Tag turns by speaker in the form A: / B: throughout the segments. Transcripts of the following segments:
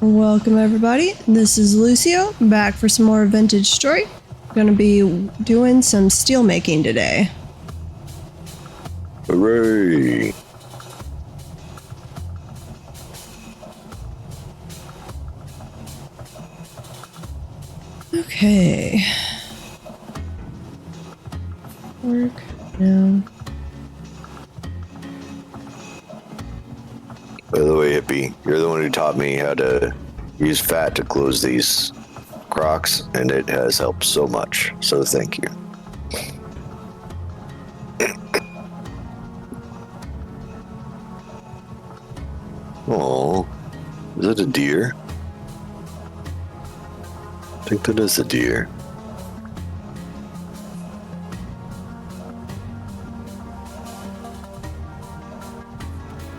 A: Welcome everybody, this is Lucio, back for some more vintage story. Gonna be doing some steel making today.
B: Hooray!
A: Okay. Work, no.
B: By the way, Hippie, you're the one who taught me how to use fat to close these crocs, and it has helped so much. So thank you. Oh, is it a deer? I think that is a deer.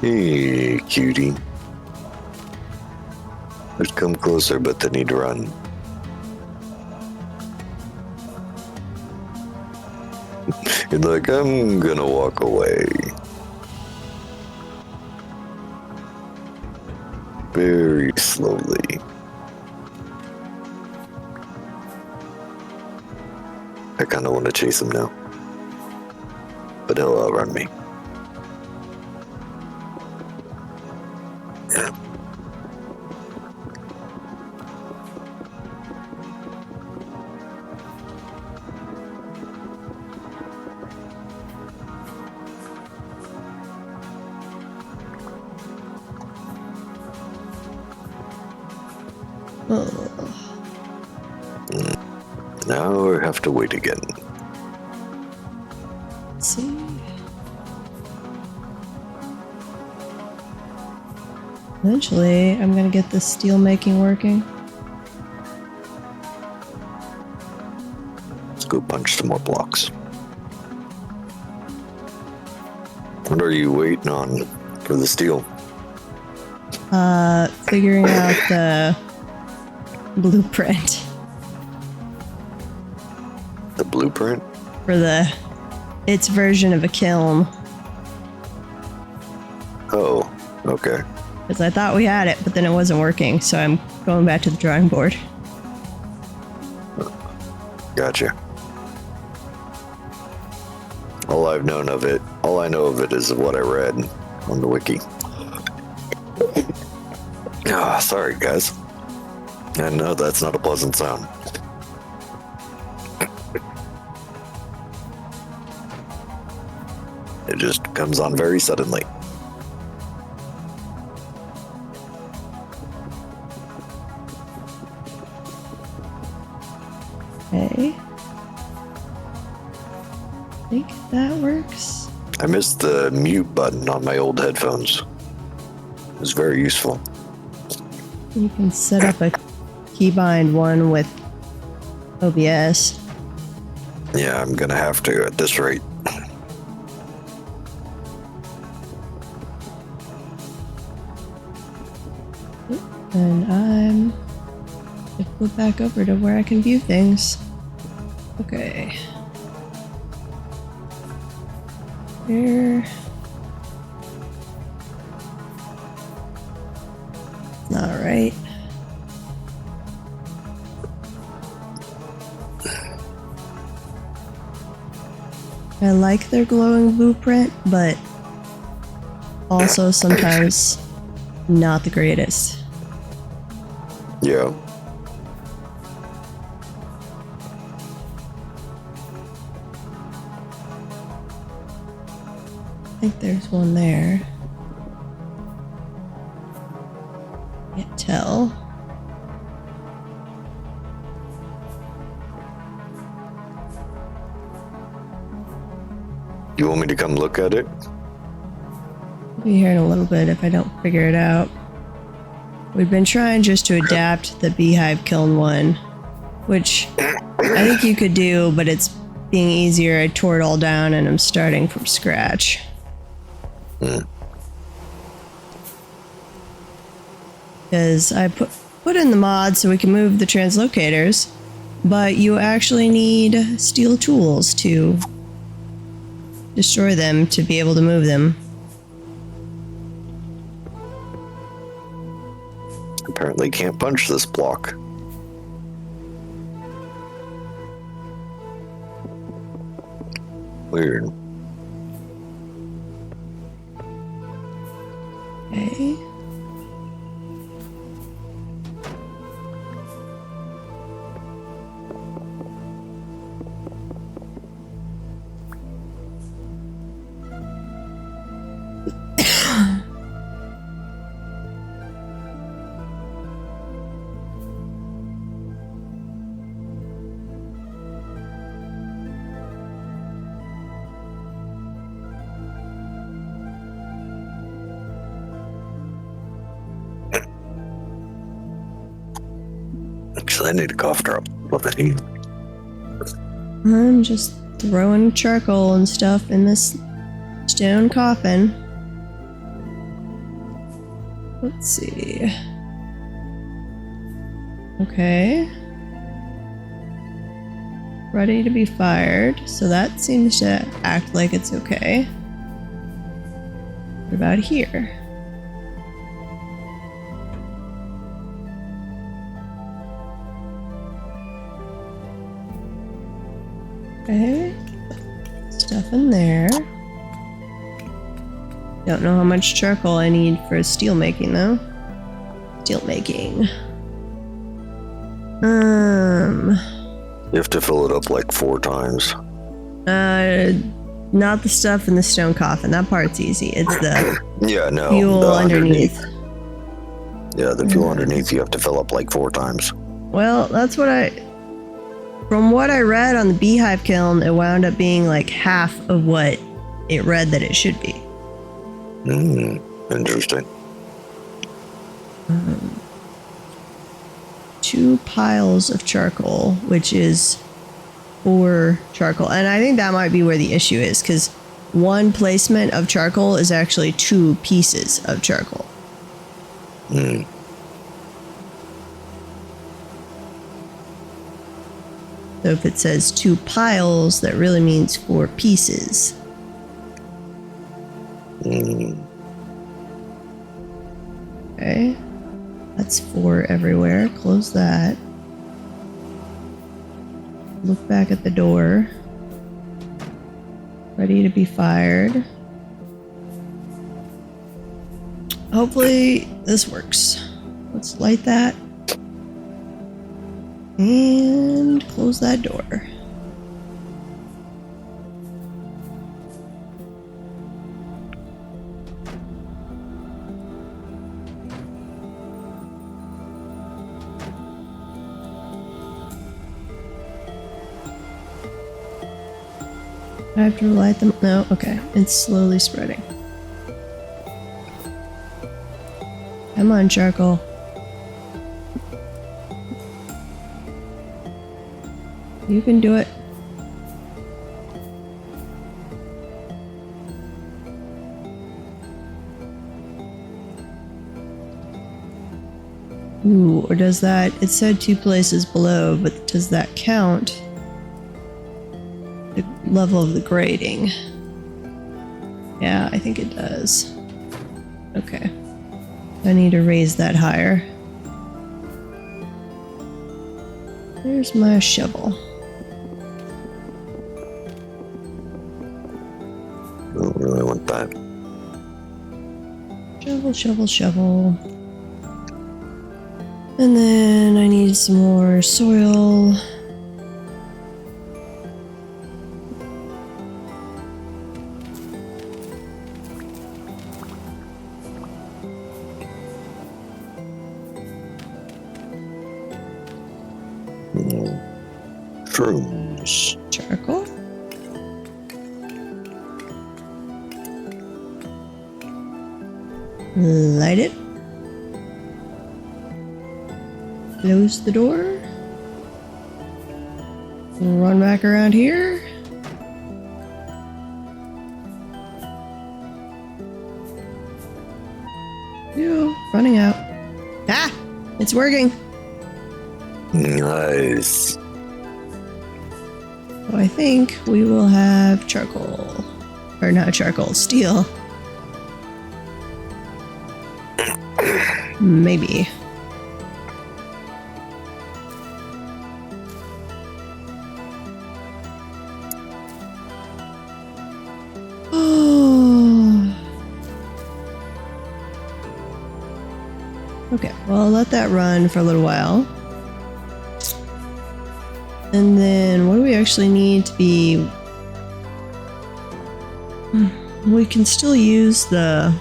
B: Hey, cutie. Let's come closer, but they need to run. You're like, I'm gonna walk away. Very slowly. I kind of want to chase him now. But he'll outrun me. Yeah.
A: Oh.
B: Now we have to wait again.
A: Let's see. Eventually, I'm gonna get this steel making working.
B: Let's go punch some more blocks. What are you waiting on for the steel?
A: Figuring out the blueprint
B: The blueprint?
A: for its version of a kiln.
B: Oh, okay.
A: Because I thought we had it, but then it wasn't working, so I'm going back to the drawing board.
B: Gotcha. All I know of it is what I read on the wiki. Ah, sorry guys. And no, that's not a pleasant sound. It just comes on very suddenly.
A: Okay. I think that works.
B: I missed the mute button on my old headphones. It was very useful.
A: You can set up a keybind one with OBS.
B: Yeah, I'm gonna have to at this rate.
A: And I'm gonna flip back over to where I can view things. Okay. Here. Not right. I like their glowing blueprint, but also sometimes not the greatest.
B: Yeah.
A: I think there's one there. Can't tell.
B: You want me to come look at it?
A: I'll be here in a little bit if I don't figure it out. We've been trying just to adapt the beehive kiln one, which I think you could do, but it's being easier. I tore it all down and I'm starting from scratch. Because I put in the mod so we can move the translocators, but you actually need steel tools to destroy them to be able to move them.
B: Apparently can't punch this block. Weird.
A: Okay.
B: Actually, I need a cough drop. What the heck?
A: I'm just throwing charcoal and stuff in this stone coffin. Let's see. Okay. Ready to be fired. So that seems to act like it's okay. What about here? Okay. Stuff in there. Don't know how much charcoal I need for steel making though. Steel making.
B: You have to fill it up like 4 times.
A: Not the stuff in the stone coffin. That part's easy. It's the
B: Yeah, no.
A: fuel
B: the
A: underneath.
B: Yeah, the fuel underneath you have to fill up like 4 times.
A: Well, that's what from what I read on the beehive kiln, it wound up being like half of what it read that it should be.
B: Interesting.
A: 2 piles of charcoal, which is 4 charcoal. And I think that might be where the issue is, because 1 placement of charcoal is actually 2 pieces of charcoal. So if it says 2 piles, that really means 4 pieces. Okay. That's 4 everywhere. Close that. Look back at the door. Ready to be fired. Hopefully this works. Let's light that. And close that door. I have to light them. No, okay. It's slowly spreading. Come on, charcoal. You can do it. Ooh, or does that... It said 2 places below, but does that count the level of the grading? Yeah, I think it does. Okay. I need to raise that higher. There's my shovel.
B: Don't really want that.
A: Shovel, shovel, shovel. And then I need some more soil.
B: Shrooms.
A: Charcoal. Light it. Close the door. Run back around here. Ew, running out. Ah! It's working.
B: Nice.
A: So I think we will have charcoal. Or not charcoal, steel. Maybe. Okay, well, I'll let that run for a little while. And then what do we actually need to be... We can still use the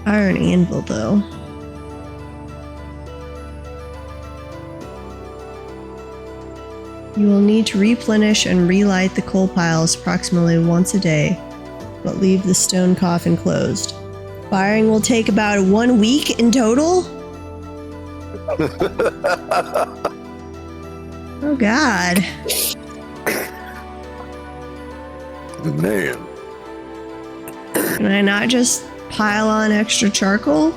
A: iron anvil, though. You will need to replenish and relight the coal piles approximately once a day, but leave the stone coffin closed. Firing will take about 1 week in total? Oh god.
B: Man.
A: Can I not just pile on extra charcoal?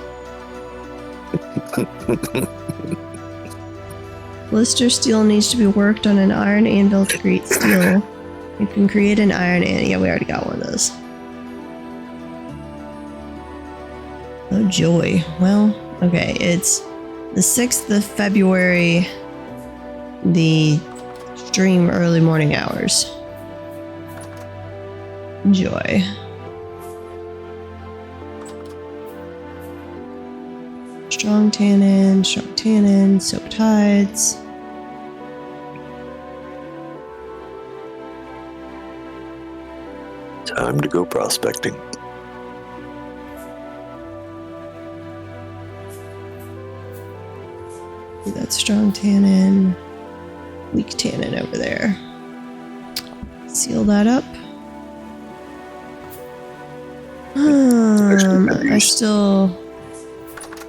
A: Blister steel needs to be worked on an iron anvil to create steel. You can create an iron anvil. Yeah, we already got one of those. Oh joy. Well, okay, it's the 6th of February, the stream early morning hours. Joy. Strong tannin, soap tides.
B: Time to go prospecting.
A: That's strong tannin, weak tannin over there. Seal that up. I still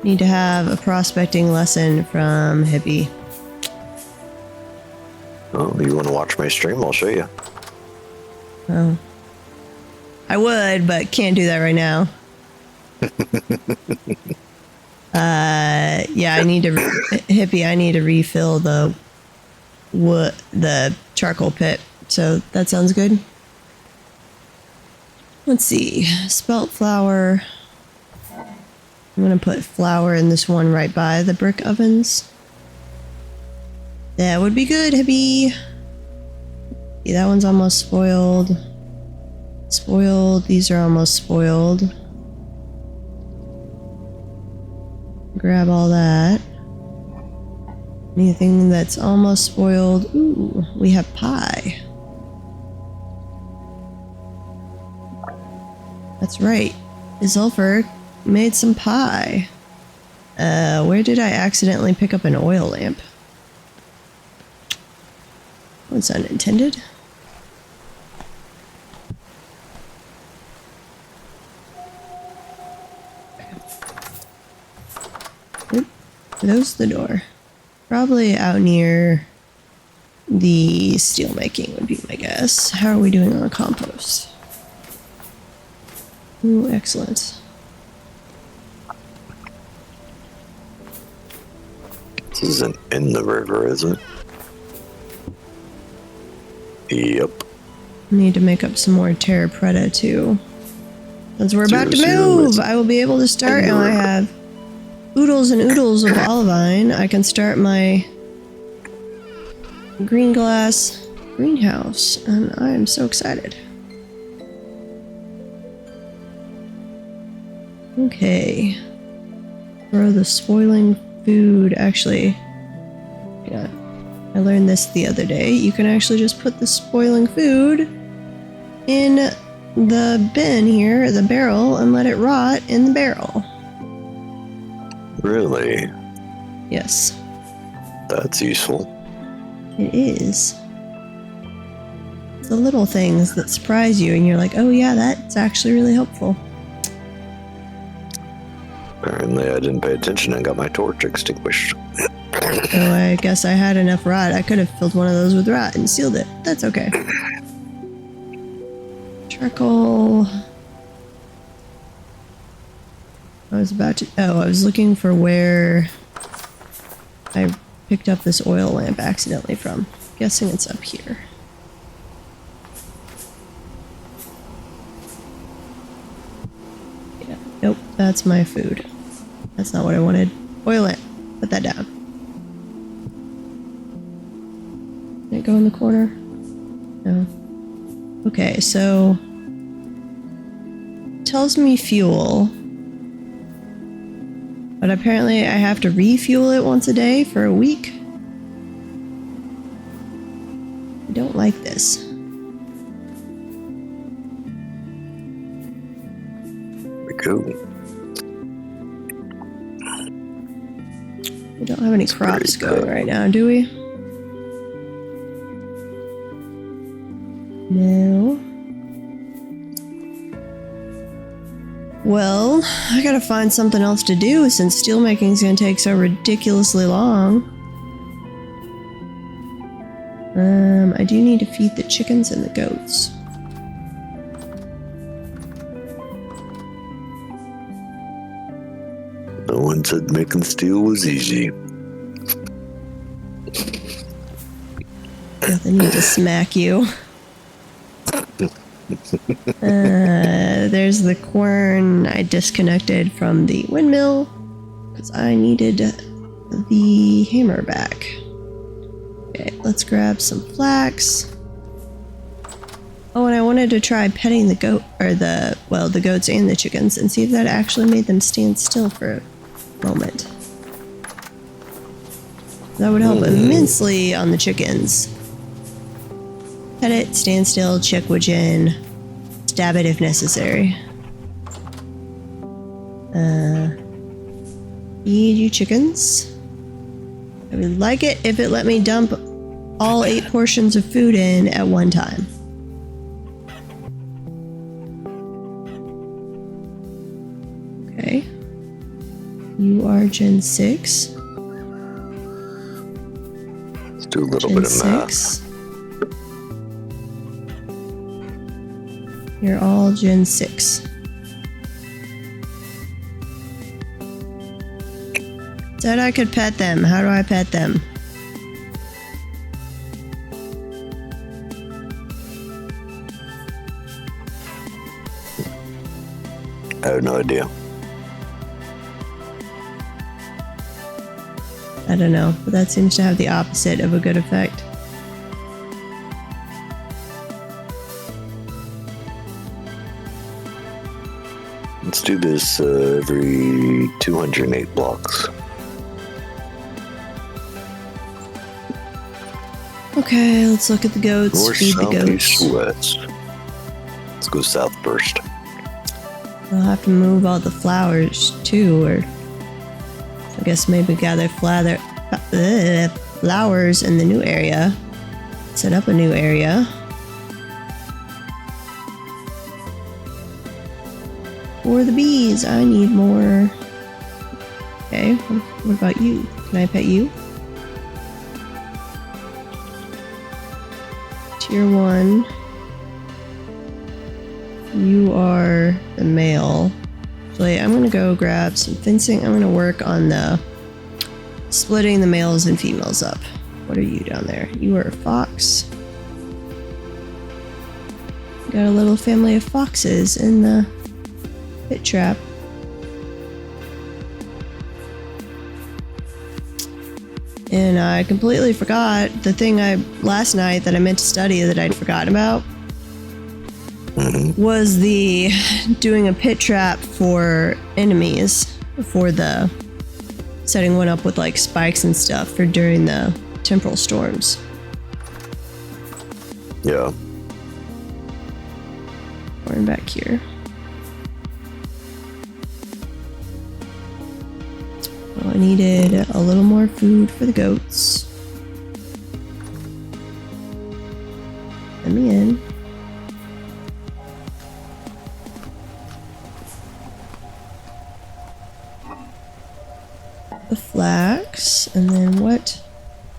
A: need to have a prospecting lesson from Hippie.
B: Oh, you want to watch my stream? I'll show you.
A: Oh. I would, but can't do that right now. Yeah, I need to Hippie, I need to refill the charcoal pit. So that sounds good. Let's see. Spelt flour. I'm gonna put flour in this one right by the brick ovens. That would be good, Hippie. Yeah, that one's almost spoiled. These are almost spoiled. Grab all that. Anything that's almost spoiled. Ooh, we have pie. That's right. Zulfur made some pie. Where did I accidentally pick up an oil lamp? Was unintended. Close the door. Probably out near the steel making would be my guess. How are we doing on compost? Ooh, excellent.
B: This isn't in the river, is it? Yep.
A: Need to make up some more terra preta too. Since we're about to move, I will be able to start, and I have oodles and oodles of olivine. I can start my green glass greenhouse, and I am so excited. Okay. Throw the spoiling food. Actually, yeah, I learned this the other day. You can actually just put the spoiling food in the bin here, the barrel, and let it rot in the barrel.
B: Really?
A: Yes.
B: That's useful.
A: It is. It's the little things that surprise you, and you're like, oh yeah, that's actually really helpful.
B: Apparently I didn't pay attention and got my torch extinguished.
A: So I guess I had enough rot. I could have filled one of those with rot and sealed it. That's okay. Charcoal. I was looking for where I picked up this oil lamp accidentally from. Guessing it's up here. Yeah. Nope, that's my food. That's not what I wanted. Oil lamp. Put that down. Did it go in the corner? No. Okay, so tells me fuel. But apparently I have to refuel it once a day for a week. I don't like this.
B: There we go.
A: We don't have any crops going right now, do we? No. Well, I gotta find something else to do since steelmaking is gonna take so ridiculously long. I do need to feed the chickens and the goats.
B: No one said making steel was easy.
A: They need to smack you. There's the corn I disconnected from the windmill because I needed the hammer back. Okay, let's grab some flax. Oh, and I wanted to try petting the goat, or the goats and the chickens, and see if that actually made them stand still for a moment. That would help immensely on the chickens. Pet it, stand still, chickwogen, stab it if necessary. Feed you chickens. I would like it if it let me dump all 8 portions of food in at one time. Okay. You are Gen 6.
B: Let's do a little bit of math.
A: You're all Gen 6. Said I could pet them. How do I pet them?
B: I have no idea.
A: I don't know, but that seems to have the opposite of a good effect.
B: Let's do this every 208 blocks.
A: Okay, let's look at the goats.
B: North,
A: Feed the
B: south,
A: goats.
B: east, west. Let's go south first.
A: We'll have to move all the flowers too, or I guess maybe gather flowers in the new area. Set up a new area. For the bees, I need more. Okay, what about you? Can I pet you? Tier 1. You are the male. So I'm gonna go grab some fencing. I'm gonna work on the splitting the males and females up. What are you down there? You are a fox. Got a little family of foxes in the pit trap. And I completely forgot the thing last night that I meant to study that I'd forgotten about was the doing a pit trap for enemies for the setting one up with like spikes and stuff for during the temporal storms.
B: Yeah.
A: Going back here. Well, I needed a little more food for the goats. Let me in. The flax, and then what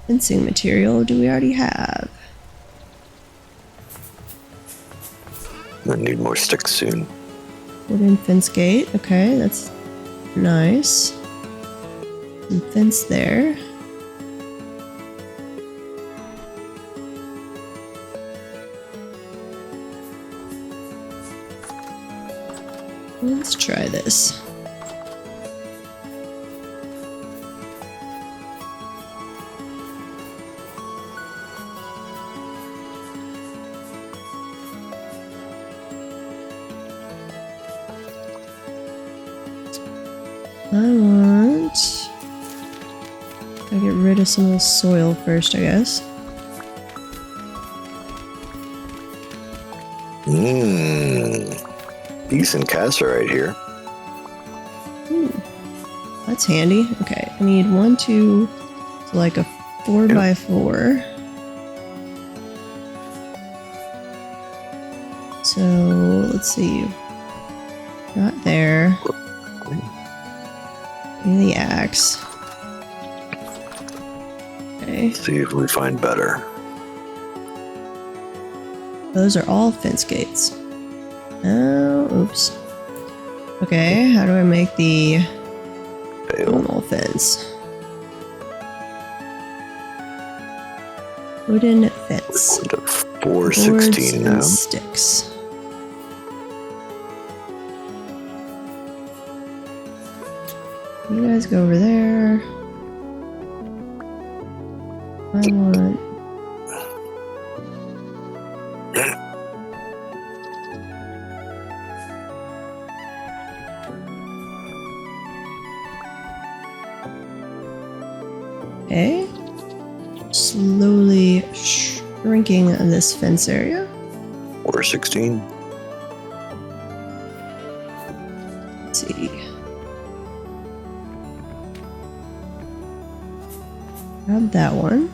A: fencing material do we already have?
B: I need more sticks soon.
A: Wooden fence gate. Okay, that's nice. Some fence there. Let's try this. I want Gotta get rid of some of the soil first, I guess.
B: Decent casa right here.
A: That's handy. Okay, I need 1, 2, so like a 4x4. So let's see. Not there. Give me the axe. Okay.
B: Let's see if we find better.
A: Those are all fence gates. Oh, oops. Okay, how do I make the normal fence? Wooden fence.
B: We're going to 416 now.
A: And sticks. You guys go over there. I want... Okay. Slowly shrinking this fence area.
B: 416.
A: Let's see. Grab that one.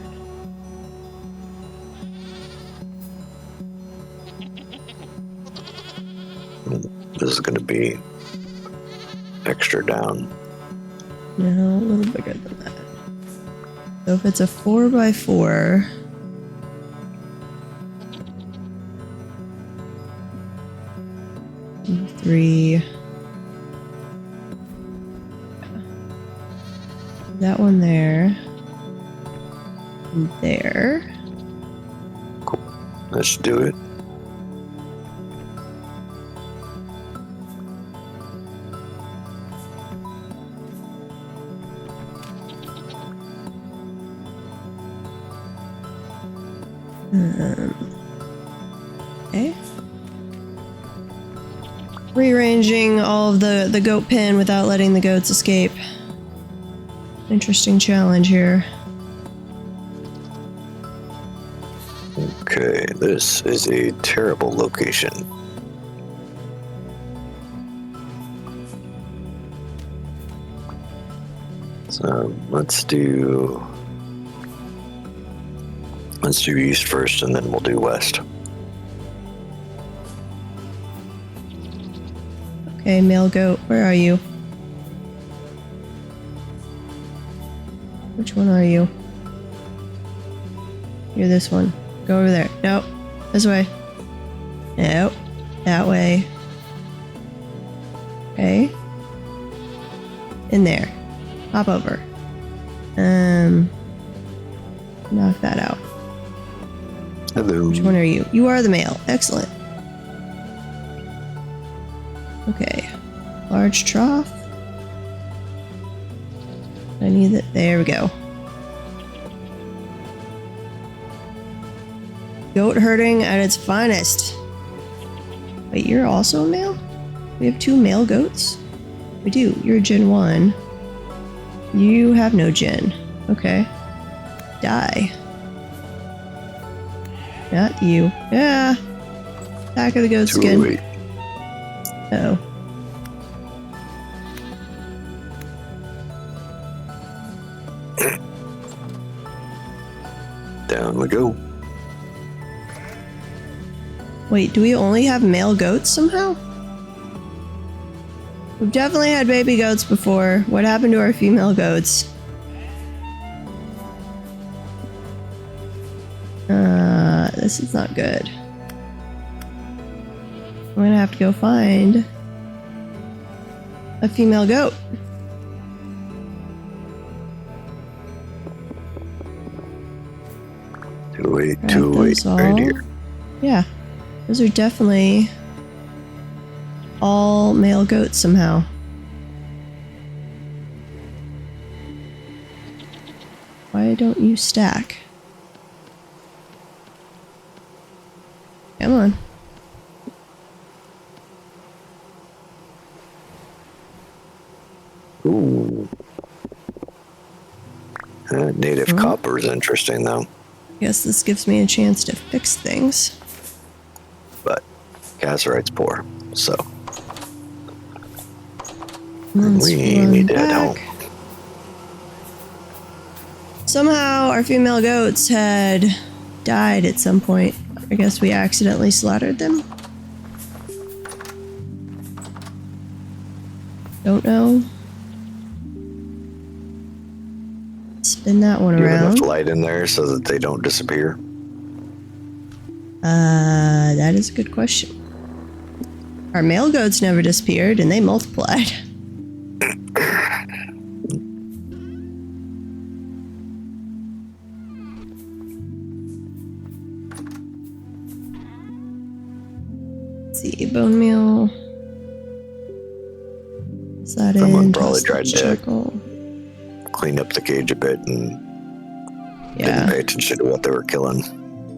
B: This is going to be extra down.
A: No, a little bigger than that. So if it's a 4x4, three, that one there, and there.
B: Cool. Let's do it.
A: Okay. Rearranging all of the goat pen without letting the goats escape. Interesting challenge here.
B: Okay, this is a terrible location. So let's do east first, and then we'll do west.
A: Okay, male goat, where are you? Which one are you? You're this one. Go over there. Nope. This way. Nope. That way. Okay. In there. Hop over. Knock that out.
B: Hello.
A: Which one are you? You are the male. Excellent. Okay. Large trough. I need it. There we go. Goat herding at its finest. Wait, you're also a male? We have 2 male goats? We do. You're Gen 1. You have no gen. Okay. Die. Not you. Yeah. Back of the goat skin.
B: Wait.
A: Oh.
B: Down we go.
A: Wait, do we only have male goats somehow? We've definitely had baby goats before. What happened to our female goats? This is not good. I'm gonna have to go find a female goat.
B: Two eight, right here.
A: Yeah, those are definitely all male goats somehow. Why don't you stack? Come on.
B: Ooh. Native copper is interesting, though.
A: Guess this gives me a chance to fix things.
B: But Cassiterite's poor, so
A: Let's
B: we
A: run
B: need to head
A: back.
B: home.
A: Somehow our female goats had died at some point. I guess we accidentally slaughtered them. Don't know. Spin that one
B: Do you have
A: around.
B: enough light in there so that they don't disappear?
A: That is a good question. Our male goats never disappeared and they multiplied. Let's see, bone meal. Is that
B: Someone
A: in?
B: probably
A: Toss the
B: tried to
A: charcoal.
B: clean up the cage a bit and
A: Yeah.
B: didn't pay attention to what they were killing.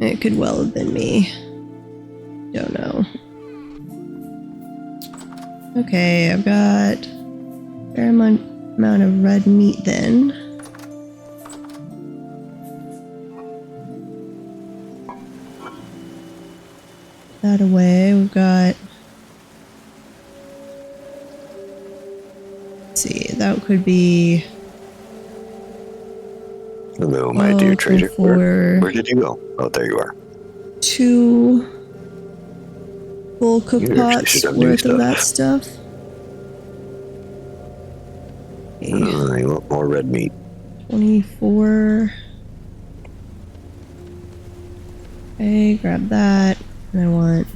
A: It could well have been me. Don't know. Okay, I've got a fair amount of red meat then. That away, we've got... Let's see, that could be...
B: Hello, my dear trader. Where did you go? Oh, there you are.
A: 2 full cook
B: You actually
A: pots
B: should have new
A: worth of
B: stuff.
A: that stuff.
B: You want more red meat.
A: 24. Okay, grab that. And I want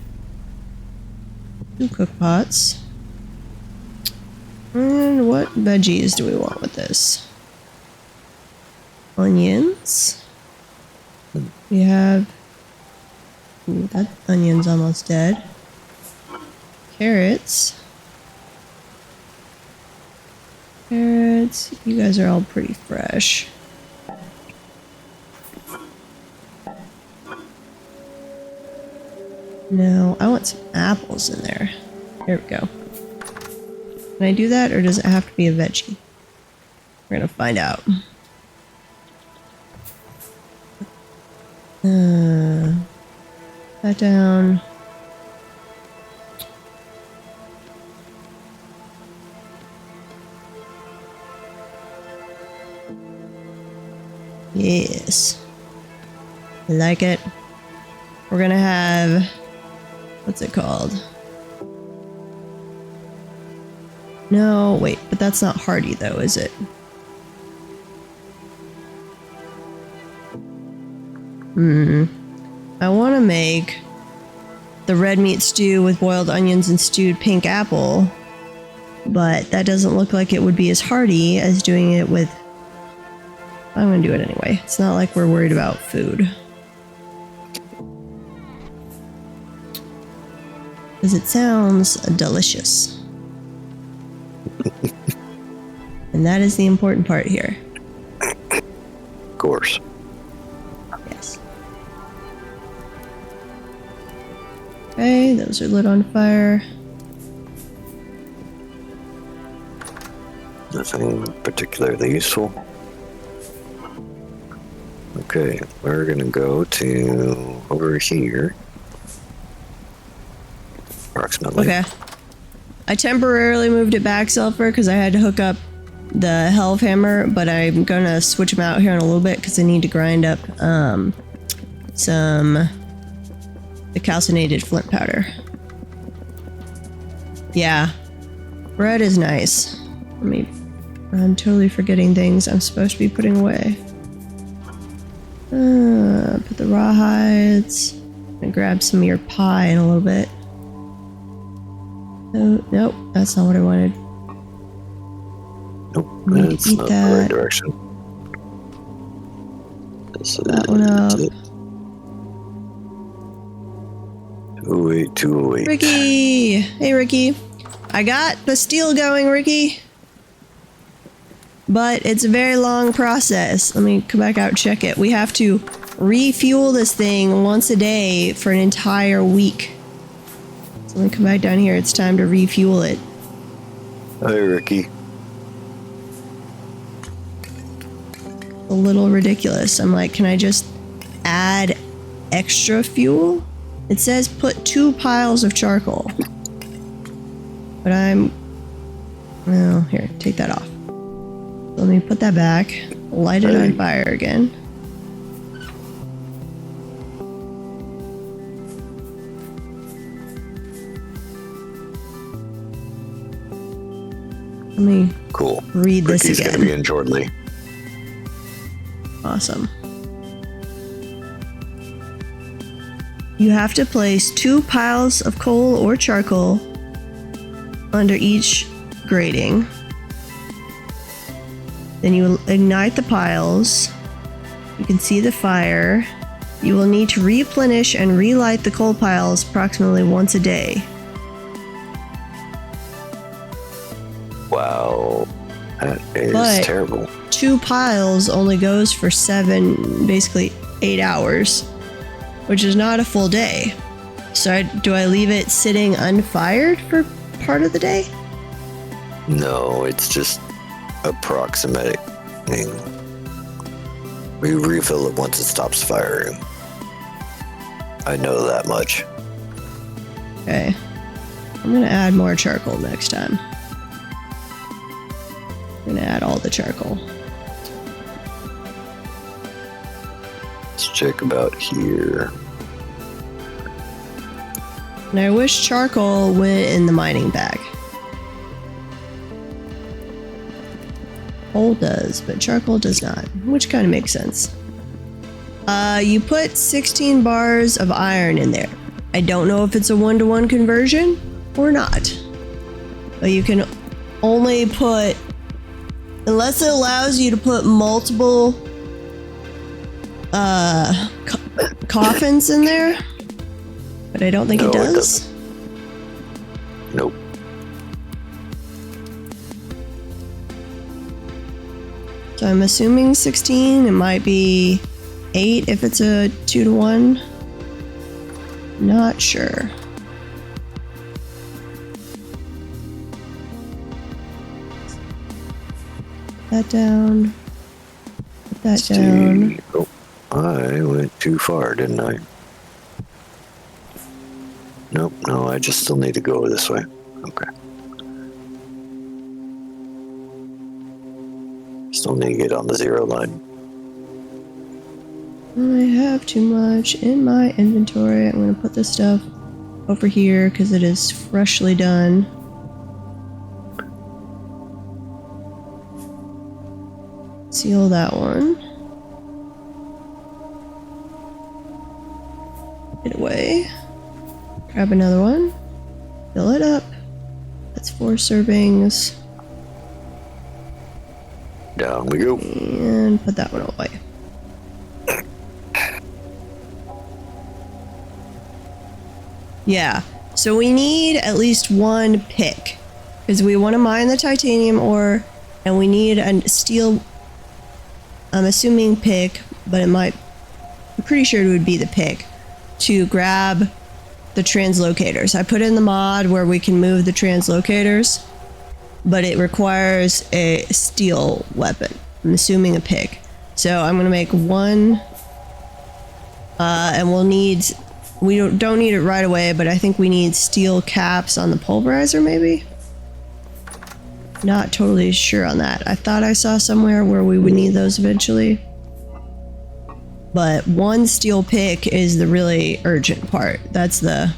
A: 2 cook pots. And what veggies do we want with this? Onions. We have... Ooh, that onion's almost dead. Carrots. Carrots. You guys are all pretty fresh. No, I want some apples in there. Here we go. Can I do that, or does it have to be a veggie? We're gonna find out. That down. Yes. I like it. We're gonna have... What's it called? No, wait, but that's not hearty though, is it? I want to make the red meat stew with boiled onions and stewed pink apple, but that doesn't look like it would be as hearty as doing it with... I'm going to do it anyway. It's not like we're worried about food. Because it sounds delicious. And that is the important part here.
B: Of course.
A: Yes. Okay, those are lit on fire.
B: Nothing particularly useful. Okay, we're gonna go to over here. Approximately.
A: Okay. I temporarily moved it back, Sulfur, because I had to hook up the Helve Hammer, but I'm gonna switch them out here in a little bit because I need to grind up the calcinated flint powder. Yeah. Bread is nice. I'm totally forgetting things I'm supposed to be putting away. Put the rawhides. And grab some of your pie in a little bit. Oh, nope, that's not what I wanted.
B: Nope,
A: Need to
B: that's
A: eat
B: not the
A: that.
B: right direction.
A: That one up.
B: 208, 208.
A: Ricky! Hey, Ricky. I got the steel going, Ricky. But it's a very long process. Let me come back out and check it. We have to refuel this thing once a day for an entire week. So let me come back down here. It's time to refuel it.
B: Hey, Ricky.
A: a little ridiculous. I'm like, can I just add extra fuel? It says put 2 piles of charcoal. But well, here, take that off. Let me put that back. Light it on fire again. Let me read this again.
B: He's going to be in shortly.
A: Awesome. You have to place 2 piles of coal or charcoal under each grating. Then you will ignite the piles. You can see the fire. You will need to replenish and relight the coal piles approximately once a day.
B: Wow. That is terrible.
A: 2 piles only goes for basically 8 hours, which is not a full day. So do I leave it sitting unfired for part of the day?
B: No, it's just approximating. We refill it once it stops firing. I know that much.
A: Okay. I'm gonna add more charcoal next time. I'm gonna add all the charcoal.
B: Let's check about here.
A: And I wish charcoal went in the mining bag. Coal does, but charcoal does not, which kind of makes sense. You put 16 bars of iron in there. I don't know if it's a 1-to-1 conversion or not. But you can only put, unless it allows you to put multiple coffins in there. But I don't think it does.
B: Nope.
A: So I'm assuming 16. It might be 8 if it's a 2-to-1. Not sure. Put that down. Put that down.
B: Oh, I went too far, didn't I? Nope, no, I just still need to go this way. Okay. Still need to get on the 0 line.
A: I have too much in my inventory. I'm going to put this stuff over here because it is freshly done. Seal that one. Put it away. Grab another one. Fill it up. That's 4 servings.
B: Down we go.
A: And put that one away. Yeah, so we need at least 1 pick because we want to mine the titanium ore and we need a steel, I'm assuming pick, but I'm pretty sure it would be the pick to grab the translocators. I put in the mod where we can move the translocators, but it requires a steel weapon. I'm assuming a pick. So I'm going to make 1, and we'll need, we don't need it right away, but I think we need steel caps on the pulverizer maybe? Not totally sure on that. I thought I saw somewhere where we would need those eventually. But 1 steel pick is the really urgent part. That's the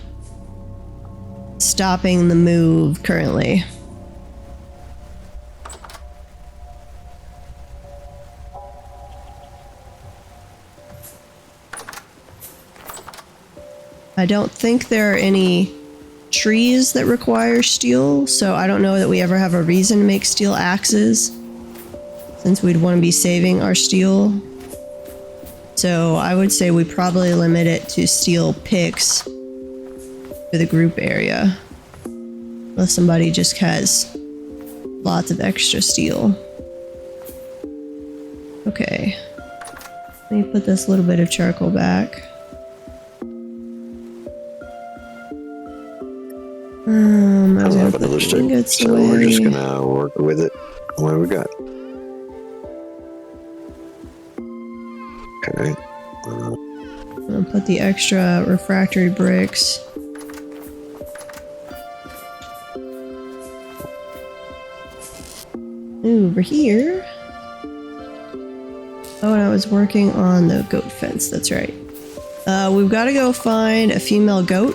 A: stopping the move currently. I don't think there are any trees that require steel, so I don't know that we ever have a reason to make steel axes, since we'd want to be saving our steel. So I would say we probably limit it to steel picks for the group area, unless somebody just has lots of extra steel. Okay, let me put this little bit of charcoal back. I was gonna put the ingots
B: so
A: away.
B: we're just gonna work with it. What do we got? Okay.
A: I'm gonna put the extra refractory bricks. Over here. Oh, and I was working on the goat fence, that's right. We've got to go find a female goat,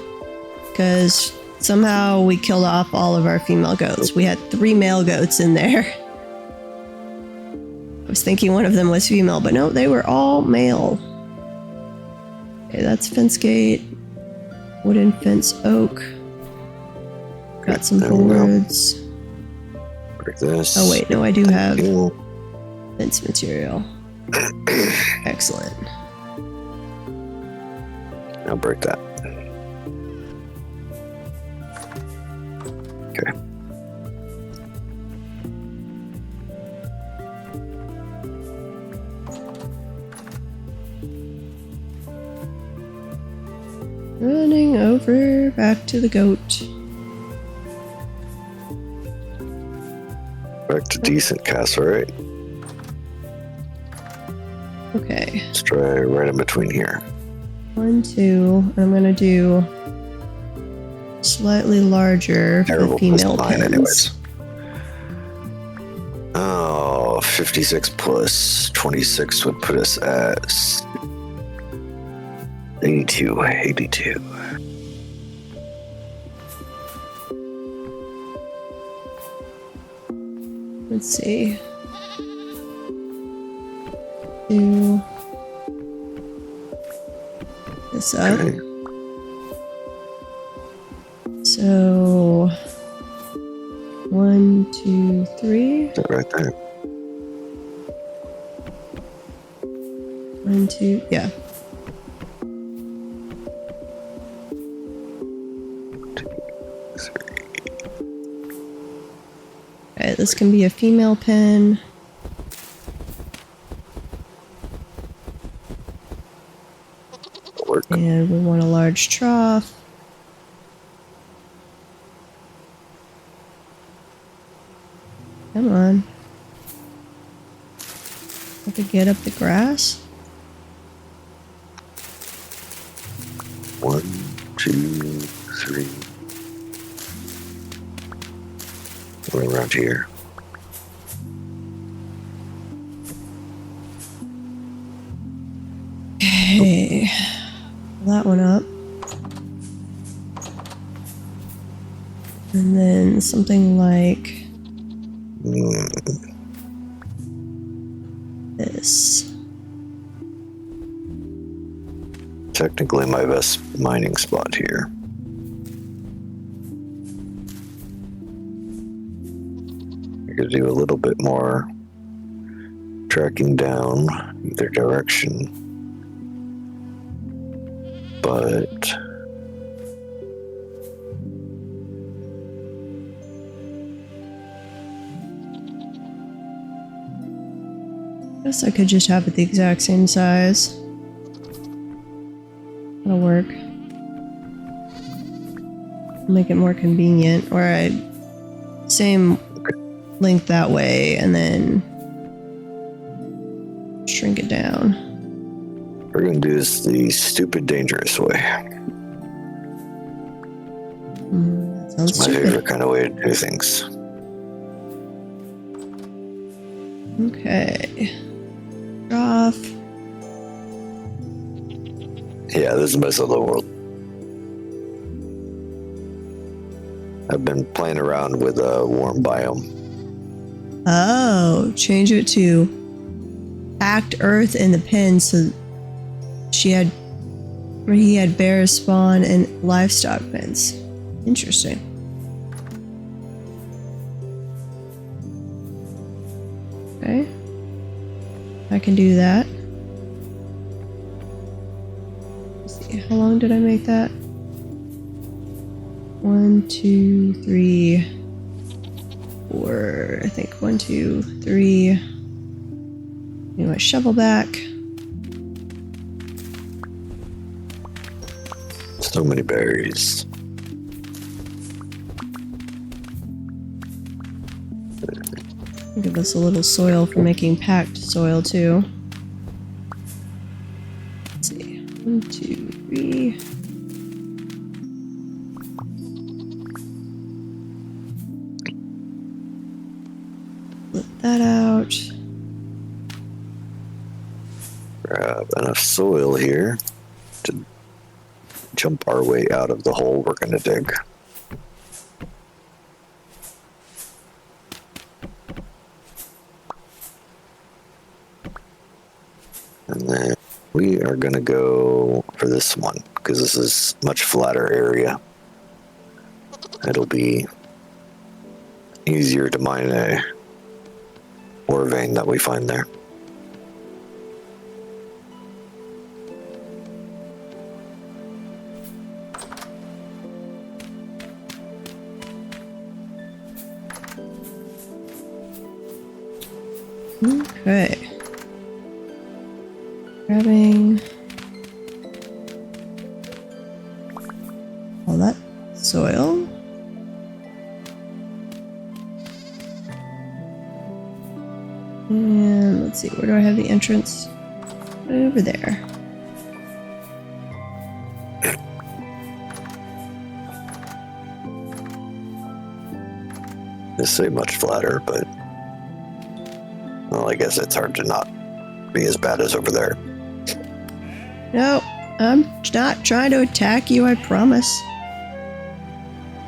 A: because somehow we killed off all of our female goats. We had 3 male goats in there. I was thinking one of them was female, but no, they were all male. Okay, that's fence gate. Wooden fence oak. Got some boards.
B: Break this.
A: Oh wait, no, I do have fence material. Excellent.
B: I'll break that. Okay.
A: Running over back to the goat.
B: Back to decent castle, right?
A: Okay.
B: Let's try right in between here.
A: 1, 2. I'm gonna do slightly larger for
B: Terrible
A: female
B: plus 9
A: pens.
B: anyways. Oh, 56 plus 26 would put us at 82. 82.
A: Let's see. Do this up.
B: Okay.
A: So 1, 2, 3.
B: Is that right there?
A: 1, 2. Yeah.
B: 2, 3.
A: Okay, this can be a female pen.
B: Work.
A: And we want a large trough. Come on. Have to get up the grass.
B: 1, 2, 3. Right around here.
A: Okay. Pull that one up. And then something like this.
B: Technically my best mining spot here. I could do a little bit more tracking down either direction. But
A: I guess I could just have it the exact same size. That'll work. Make it more convenient. Or same length that way and then shrink it down.
B: we're going to do this the stupid, dangerous way.
A: That sounds
B: It's my
A: stupid.
B: favorite kind of way to do things.
A: Okay. Off.
B: Yeah, this is the best of the world. I've been playing around with a warm biome.
A: Oh, change it to packed earth in the pen so he had bears spawn and livestock pens. Interesting. Okay. I can do that. Let's see, how long did I make that? 1, 2, 3, 4. I think 1, 2, 3. Need my shovel back.
B: So many berries.
A: Give us a little soil for making packed soil too. 1, 2, 3. Flip that out.
B: Grab enough soil here to jump our way out of the hole we're going to dig. And then we are going to go for this one because this is much flatter area. It'll be easier to mine a ore vein that we find there.
A: Okay. Grabbing all that soil. And let's see, where do I have the entrance? Over there.
B: This say much flatter, but well, I guess it's hard to not be as bad as over there.
A: No, I'm not trying to attack you, I promise.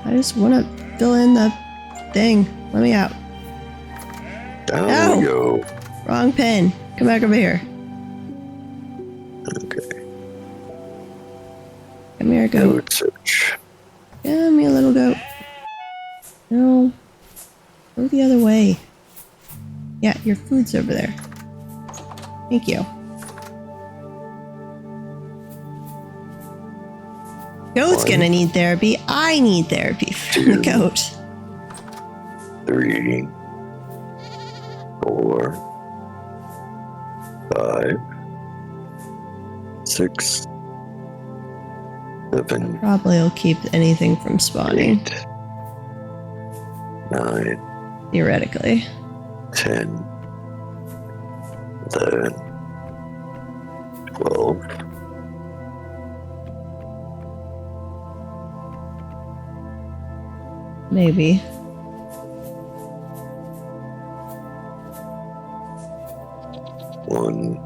A: I just want to fill in the thing. Let me out.
B: Down we go.
A: Wrong pen. Come back over here.
B: Okay.
A: Come here, goat.
B: Goat search.
A: Come here, little goat. No. Go the other way. Yeah, your food's over there. Thank you. Goat's gonna need therapy. I need therapy from the goat.
B: 3, 4, 5, 6, 7,
A: Probably will keep anything from spawning.
B: 8, 9,
A: Theoretically.
B: 10, 11, 12,
A: Maybe.
B: One,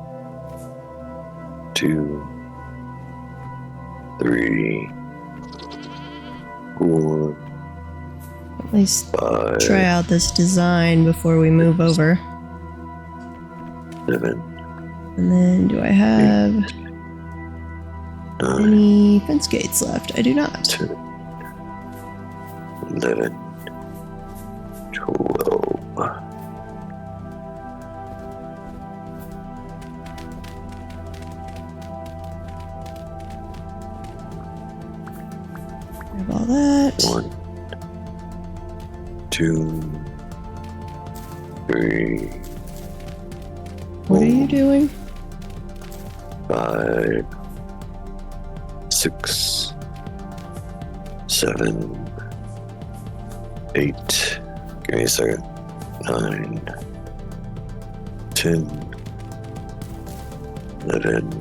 B: 2, 3, 4,
A: At least
B: 5,
A: try out this design before we move over.
B: 7,
A: And then do I have
B: 9,
A: any fence gates left? I do not.
B: 10, 11, 12.
A: Grab all that.
B: 1, 2, 3,
A: What are you doing?
B: 5, 6, 7, 8. Give me a second. 9, 10, 11,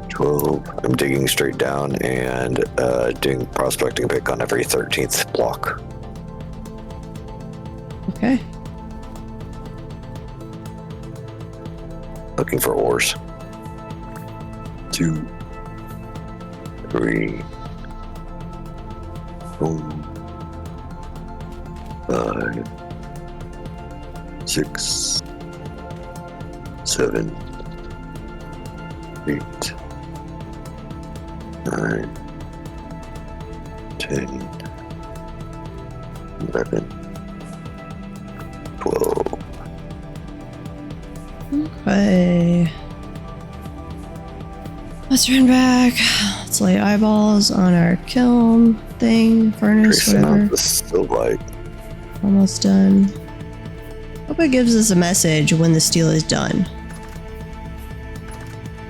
B: 12. I'm digging straight down and doing prospecting pick on every 13th block.
A: Okay.
B: Looking for ores. 2, 3, 4, 5, 6, 7, 8, 9, 10, 11, 12.
A: Okay. Let's run back. Let's lay eyeballs on our kiln thing, furnace,
B: Tracing
A: whatever.
B: out the stilbite.
A: Almost done. Hope it gives us a message when the steel is done.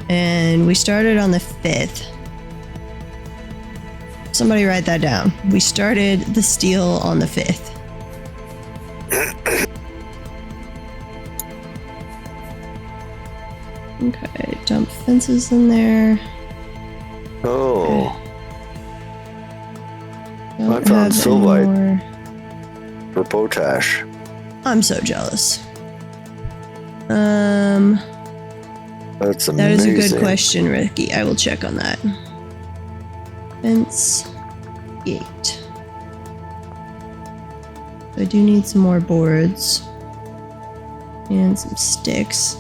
A: And we started on the 5th. Somebody write that down. We started the steel on the 5th. Okay, dump fences in there.
B: Oh,
A: Don't
B: I found
A: have any
B: sylvite
A: more.
B: for potash.
A: I'm so jealous.
B: That's amazing.
A: That is a good question, Ricky. I will check on that. Fence gate. So I do need some more boards and some sticks.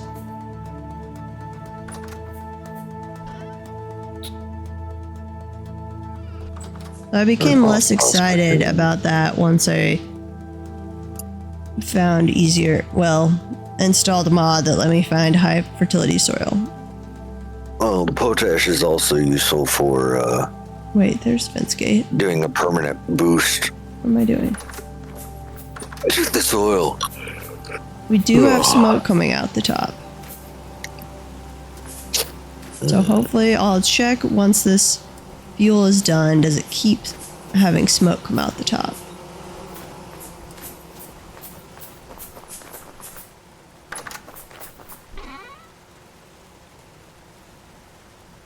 A: I became less excited about that once I found installed a mod that let me find high fertility soil.
B: Well, potash is also useful for
A: Wait, there's fence gate.
B: doing a permanent boost.
A: What am I doing?
B: Check the soil.
A: We do have smoke coming out the top. So hopefully I'll check once this fuel is done. Does it keep having smoke come out the top?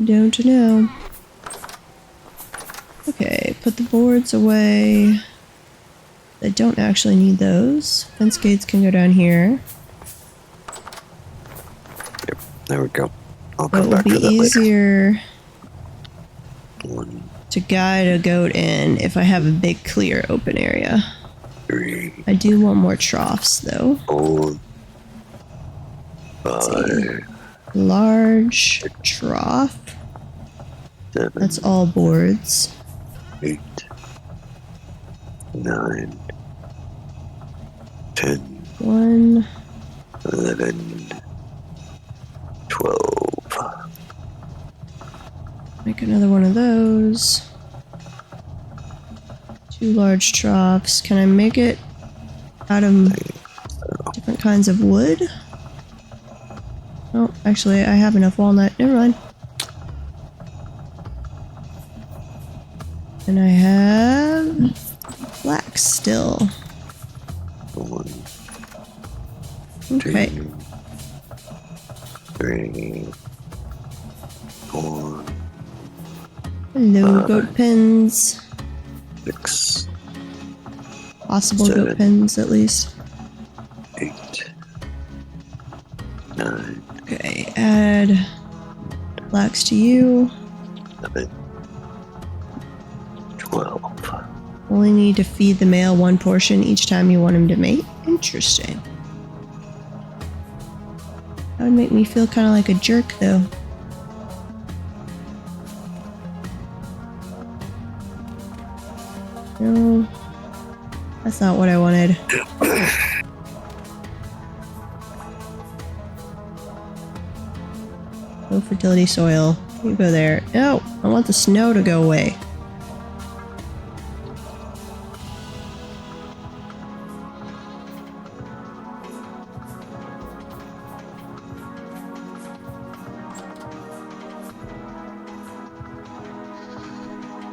A: Don't know. Okay, put the boards away. I don't actually need those. Fence gates can go down here.
B: Yep, there we go. I'll
A: It
B: come
A: will
B: back
A: be
B: to that later.
A: easier
B: One,
A: to guide a goat in if I have a big clear open area.
B: 3,
A: I do want more troughs though.
B: 4,
A: Let's see.
B: 5,
A: Large trough.
B: 7,
A: That's all boards.
B: 8, 9, 10,
A: 1.
B: 11, 12.
A: Make another one of those. 2 large troughs. Can I make it out of different kinds of wood? Oh, actually, I have enough walnut. Never mind. And I have flax still.
B: 1,
A: Okay.
B: 2, 3, 4,
A: Hello, goat pens.
B: 6,
A: Possible
B: 7.
A: goat pens, at least.
B: 8, 9,
A: Okay, add flax to you.
B: 11, 12.
A: Only need to feed the male 1 portion each time you want him to mate. Interesting. That would make me feel kind of like a jerk, though. No, that's not what I wanted. Low fertility soil. You go there. No, I want the snow to go away.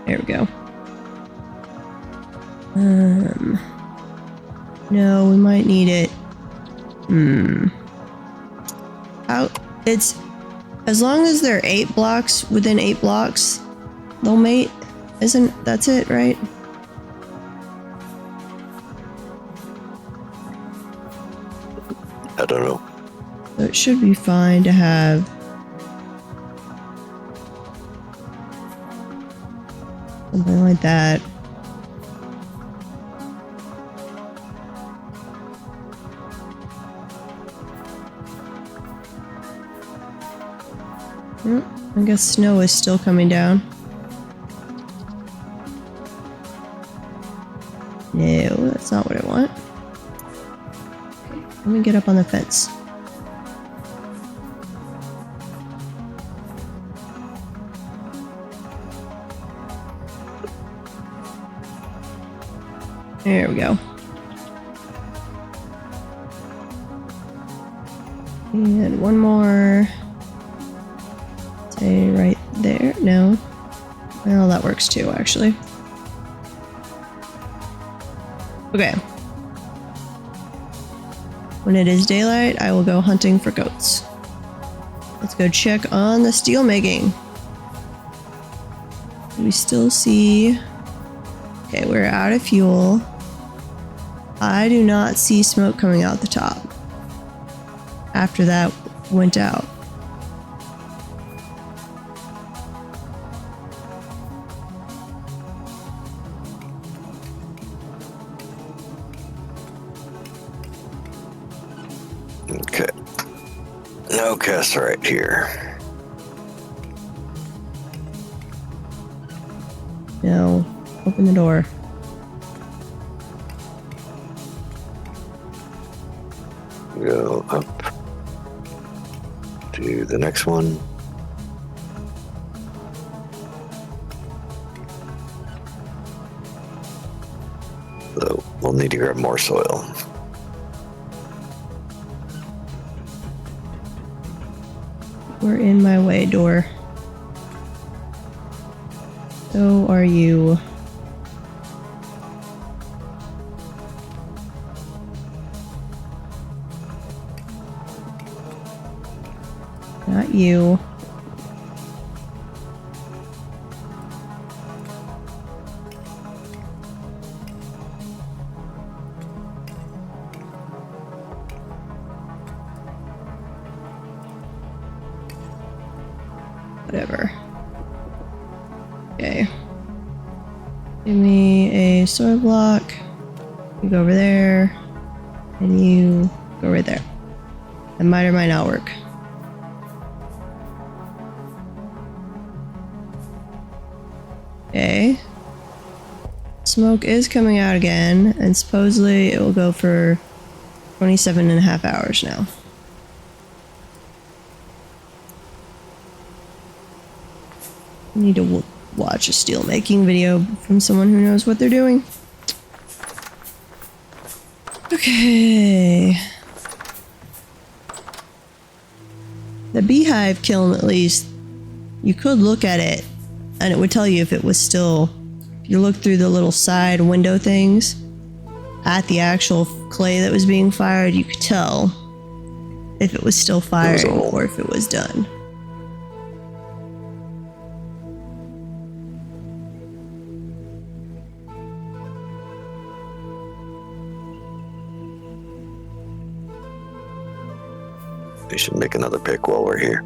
A: There we go. No, we might need it. It's as long as they're 8 blocks within 8 blocks, they'll mate. That's it, right?
B: I don't know.
A: So it should be fine to have something like that. I guess snow is still coming down. No, that's not what I want. Okay, let me get up on the fence. There we go. And one more. Say right there. No. Well, that works too, actually. Okay. When it is daylight, I will go hunting for goats. Let's go check on the steel making. We still see... Okay, we're out of fuel. I do not see smoke coming out the top. After that went out.
B: Okay. No cassiterite here.
A: No. Open the door.
B: Go up to the next one. So we'll need to grab more soil.
A: We're in my way, door. So are you. Not you. Whatever. Okay. Give me a soil block. You go over there. And you go right there. That might or might not work. Okay. Smoke is coming out again, and supposedly it will go for 27 and a half hours now. I need to watch a steel making video from someone who knows what they're doing. Okay. The beehive kiln, at least, you could look at it and it would tell you if it was still, if you look through the little side window things at the actual clay that was being fired, you could tell if it was still firing or if it was done.
B: We should make another pick while we're here.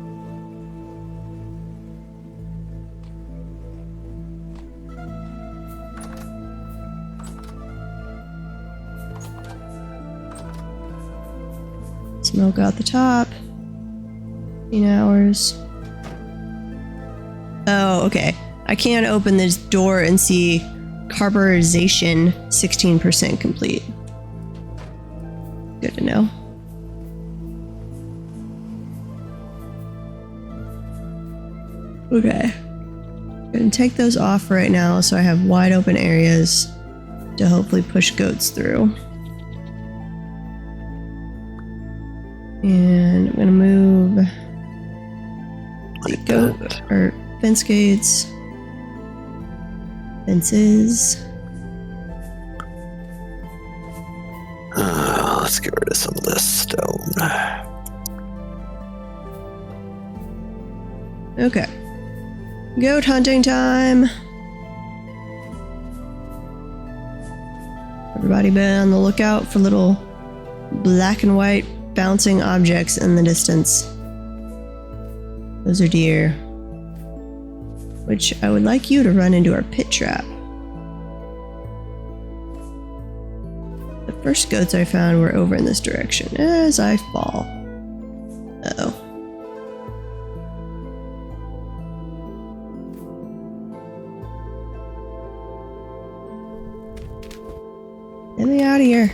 A: Smoke out the top. 15 hours. Oh, okay. I can't open this door and see carburization 16% complete. Good to know. Okay. I'm gonna take those off right now so I have wide open areas to hopefully push goats through. And I'm gonna move the goat or fence gates, fences.
B: Let's get rid of some of this stone.
A: Okay. Goat hunting time. Everybody been on the lookout for little black and white bouncing objects in the distance. Those are deer. Which I would like you to run into our pit trap. The first goats I found were over in this direction as I fall. Uh-oh. Get me out of here.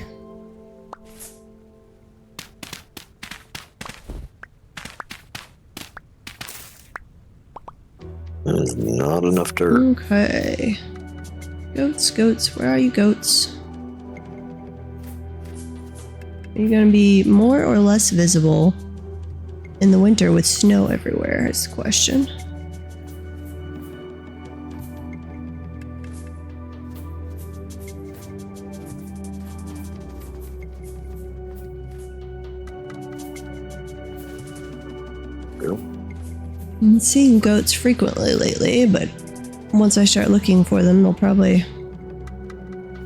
B: That is not enough dirt.
A: Okay. Goats, goats, where are you, goats? Are you gonna be more or less visible in the winter with snow everywhere is the question.
B: Go.
A: I'm seeing goats frequently lately, but once I start looking for them, they'll probably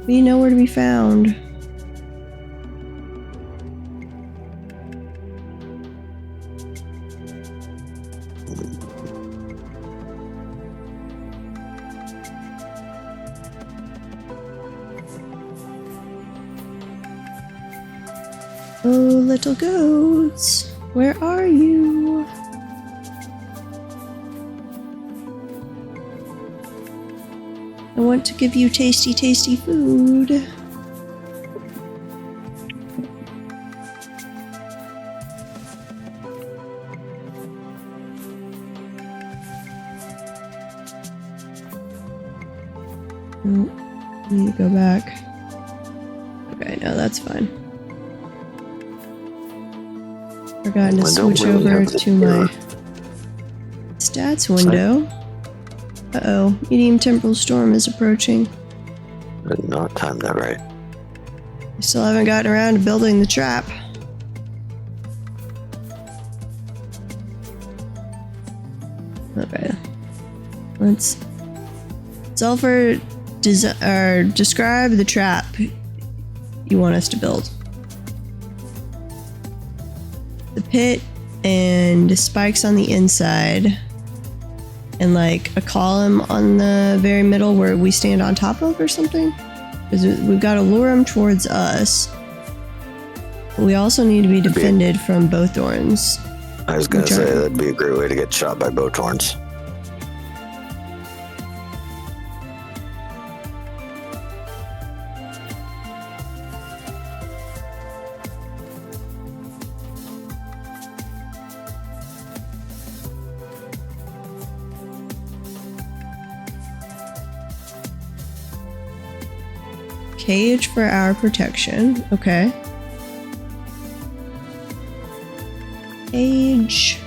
A: be nowhere to be found. Oh, little goats, where are you? I want to give you tasty, tasty food. Oh, I need to go back. Okay, no, that's fine. Forgotten to switch over to my stats window. Uh-oh, medium temporal storm is approaching.
B: I did not time that right.
A: I still haven't gotten around to building the trap. Okay. Let's describe the trap you want us to build. The pit and spikes on the inside, and like a column on the very middle where we stand on top of or something. Because we've got to lure them towards us. But we also need to be defended from bowthorns.
B: I was going to say that'd be a great way to get shot by bowthorns.
A: Cage for our protection. Okay. Cage.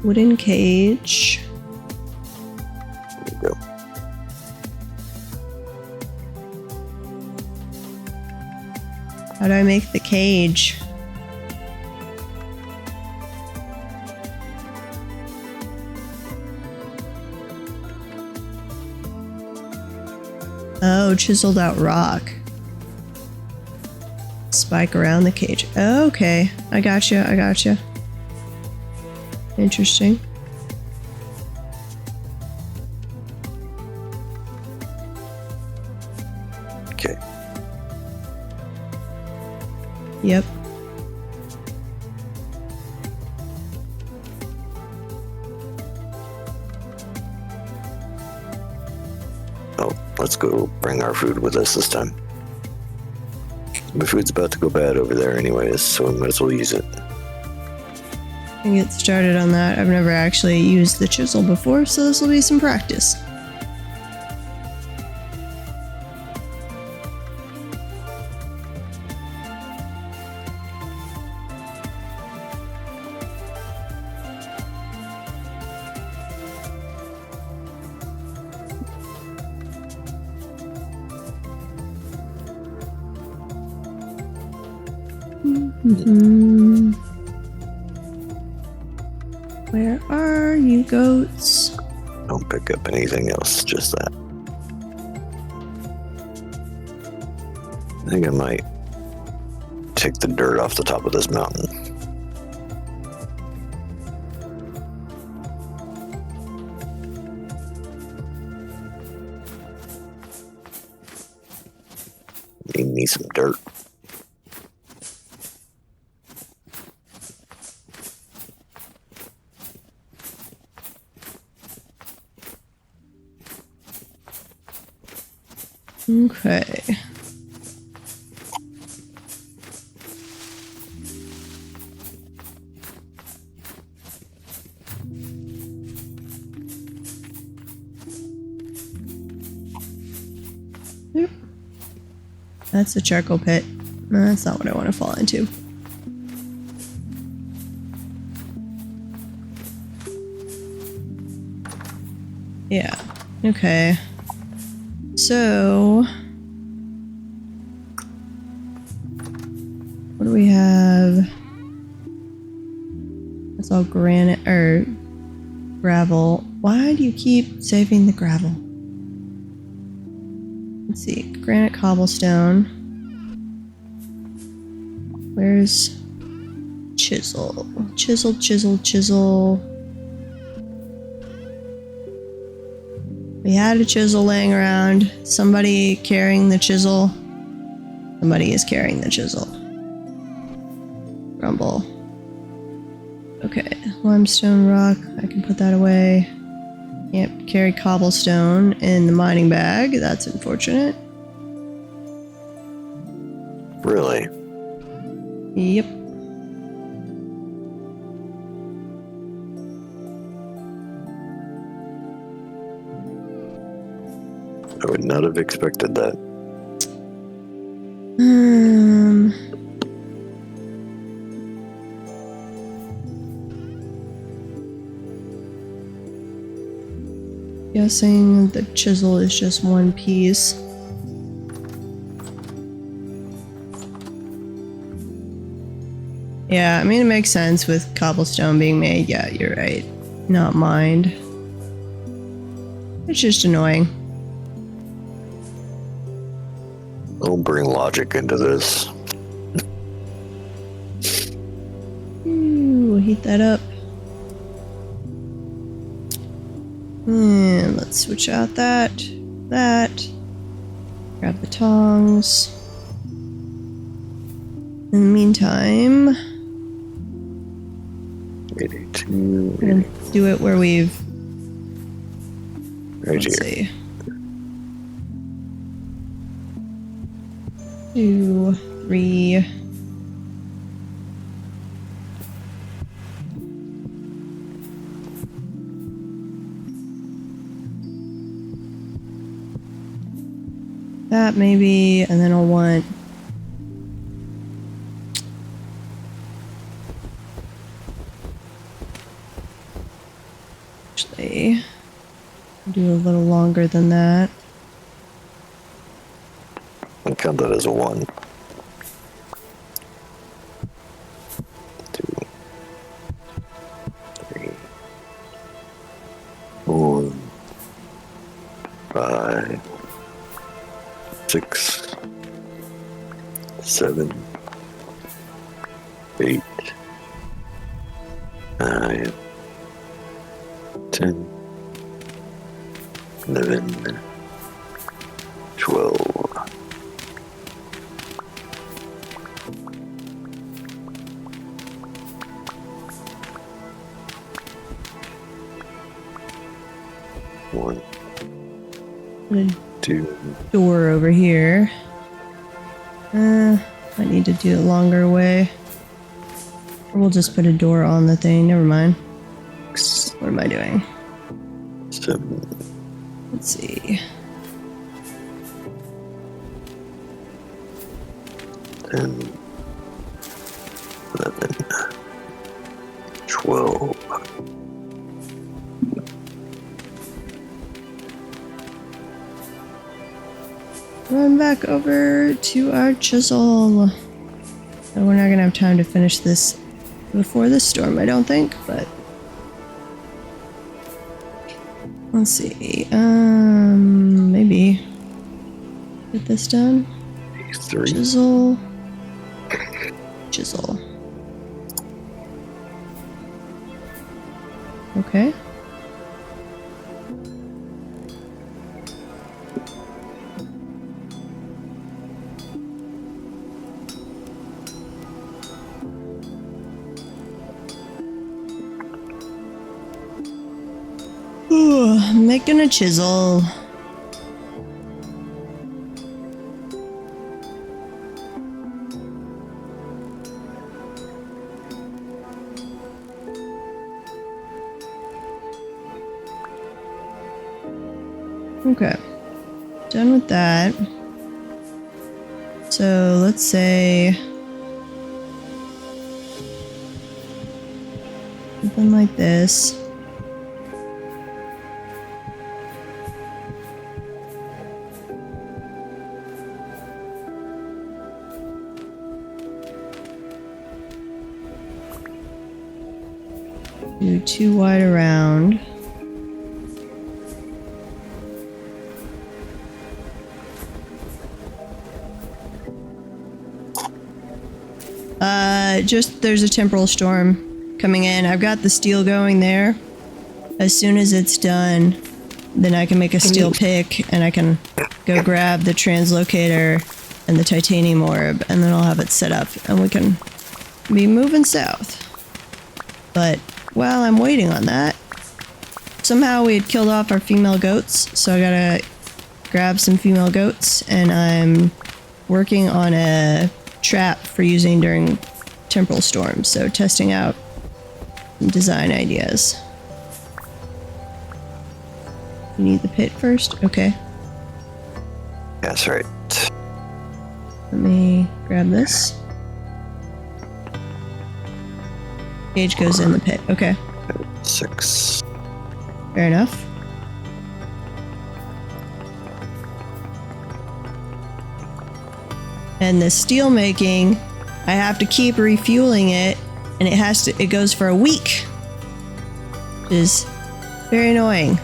A: Wooden cage.
B: There you go.
A: How do I make the cage? Oh, chiseled out rock. Spike around the cage. Oh, okay. I gotcha. I gotcha. Interesting.
B: Okay.
A: Yep.
B: Oh, let's go bring our food with us this time. My food's about to go bad over there anyways, so we might as well use it.
A: I can get started on that. I've never actually used the chisel before, so this will be some practice. Where are you, goats?
B: Don't pick up anything else, just that. I think I might take the dirt off the top of this mountain. Need me some dirt.
A: Okay. Yep. That's the charcoal pit. No, that's not what I want to fall into. Yeah. Okay. So, what do we have? It's all granite or gravel. Why do you keep saving the gravel? Let's see. Granite cobblestone. Where's chisel? Chisel, chisel, chisel. We had a chisel laying around. Somebody carrying the chisel. Somebody is carrying the chisel. Rumble. Okay, limestone rock. I can put that away. Can't carry cobblestone in the mining bag. That's unfortunate.
B: Really?
A: Yep.
B: I would not have expected that.
A: Guessing the chisel is just one piece. Yeah, I mean, it makes sense with cobblestone being made. Yeah, you're right. Not mined. It's just annoying.
B: I'll bring logic into this.
A: Ooh, heat that up. And let's switch out that. Grab the tongs. In the meantime,
B: 82.
A: I'm gonna do it where we've.
B: Right
A: Let's
B: here.
A: see. 2, 3. That maybe, and then I'll want. Actually, do a little longer than that.
B: I'll count that as a 1. 2, 3, 4, 5, 6, 7, 8, 9, 10, 11, 12. One,
A: Put a
B: 2,
A: door over here. I need to do it longer way. Or we'll just put a door on the thing. Never mind.
B: 6,
A: What am I doing?
B: 7,
A: Let's see.
B: 10, 11, 12.
A: Run back over to our chisel. So we're not gonna have time to finish this before the storm, I don't think, but let's see. Maybe get this done.
B: 3.
A: Chisel. Chisel. Okay. Ooh, I'm making a chisel. Okay. Done with that. So let's say something like this. Do 2 wide around. Just there's a temporal storm coming in. I've got the steel going there. As soon as it's done, then I can make a steel pick and I can go grab the translocator and the titanium orb, and then I'll have it set up and we can be moving south. But while I'm waiting on that, somehow we had killed off our female goats, so I gotta grab some female goats, and I'm working on a trap for using during temporal storms, so testing out some design ideas. You need the pit first? Okay.
B: That's right.
A: Let me grab this. Cage goes in the pit. Okay.
B: 6.
A: Fair enough. And the steel making, I have to keep refueling it, and it goes for a week, which is very annoying.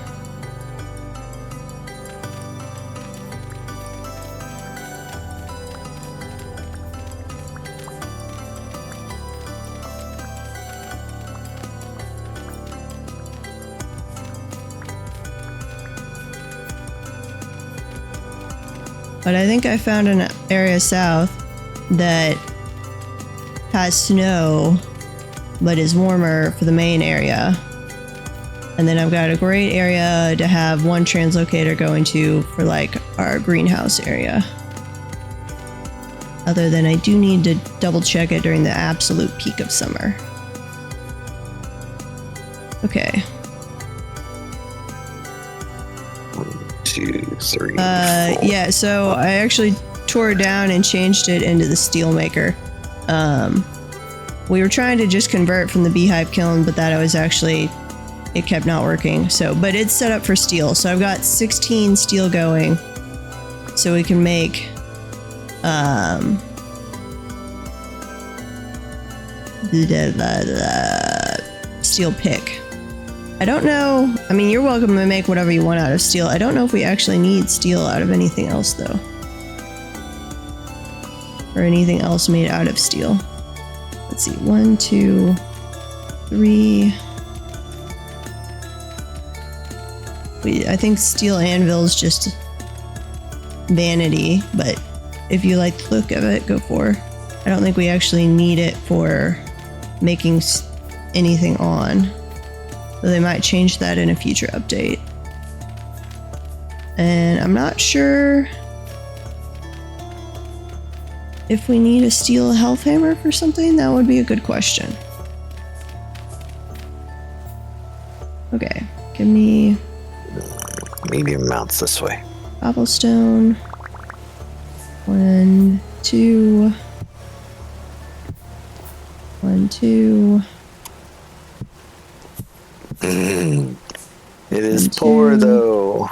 A: But I think I found an area south that has snow, but is warmer for the main area. And then I've got a great area to have one translocator go into for like our greenhouse area. Other than I do need to double check it during the absolute peak of summer. Okay.
B: 1, 2, 3. 4.
A: Yeah, so I actually tore it down and changed it into the steel maker. We were trying to just convert from the beehive kiln, but that was actually, it kept not working. So, but it's set up for steel. So I've got 16 steel going, so we can make steel pick. I don't know. I mean, you're welcome to make whatever you want out of steel. I don't know if we actually need steel out of anything else, though. Or anything else made out of steel. Let's see. 1, 2, 3. I think steel anvil is just vanity, but if you like the look of it, go for. I don't think we actually need it for making anything on. So they might change that in a future update. And I'm not sure if we need a steel health hammer for something. That would be a good question. Okay, give me
B: Medium amounts this way.
A: cobblestone. 1, 2. 1, 2.
B: It is
A: 1,
B: poor
A: 2.
B: though.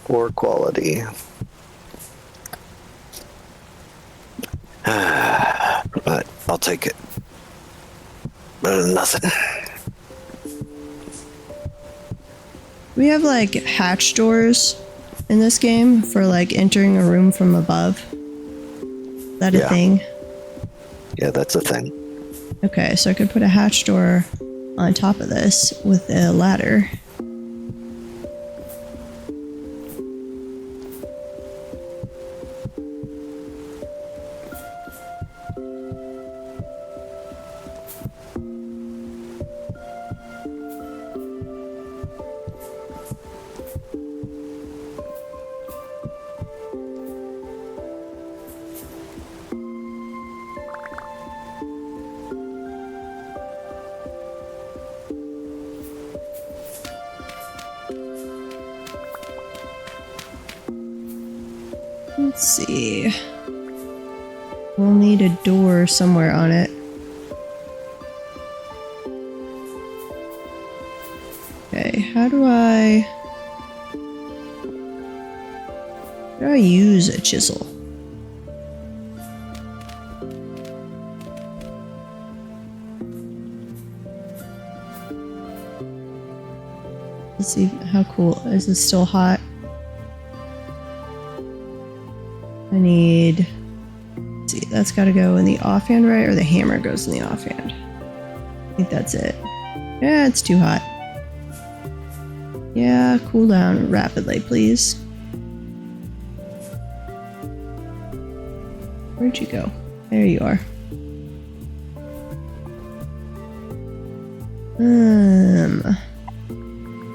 B: Poor quality. But I'll take it. Better than nothing.
A: We have like hatch doors in this game for like entering a room from above. Is that a thing?
B: Yeah, that's a thing.
A: Okay, so I could put a hatch door on top of this with a ladder. Let's see. We'll need a door somewhere on it. Okay, how do I use a chisel? Let's see how cool. Is this still hot? I need... Let's see, that's got to go in the offhand, right? Or the hammer goes in the offhand. I think that's it. Yeah, it's too hot. Yeah, cool down rapidly, please. Where'd you go? There you are.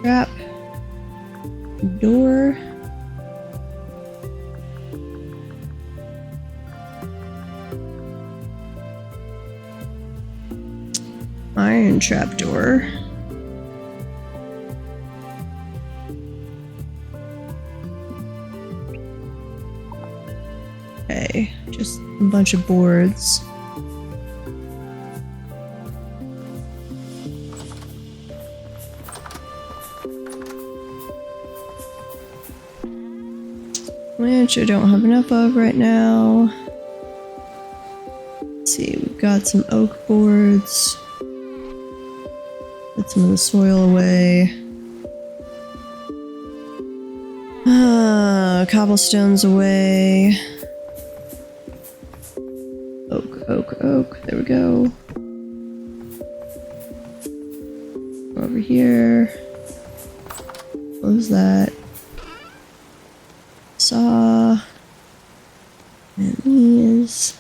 A: Trap. Door. Iron trap door. Okay, just a bunch of boards. Which I don't have enough of right now. Let's see, we've got some oak boards. Put some of the soil away. Cobblestones away. Oak, oak, oak. There we go. Over here. Close that. Saw. And these.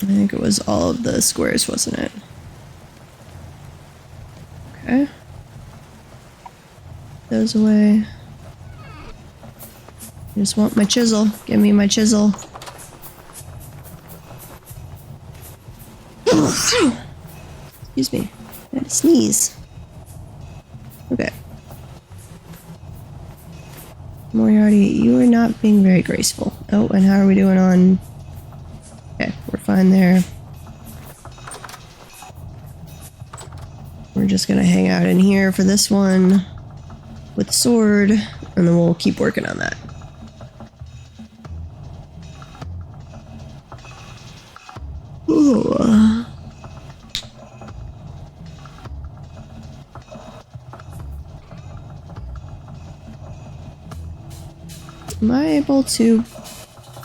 A: I think it was all of the squares, wasn't it? Okay. Those away. I just want my chisel. Give me my chisel. Excuse me. I had to sneeze. Okay. Moriarty, you are not being very graceful. Oh, and how are we doing on... Okay, we're fine there. We're just gonna hang out in here for this one with the sword, and then we'll keep working on that. Ooh. Am I able to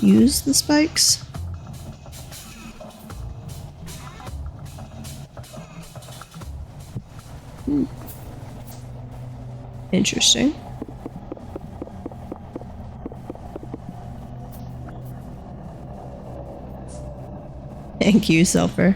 A: use the spikes? Interesting. Thank you, Sulfur.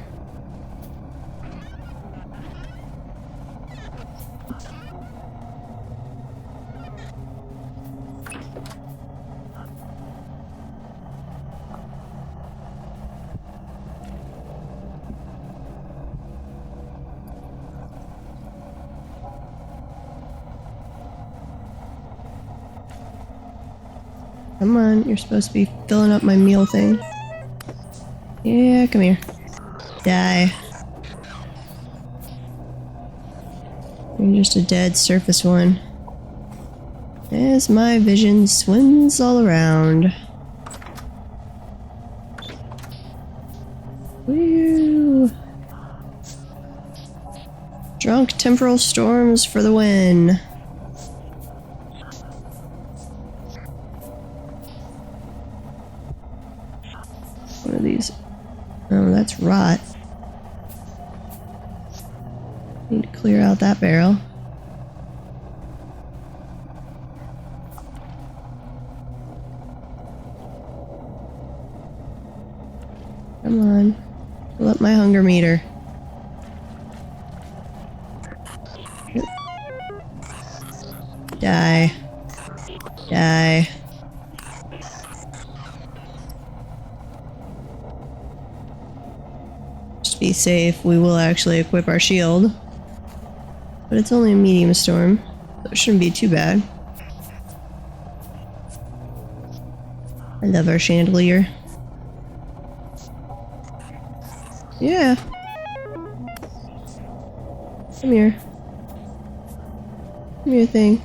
A: Come on, you're supposed to be filling up my meal thing. Yeah, come here. Die. You're just a dead surface one. As my vision swims all around. Woo! Drunk temporal storms for the win. What are these? Oh, that's rot. Need to clear out that barrel. Come on. Fill up my hunger meter. Die. Die. Just be safe, we will actually equip our shield. But it's only a medium storm, so it shouldn't be too bad. I love our chandelier. Yeah. Come here. Come here, thing.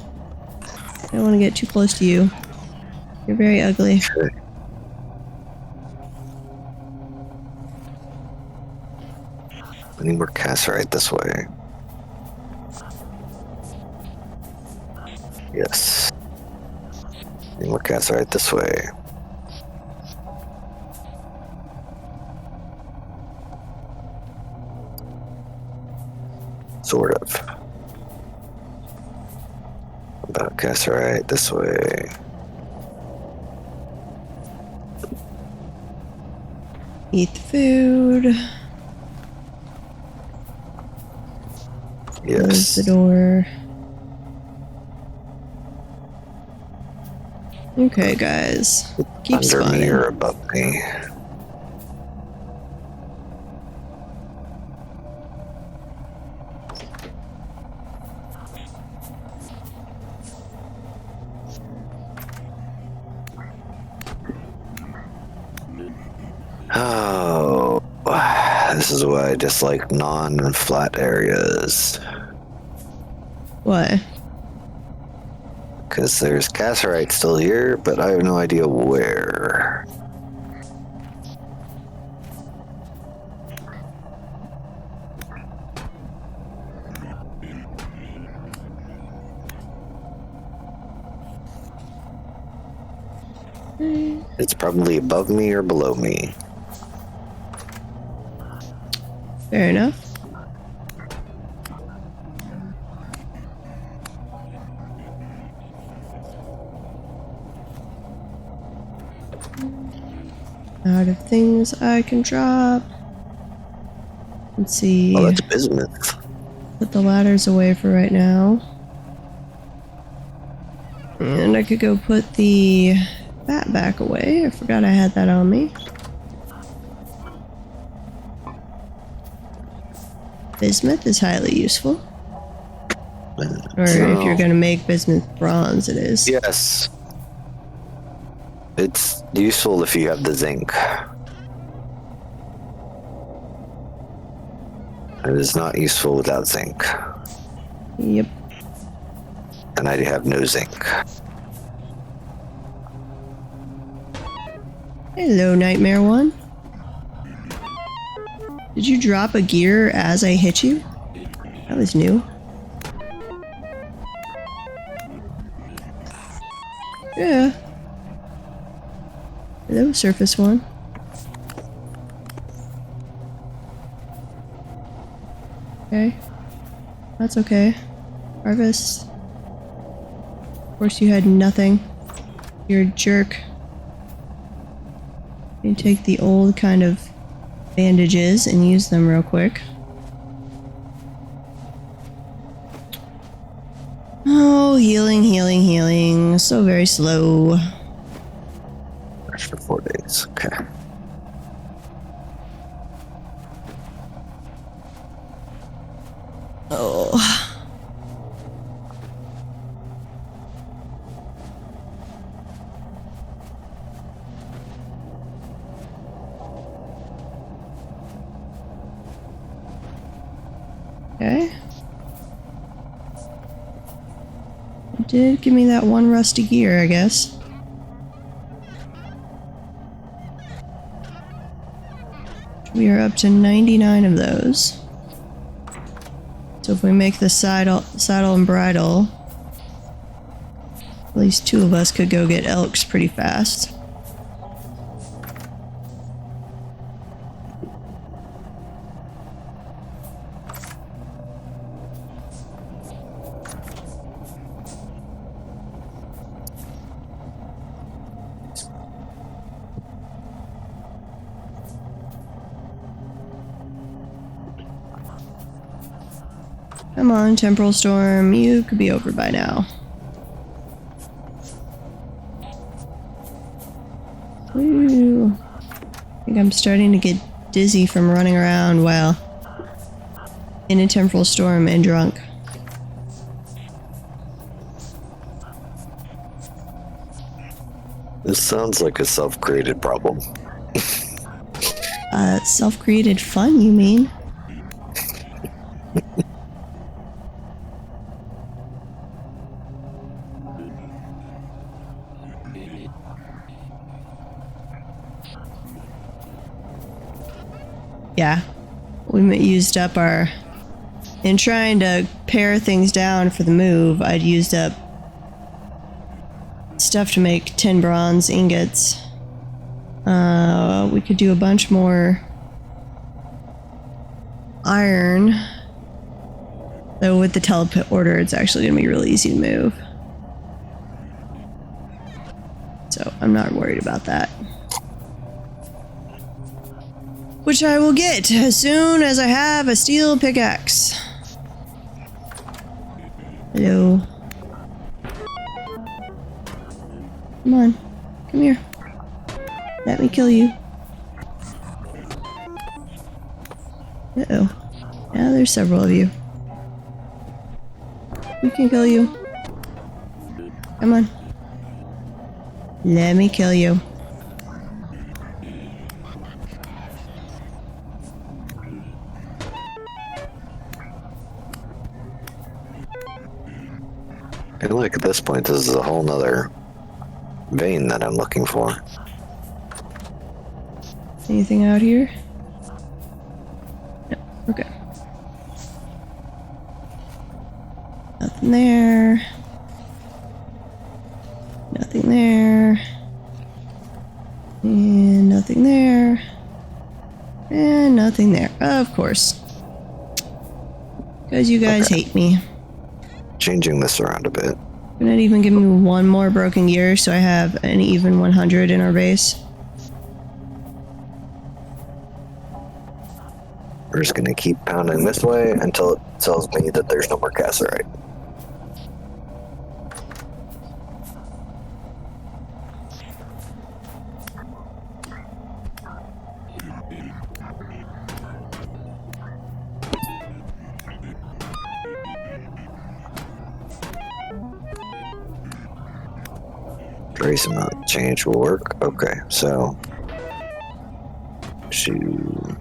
A: I don't want to get too close to you. You're very ugly.
B: I need more cassiterite this way. Yes. Need more cassiterite this way. Sort of. About cassiterite this way.
A: Eat the food. Close the
B: Yes.
A: door. Okay, guys. Keep
B: Under me
A: spawning.
B: or above me. Oh, this is why I dislike non-flat areas.
A: What?
B: Because there's cassiterite still here, but I have no idea where. It's probably above me or below me.
A: Fair enough. Out of things I can drop. Let's see.
B: Oh, that's bismuth.
A: Put the ladders away for right now. And I could go put the bat back away. I forgot I had that on me. Bismuth is highly useful. Or if you're going to make bismuth bronze, it is.
B: Yes. It's useful if you have the zinc. It is not useful without zinc.
A: Yep.
B: And I have no zinc.
A: Hello, Nightmare One. Did you drop a gear as I hit you? That was new. Yeah. Hello, Surface One. Okay. That's okay. Harvest. Of course you had nothing. You're a jerk. You take the old kind of bandages and use them real quick. Oh, healing, healing, healing. So very slow.
B: For 4 days. Okay.
A: Oh. Okay. It did give me that one rusty gear, I guess. We are up to 99 of those. So if we make the saddle and bridle, at least 2 of us could go get elks pretty fast. Come on, Temporal Storm, you could be over by now. Woo. I think I'm starting to get dizzy from running around while in a Temporal Storm and drunk.
B: This sounds like a self-created problem.
A: Self-created fun, you mean? Yeah. we used up our... In trying to pare things down for the move, I'd used up stuff to make 10 bronze ingots. We could do a bunch more iron. Though with the teleporter, it's actually going to be really easy to move. So I'm not worried about that. Which I will get as soon as I have a steel pickaxe. Hello. Come on. Come here. Let me kill you. Uh-oh. Now there's several of you. We can kill you. Come on. Let me kill you.
B: And look, at this point, this is a whole nother vein that I'm looking for.
A: Anything out here? No. Okay. Nothing there. Nothing there. And nothing there. And nothing there. Of course. Because you guys hate me.
B: Changing this around a bit.
A: You're not even giving me one more broken gear, so I have an even 100 in our base.
B: We're just gonna keep pounding this way until it tells me that there's no more cassiterite. Trace amount change will work. Okay, so 2,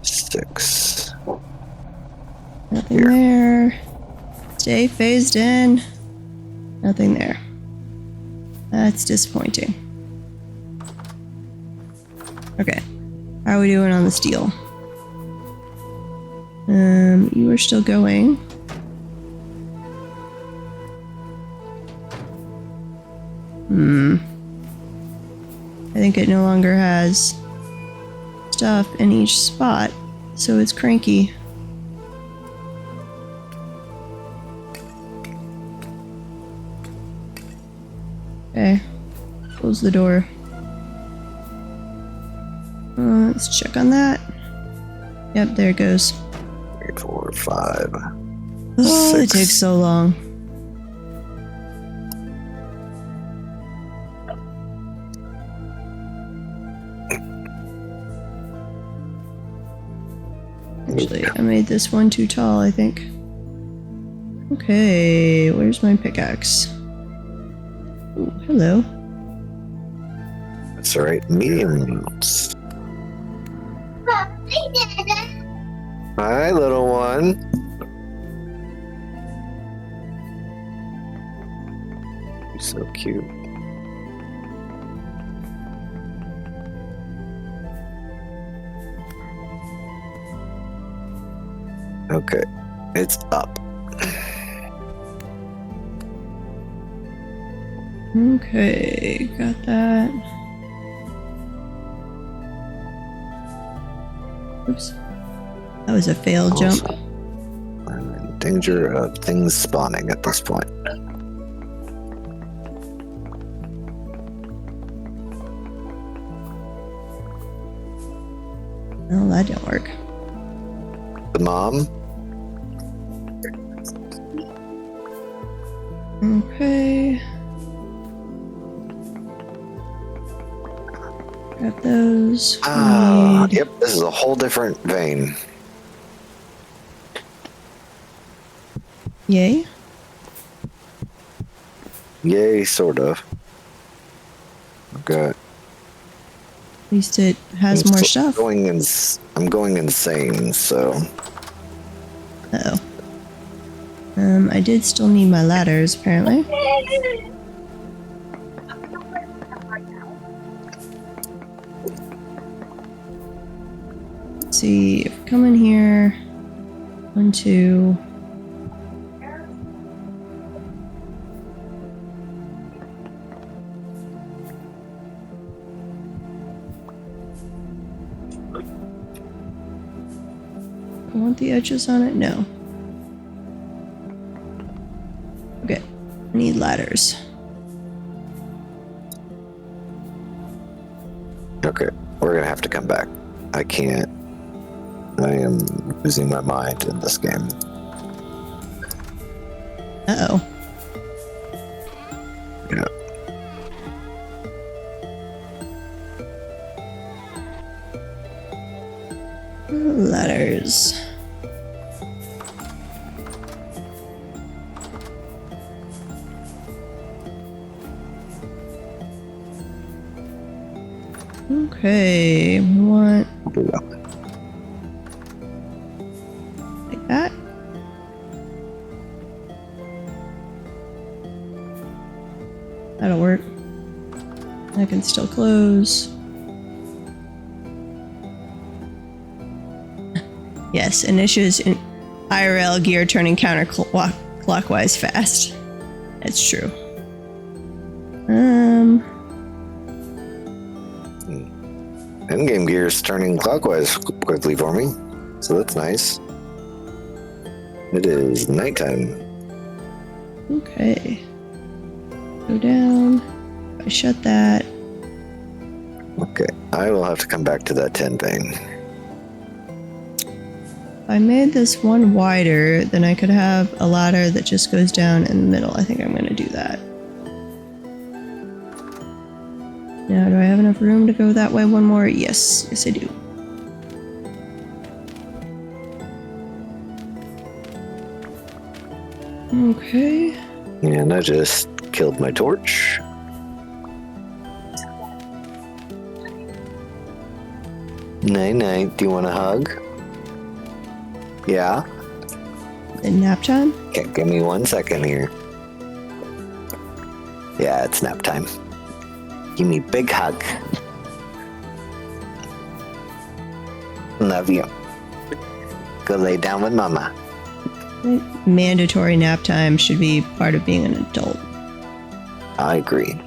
B: 6.
A: Nothing
B: Here.
A: there. Stay phased in. Nothing there. That's disappointing. Okay. How are we doing on the steel? You are still going. I think it no longer has stuff in each spot, so it's cranky. Okay. Close the door. Let's check on that. Yep, there it goes.
B: 3, 4, 5.
A: Oh,
B: 6.
A: it takes so long. Actually, I made this one too tall, I think. Okay, where's my pickaxe? Ooh, hello.
B: That's alright. Medium amounts. Hi, little one. You're so cute. Okay, it's up.
A: Okay, got that. Oops. That was a failed jump.
B: I'm in danger of things spawning at this point.
A: Well, that didn't work.
B: The mom?
A: Okay. Got those.
B: Ah,
A: Need-
B: yep, this is a whole different vein.
A: Yay.
B: Yay, sort of. Okay.
A: At least it has more stuff.
B: I'm going insane, so.
A: Uh-oh. I did still need my ladders, apparently. see if we come in here. 1, 2. I want the edges on it? No. Okay. I need ladders.
B: Okay, we're gonna have to come back. I can't. I am losing my mind in this game.
A: Uh-oh.
B: Yeah.
A: Ladders. Okay, we want like that. That'll work. I can still close. Yes, an issue is in IRL gear turning counterclockwise fast. That's true.
B: Endgame gear's turning clockwise quickly for me, so that's nice. It is nighttime.
A: Okay. Go down. If I shut that.
B: Okay, I will have to come back to that 10 vein.
A: If I made this one wider, then I could have a ladder that just goes down in the middle. I think I'm going to do that. Now, do I have enough room to go that way one more? Yes. Yes, I do. Okay.
B: And I just killed my torch. Night night, do you want a hug? Yeah?
A: Is it nap time?
B: Okay, give me 1 second here. Yeah, it's nap time. Give me a big hug. Love you. Go lay down with mama.
A: Mandatory nap time should be part of being an adult.
B: I agree.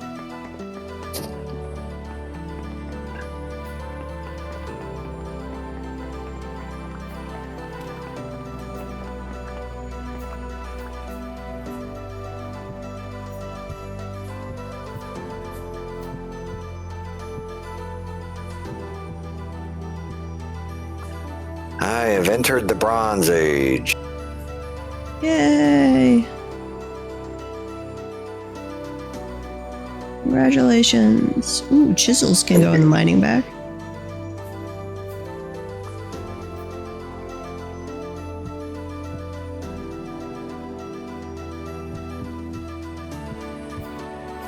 B: I have entered the Bronze Age.
A: Yay! Congratulations. Ooh, chisels can go in the mining bag.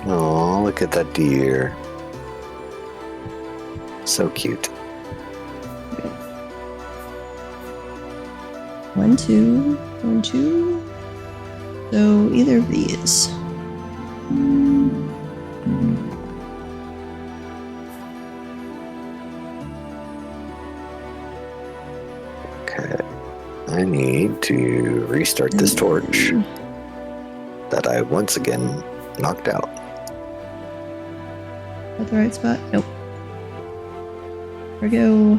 B: Oh, look at that deer. So cute.
A: Okay. 1, 2, 1, 2. So either of these.
B: Okay. I need to restart this torch that I once again knocked out.
A: Is that the right spot? Nope. There we go.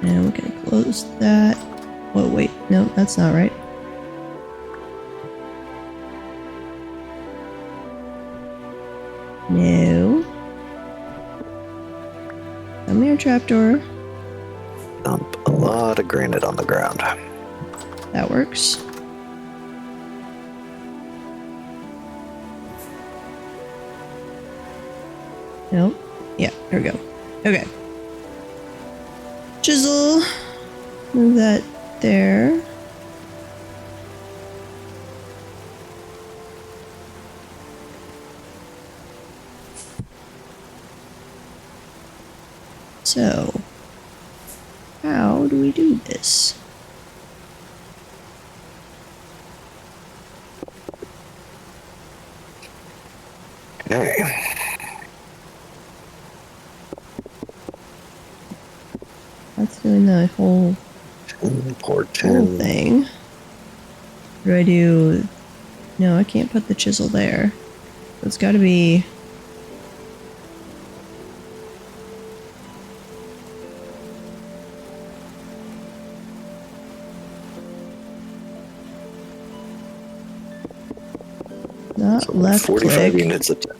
A: And we can close that. Whoa, wait. No, that's not right. No. Come here, trapdoor.
B: Dump a lot of granite on the ground.
A: That works. Nope. Yeah, there we go. Okay. Chisel. Move that there. So, how do we do this?
B: Okay.
A: That's doing the whole
B: 10, pour
A: whole
B: 10.
A: thing. What do I do? No, I can't put the chisel there. It's got to be... Not
B: So
A: left
B: 45
A: click.
B: units of 10.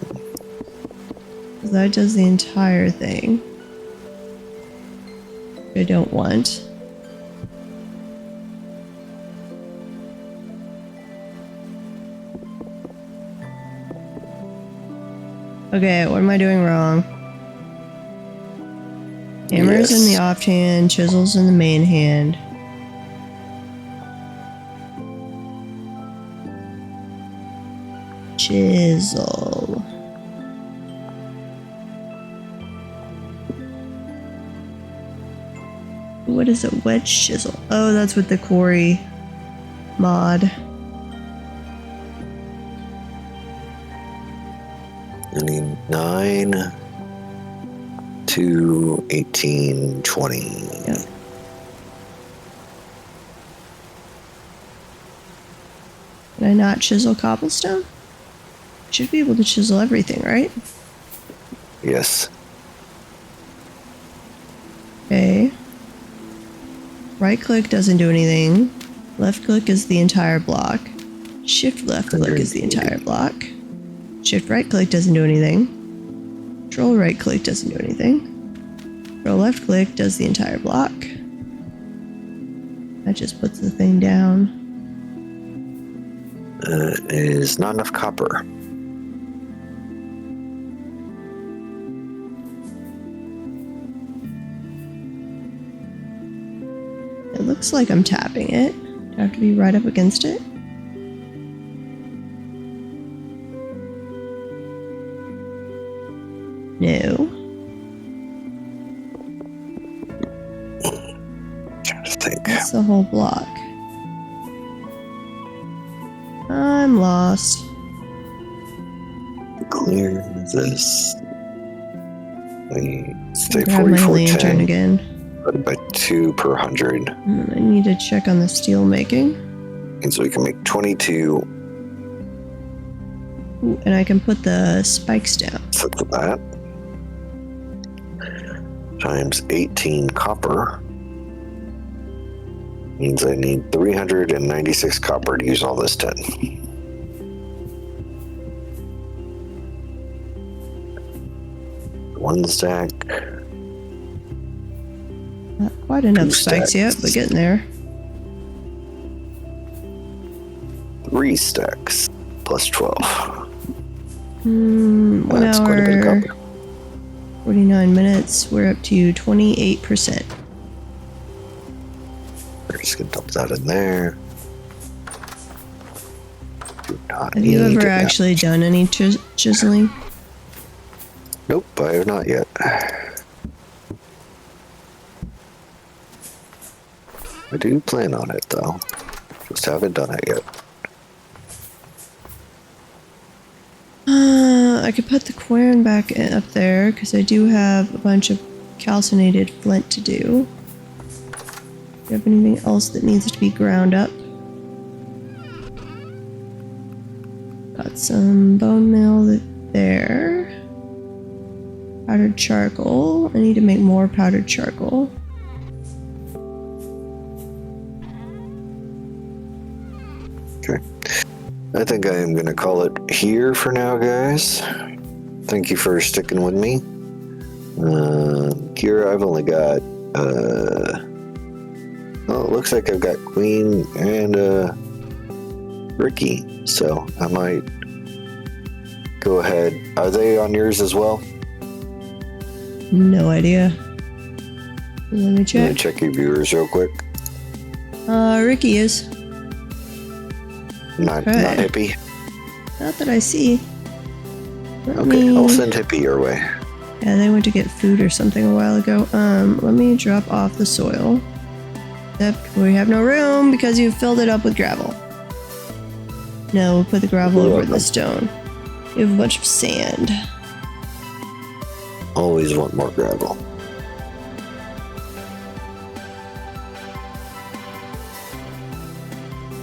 A: That does the entire thing. I don't want. Okay, what am I doing wrong? Hammer's in the
B: Yes.
A: off hand, chisel's in the main hand. Chisel. What is a wedge chisel? Oh, that's with the quarry mod.
B: I need 9 to 18, 20.
A: Yeah. Can I not chisel cobblestone? Should be able to chisel everything, right?
B: Yes.
A: Okay. Right click doesn't do anything. Left click is the entire block. Shift left click is the entire block. Shift right click doesn't do anything. Control right click doesn't do anything. Control left click does the entire block. That just puts the thing down.
B: Is not enough copper.
A: It looks like I'm tapping it. Do I have to be right up against it? No.
B: Trying to think.
A: That's the whole block. I'm lost.
B: Clear this. We say
A: Grab my
B: 44,
A: lantern
B: 10
A: again.
B: divided by 2 per 100.
A: And I need to check on the steel making.
B: And so we can make 22.
A: Ooh, and I can put the spikes down.
B: So for that. Times 18 copper. Means I need 396 copper to use all this 10. One stack.
A: Not quite enough
B: 2
A: spikes yet, but getting there.
B: 3 stacks plus 12.
A: 1
B: That's quite a bit of
A: hour,
B: copper.
A: 49 minutes. We're up to 28%.
B: We're just gonna dump that in there. Do not
A: Have you
B: need
A: ever
B: that.
A: actually done any chiseling?
B: Nope, I have not yet. I do plan on it though. Just haven't done it yet.
A: I could put the quern back up there because I do have a bunch of calcinated flint to do. Do you have anything else that needs to be ground up? Got some bone meal there. Powdered charcoal. I need to make more powdered charcoal.
B: Okay. I think I am gonna call it here for now, guys. Thank you for sticking with me. Kira, I've only got well, it looks like I've got Queen and Ricky, so I might go ahead. Are they on yours as well?
A: No idea. Let me
B: Let
A: check.
B: me check your viewers real quick.
A: Ricky is.
B: Not
A: Okay.
B: Hippie.
A: Not that I see. Let
B: Okay,
A: me-
B: I'll send Hippie your way.
A: Yeah, they went to get food or something a while ago. Let me drop off the soil. Except we have no room because you filled it up with gravel. No, we'll put the gravel over the stone. You have a bunch of sand.
B: Always want more gravel.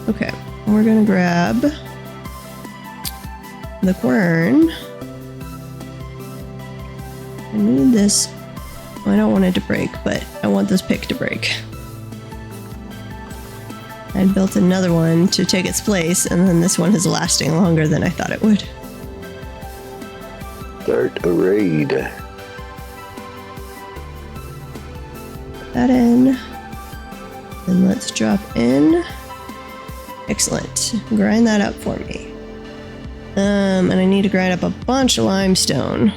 A: Okay, we're gonna grab the quern. I need this. I don't want it to break, but I want this pick to break. I built another one to take its place, and then this one is lasting longer than I thought it would.
B: Start a raid.
A: Put that in. And let's drop in. Excellent. Grind that up for me. And I need to grind up a bunch of limestone,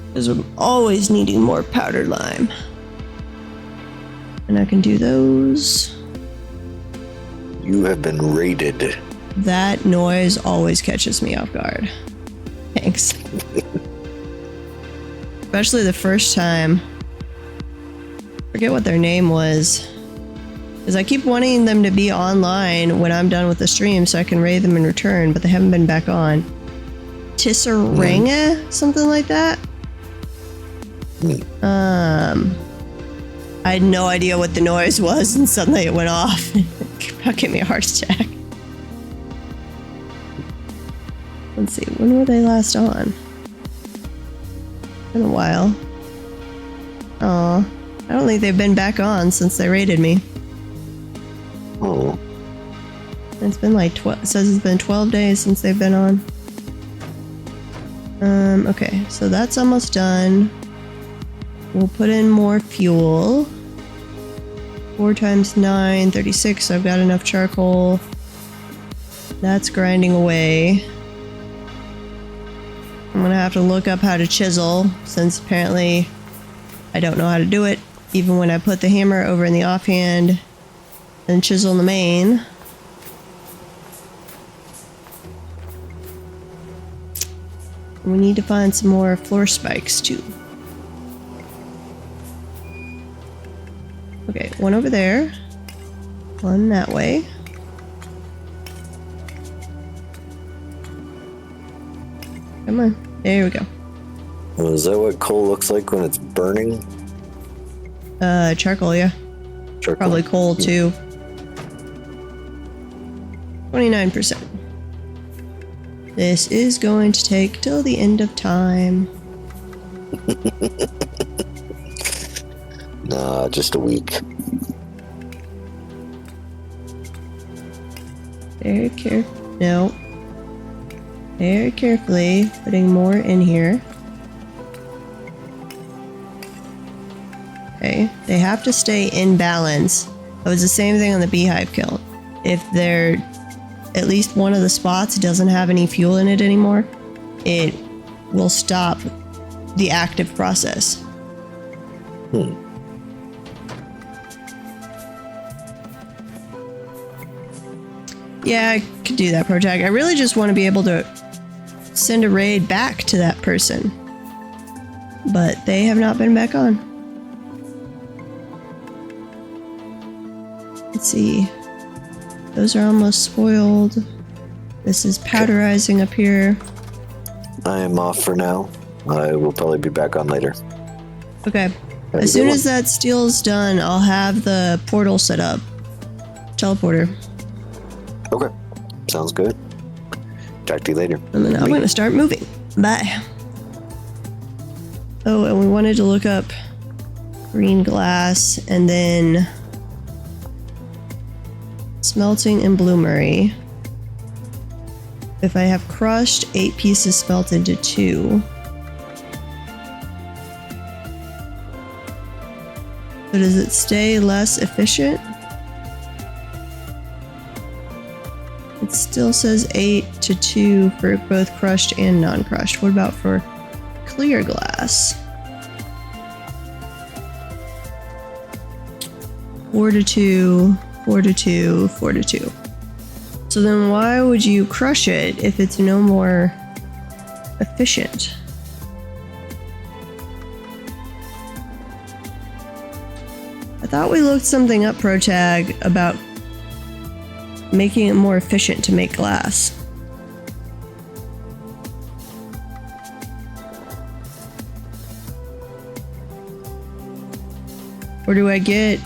A: because I'm always needing more powdered lime. And I can do those.
B: You have been raided.
A: That noise always catches me off guard. Thanks. Especially the first time. Forget what their name was. Because I keep wanting them to be online when I'm done with the stream so I can raid them in return, but they haven't been back on. Tisseranga? Something like that? I had no idea what the noise was, and suddenly it went off. About gave me a heart attack. Let's see, when were they last on? Been a while. Aw, I don't think they've been back on since they raided me.
B: Oh.
A: It's been like it says it's been 12 days since they've been on. Okay, so that's almost done. We'll put in more fuel. 4 times 9, 36, so I've got enough charcoal. That's grinding away. I'm gonna have to look up how to chisel, since apparently I don't know how to do it, even when I put the hammer over in the offhand and chisel in the main. We need to find some more floor spikes too. Okay, one over there. One that way. Come on. There we go.
B: Well, is that what coal looks like when it's burning?
A: Charcoal, yeah.
B: Charcoal.
A: Probably coal too. 29%. This is going to take till the end of time.
B: Nah, just a week.
A: Very careful. No. Very carefully putting more in here. Okay. They have to stay in balance. It was the same thing on the beehive kiln. If they're at least one of the spots doesn't have any fuel in it anymore, it will stop the active process. Yeah, I could do that, Protag. I really just want to be able to send a raid back to that person. But they have not been back on. Let's see. Those are almost spoiled. This is powderizing up here.
B: I am off for now. I will probably be back on later.
A: Okay. As soon as that steel's done, I'll have the portal set up. Teleporter.
B: Okay. Sounds good. Talk to you later.
A: And then I'm going to start moving. Bye. Oh, and we wanted to look up green glass and then smelting in bloomery. If I have crushed 8 pieces smelt into 2. So does it stay less efficient? It still says 8 to 2 for both crushed and non-crushed. What about for clear glass? 4 to 2, 4 to 2, 4 to 2. So then why would you crush it if it's no more efficient? I thought we looked something up, Protag, about making it more efficient to make glass. Or do I get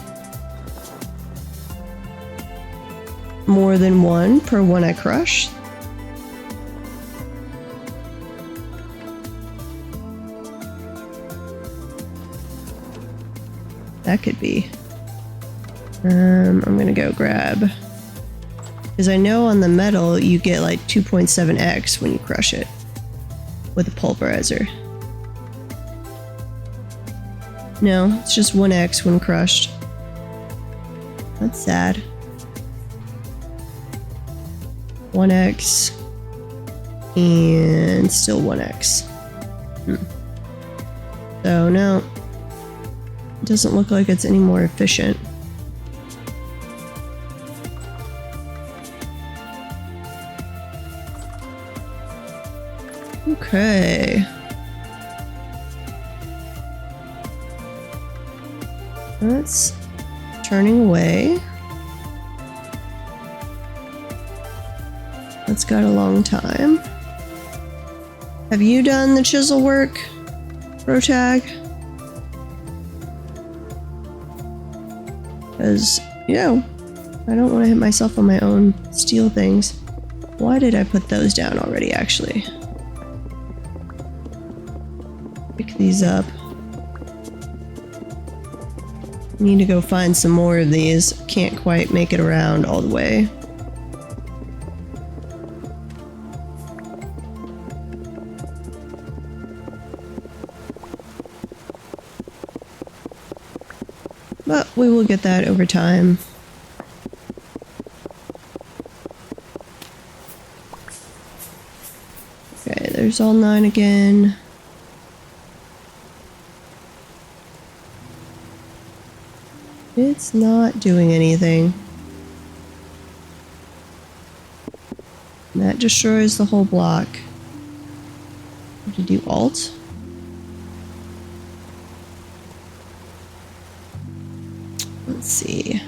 A: more than one per one I crush. That could be. I'm gonna go grab, because I know on the metal you get like 2.7x when you crush it with a pulverizer. No, it's just 1x when crushed. That's sad. 1x and still 1x. So no, it doesn't look like it's any more efficient. Okay. That's turning away. That's got a long time. Have you done the chisel work, Protag? Because, you know, I don't want to hit myself on my own steel things. Why did I put those down already, actually? Pick these up. Need to go find some more of these. Can't quite make it around all the way. But we will get that over time. Okay, there's all 9 again. It's not doing anything. And that destroys the whole block. Have to do Alt. Let's see.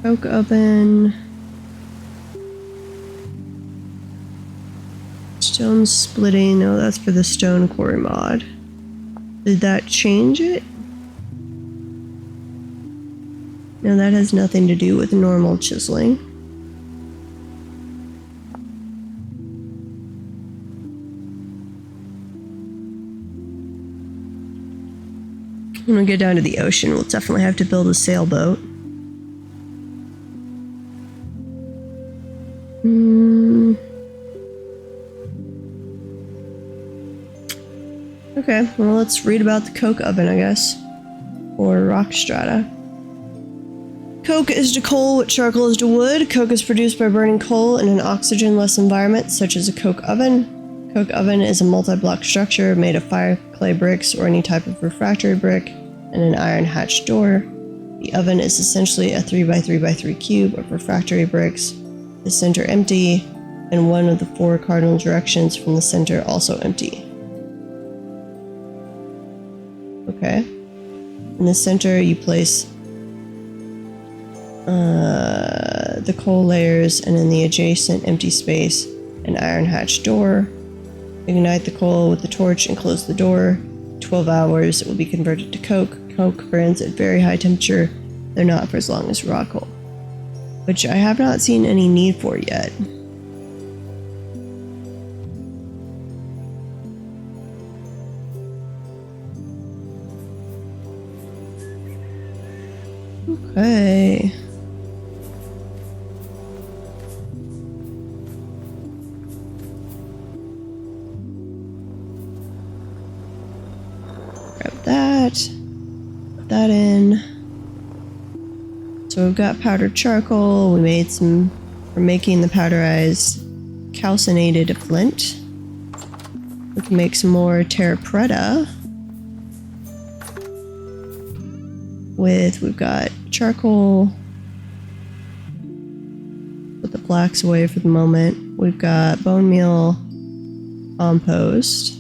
A: Coke oven. Stone splitting. No, that's for the stone quarry mod. Did that change it? No, that has nothing to do with normal chiseling. When we get down to the ocean, we'll definitely have to build a sailboat. Okay, well, let's read about the coke oven, I guess. Or rock strata. Coke is to coal what charcoal is to wood. Coke is produced by burning coal in an oxygen-less environment, such as a coke oven. Coke oven is a multi-block structure made of fire clay bricks or any type of refractory brick and an iron hatched door. The oven is essentially a 3x3x3 cube of refractory bricks, the center empty, and one of the 4 cardinal directions from the center also empty. Okay. In the center, you place the coal layers, and in the adjacent empty space, an iron hatched door. Ignite the coal with the torch and close the door. 12 hours, it will be converted to coke. Coke burns at very high temperature, though not for as long as raw coal, which I have not seen any need for yet. Okay. Grab that. Put that in. So we've got powdered charcoal. We made some. We're making the powderized calcinated flint. We can make some more terra preta. We've got charcoal. Put the blacks away for the moment. We've got bone meal, compost.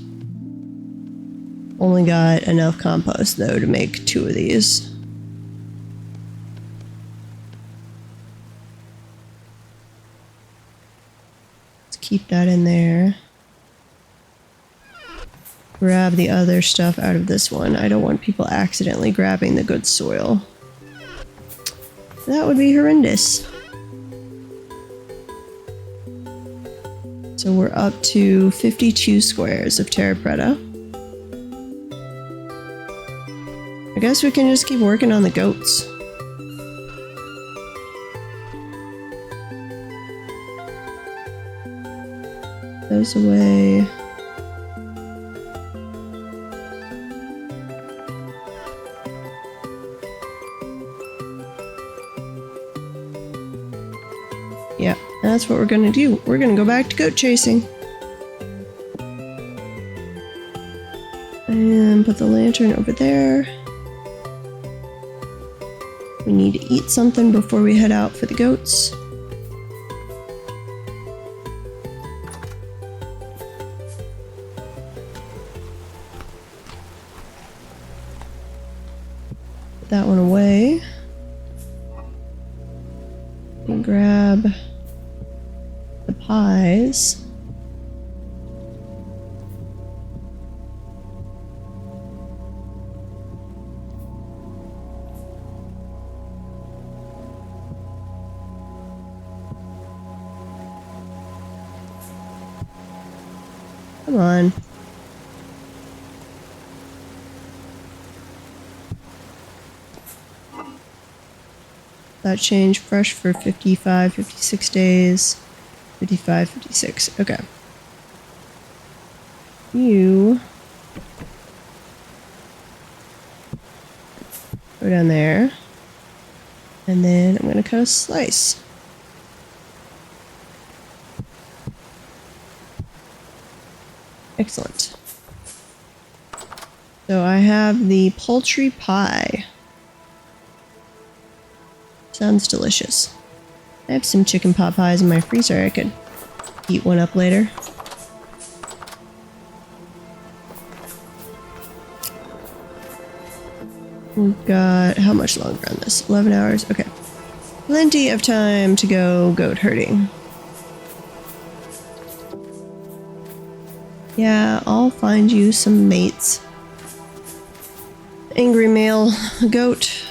A: Only got enough compost though to make 2 of these. Let's keep that in there. Grab the other stuff out of this one. I don't want people accidentally grabbing the good soil. That would be horrendous. So we're up to 52 squares of terra preta. I guess we can just keep working on the goats. Those away. Yeah, that's what we're gonna do. We're gonna go back to goat chasing. And put the lantern over there. We need to eat something before we head out for the goats. Put that one away. And grab the pies. Come on. That change fresh for 55, 56 days. 55, 56. Okay. You go down there. And then I'm going to cut a slice. Excellent. So I have the poultry pie. Sounds delicious. I have some chicken pot pies in my freezer. I could eat one up later. We've got how much longer on this? 11 hours? Okay. Plenty of time to go goat herding. Yeah, I'll find you some mates. Angry male goat.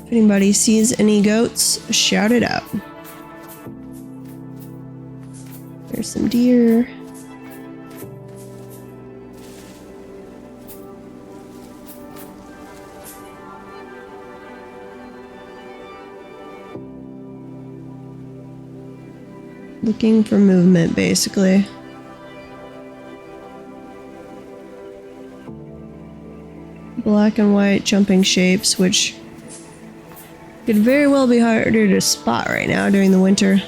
A: If anybody sees any goats, shout it out. There's some deer. Looking for movement, basically. Black and white jumping shapes, which could very well be harder to spot right now during the winter.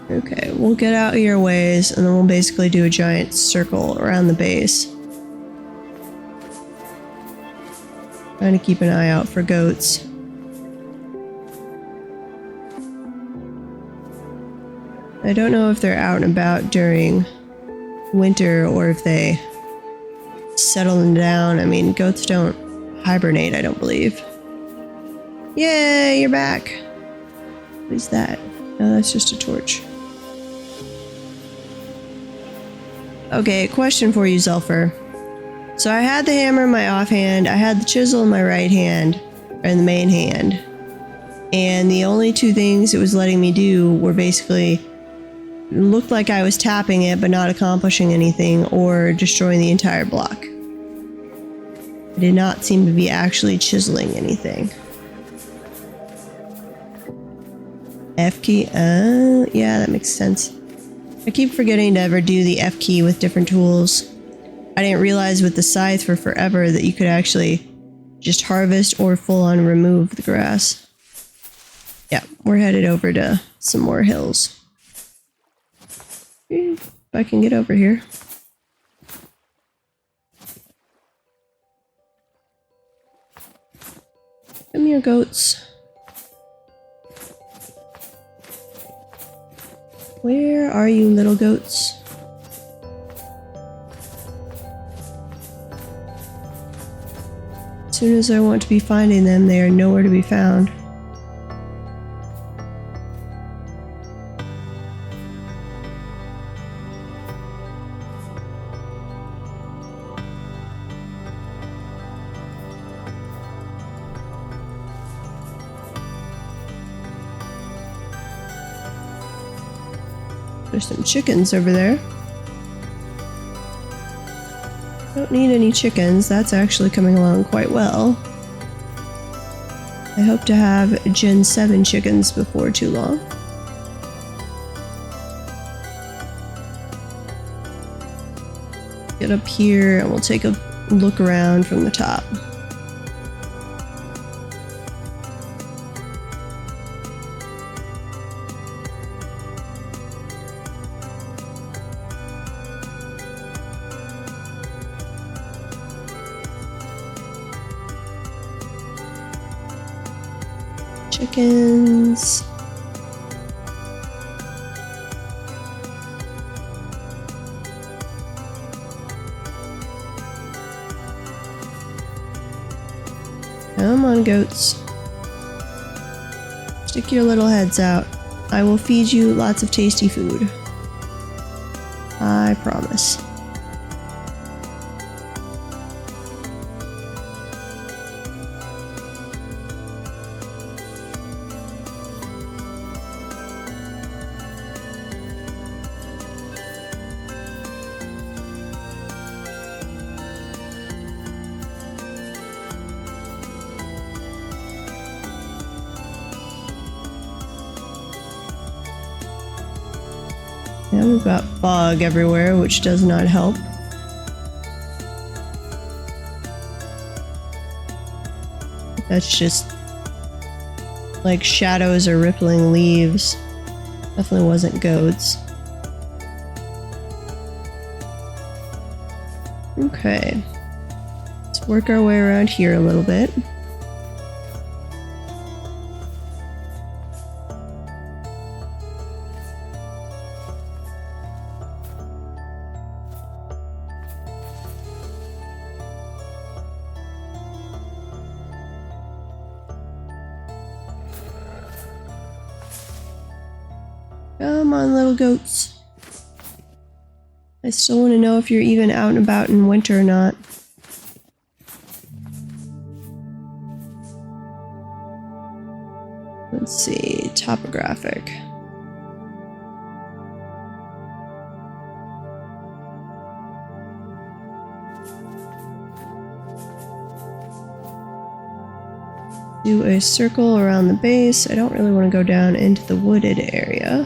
A: Okay, we'll get out of your ways, and then we'll basically do a giant circle around the base. Trying to keep an eye out for goats. I don't know if they're out and about during winter or if they settle down. I mean, goats don't hibernate, I don't believe. Yay, you're back! What is that? No, that's just a torch. Okay, question for you, Zulfur. So I had the hammer in my offhand, I had the chisel in my right hand, or in the main hand, and the only two things it was letting me do were basically looked like I was tapping it but not accomplishing anything, or destroying the entire block. I did not seem to be actually chiseling anything. F key? Yeah, that makes sense. I keep forgetting to ever do the F key with different tools. I didn't realize with the scythe for forever that you could actually just harvest or full on remove the grass. Yeah, we're headed over to some more hills. If I can get over here. Come here, goats. Where are you, little goats? As soon as I want to be finding them, they are nowhere to be found. There's some chickens over there. Don't need any chickens. That's actually coming along quite well. I hope to have Gen 7 chickens before too long. Get up here and we'll take a look around from the top. Chickens. Come on, goats. Stick your little heads out. I will feed you lots of tasty food. I promise. Yeah, we've got fog everywhere, which does not help. That's just like shadows or rippling leaves. Definitely wasn't goats. Okay. Let's work our way around here a little bit. Come on, little goats. I still want to know if you're even out and about in winter or not. Let's see, topographic. Do a circle around the base. I don't really want to go down into the wooded area.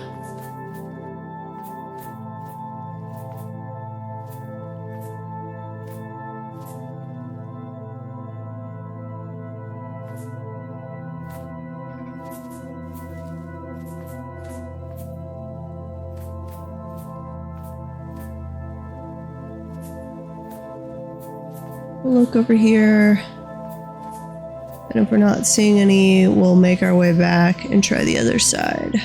A: We'll look over here. And if we're not seeing any, we'll make our way back and try the other side.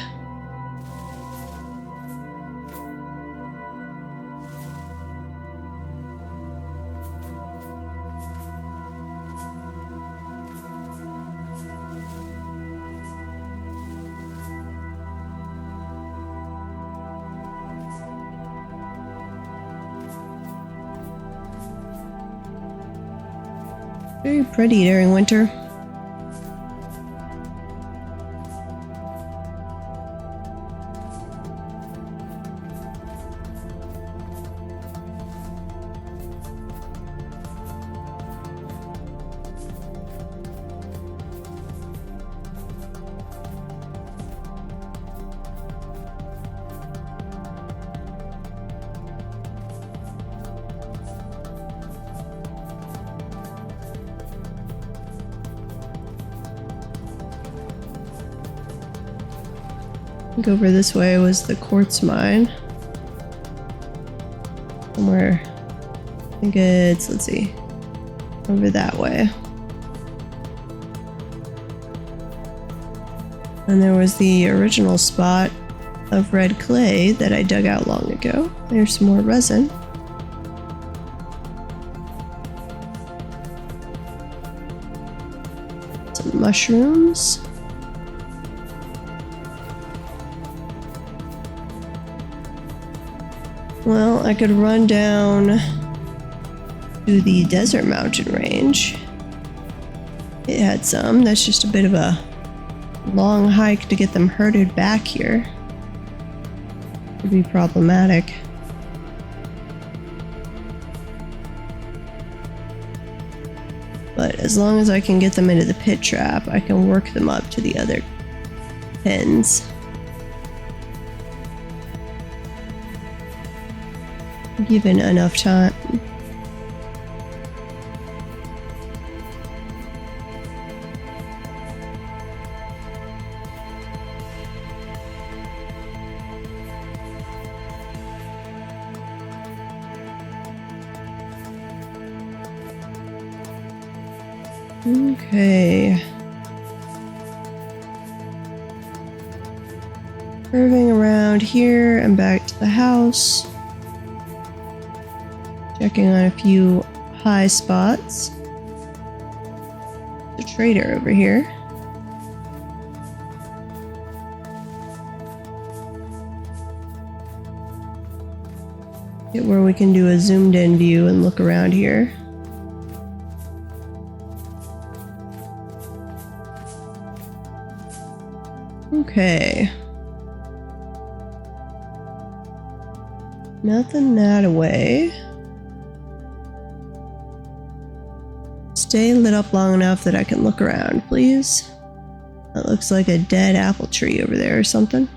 A: Very pretty during winter. I think over this way was the quartz mine. somewhere. I think it's, let's see, over that way. And there was the original spot of red clay that I dug out long ago. There's some more resin. Some mushrooms. Well, I could run down to the desert mountain range. It had some. That's just a bit of a long hike to get them herded back here. Could be problematic. But as long as I can get them into the pit trap, I can work them up to the other pens. Given enough time. Okay. Curving around here and back to the house. Checking on a few high spots. The trader over here. Get where we can do a zoomed in view and look around here. Okay. Nothing that way. Stay lit up long enough that I can look around, please. That looks like a dead apple tree over there or something.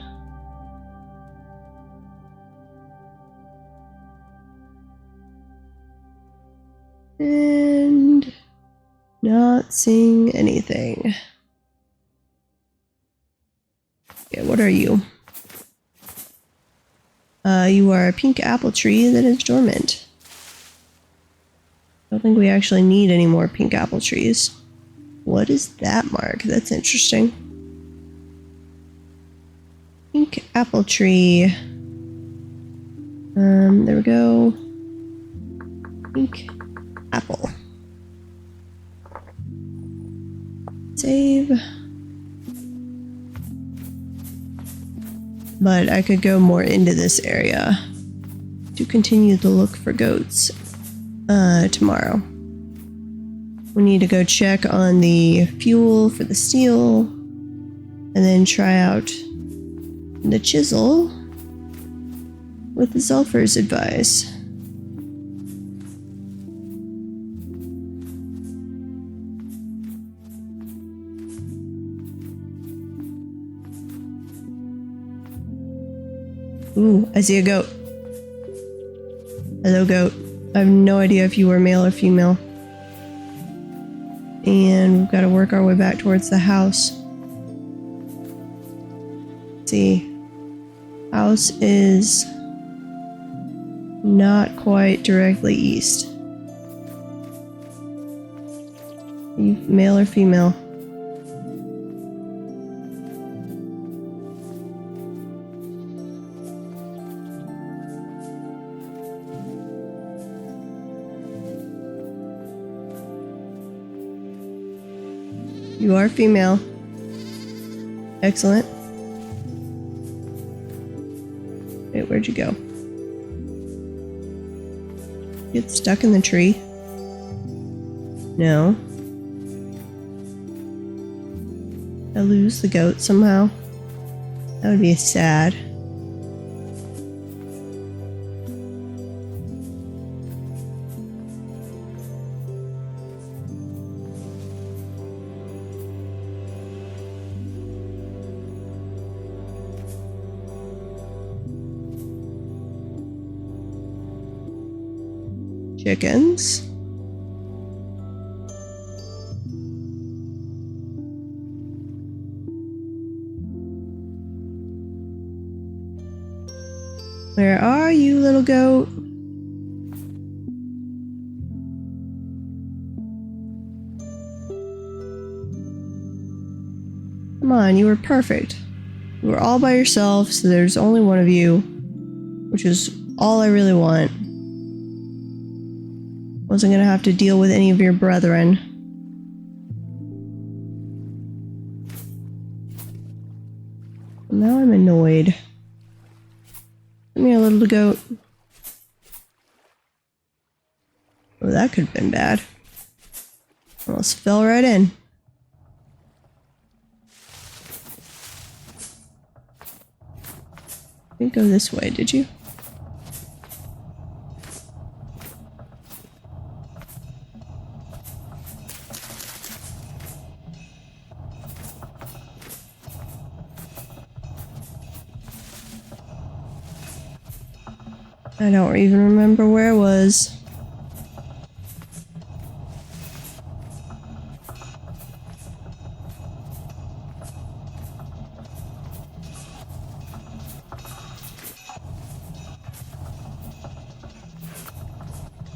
A: And not seeing anything. Okay, what are you? You are a pink apple tree that is dormant. I don't think we actually need any more pink apple trees. What is that mark? That's interesting. Pink apple tree. There we go. Pink apple. Save. But I could go more into this area to continue to look for goats tomorrow. We need to go check on the fuel for the steel and then try out the chisel with the Zulfur's advice. Ooh, I see a goat. Hello, goat. I have no idea if you were male or female. And we've got to work our way back towards the house. Let's see. House is not quite directly east. Are you male or female? You are female. Excellent. Wait, where'd you go? Get stuck in the tree? No. I lose the goat somehow? That would be sad. Chickens. Where are you, little goat? Come on, you were perfect. You were all by yourself, so there's only one of you, which is all I really want. Wasn't gonna have to deal with any of your brethren. Now I'm annoyed. Come here, little goat. Oh, that could have been bad. Almost fell right in. You didn't go this way, did you? I don't even remember where it was.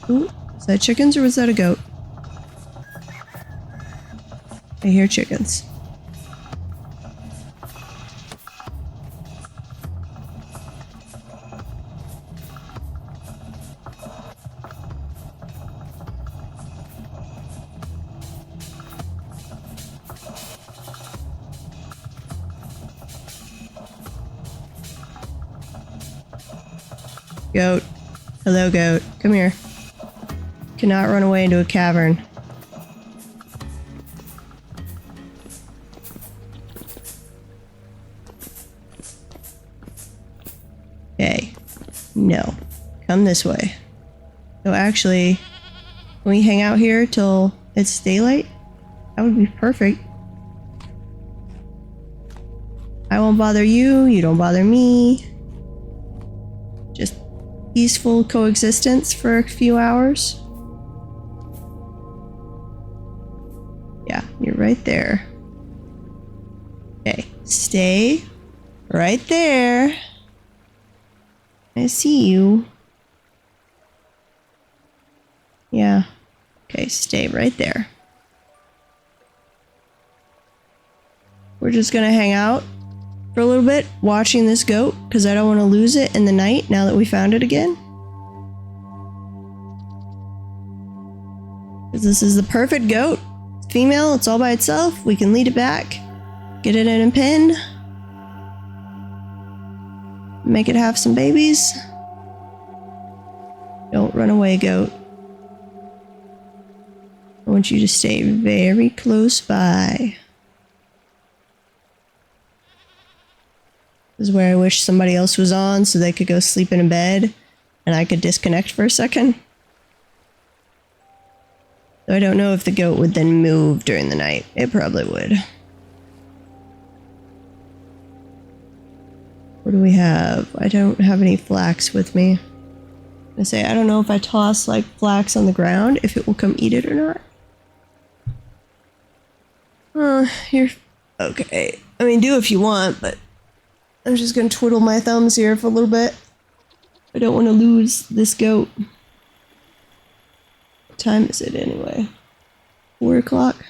A: Ooh, is that chickens or was that a goat? I hear chickens. Goat. Hello, goat. Come here. Cannot run away into a cavern. Okay. No. Come this way. So actually, can we hang out here till it's daylight? That would be perfect. I won't bother you, you don't bother me. Just peaceful coexistence for a few hours. Yeah, you're right there. Okay, stay right there. I see you. Yeah. Okay, stay right there. We're just gonna hang out for a little bit, watching this goat, because I don't want to lose it in the night now that we found it again. Because this is the perfect goat. It's female, it's all by itself. We can lead it back, get it in a pen, make it have some babies. Don't run away, goat. I want you to stay very close by. This is where I wish somebody else was on so they could go sleep in a bed and I could disconnect for a second. Though I don't know if the goat would then move during the night. It probably would. What do we have? I don't have any flax with me. I say, I don't know if I toss like flax on the ground, if it will come eat it or not. You're okay. I mean, do if you want, but I'm just gonna twiddle my thumbs here for a little bit. I don't want to lose this goat. What time is it anyway? 4 o'clock?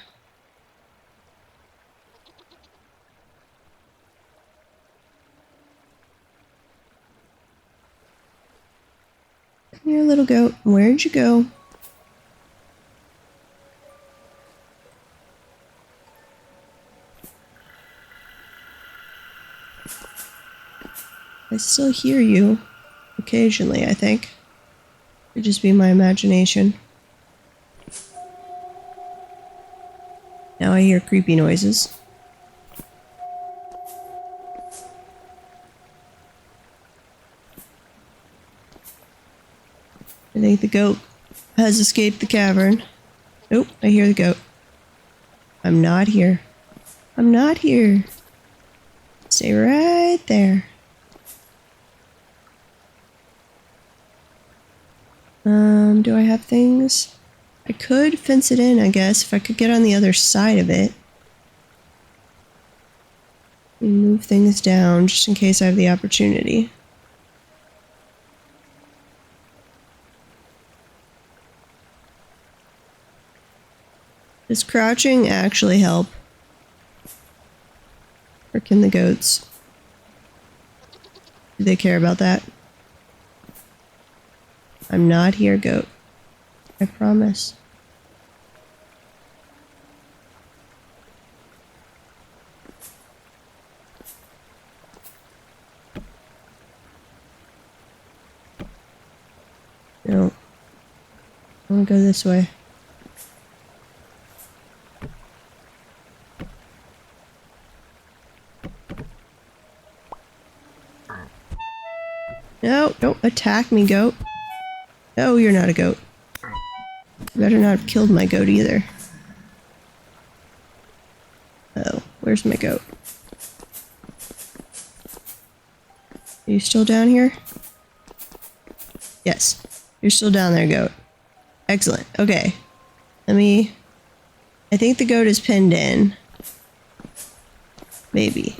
A: Come here, little goat. Where'd you go? I still hear you. Occasionally, I think. Could just be my imagination. Now I hear creepy noises. I think the goat has escaped the cavern. Nope, I hear the goat. I'm not here. I'm not here. Stay right there. Do I have things? I could fence it in, I guess, if I could get on the other side of it. And move things down, just in case I have the opportunity. Does crouching actually help? Or can the goats? Do they care about that? I'm not here, goat. I promise. No. I want to go this way. No, don't attack me, goat. No, you're not a goat. You better not have killed my goat either. Oh, where's my goat? Are you still down here? Yes, you're still down there, goat. Excellent. Okay. I think the goat is pinned in. Maybe.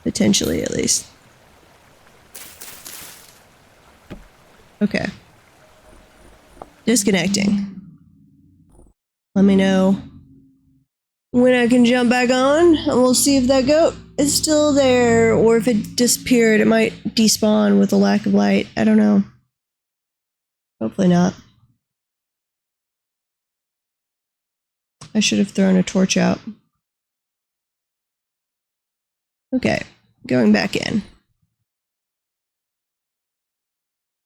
A: Potentially, at least. Okay. Disconnecting. Let me know when I can jump back on, and we'll see if that goat is still there, or if it disappeared. It might despawn with a lack of light. I don't know. Hopefully not. I should have thrown a torch out. Okay, going back in.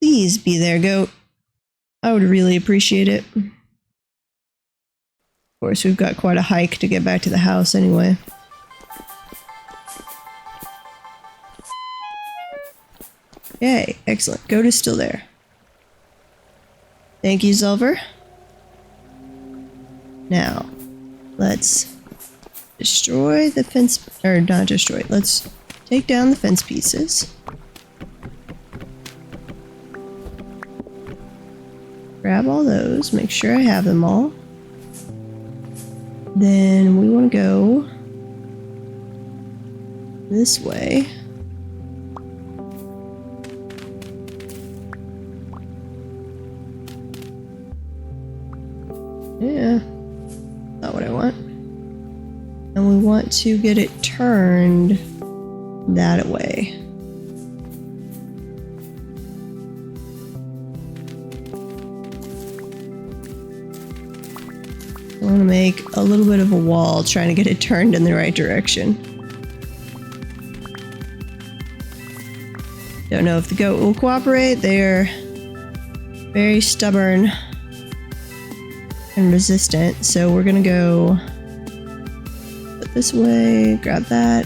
A: Please be there, goat. I would really appreciate it. Of course, we've got quite a hike to get back to the house anyway. Yay, excellent. Goat is still there. Thank you, Silver. Now, let's destroy the fence, or not destroy, let's take down the fence pieces. Grab all those, make sure I have them all. Then we want to go this way. Yeah, not what I want. And we want to get it turned that way. I want to make a little bit of a wall, trying to get it turned in the right direction. Don't know if the goat will cooperate. They're very stubborn and resistant, so we're gonna go put this way, grab that,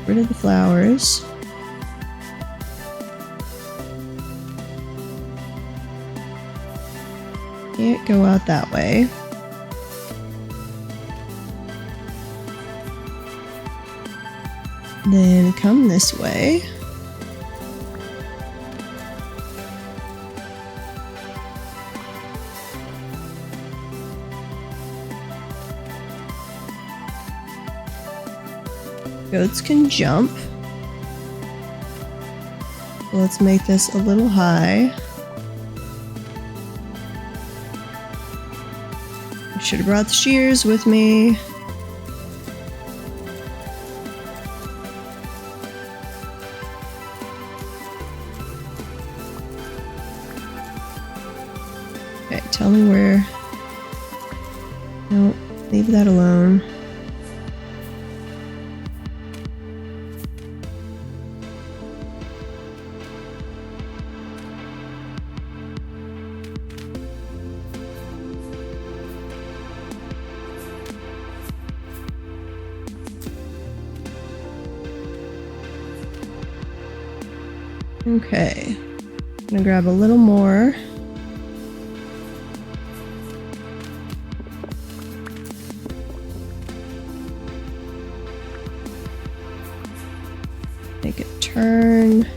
A: rid of the flowers. Can't go out that way. Then come this way. Goats can jump. Let's make this a little high. I should have brought the shears with me. Okay, tell me where. No, leave that alone. Okay, I'm gonna grab a little more. Make it turn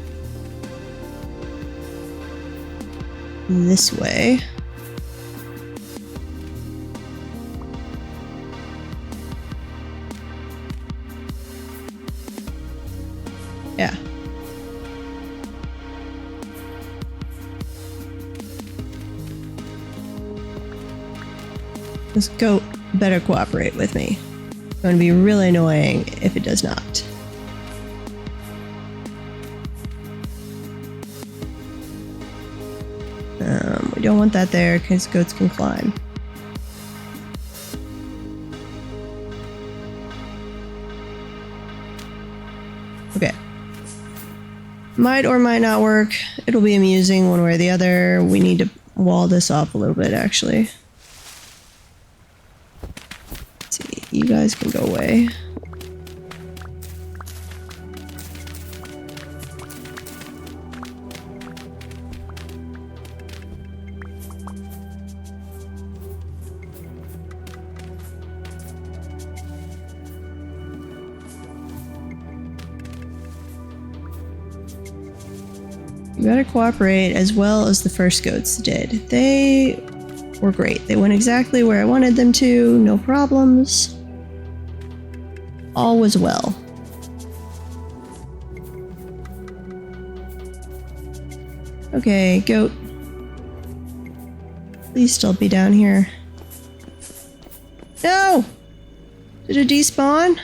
A: this way. Yeah. This goat better cooperate with me. It's going to be really annoying if it does not. We don't want that there because goats can climb. Okay. Might or might not work. It'll be amusing one way or the other. We need to wall this off a little bit, actually. Let's see. You guys can go away. You gotta cooperate as well as the first goats did. They were great. They went exactly where I wanted them to, no problems. All was well. Okay, goat. Please still be down here. No! Did it despawn?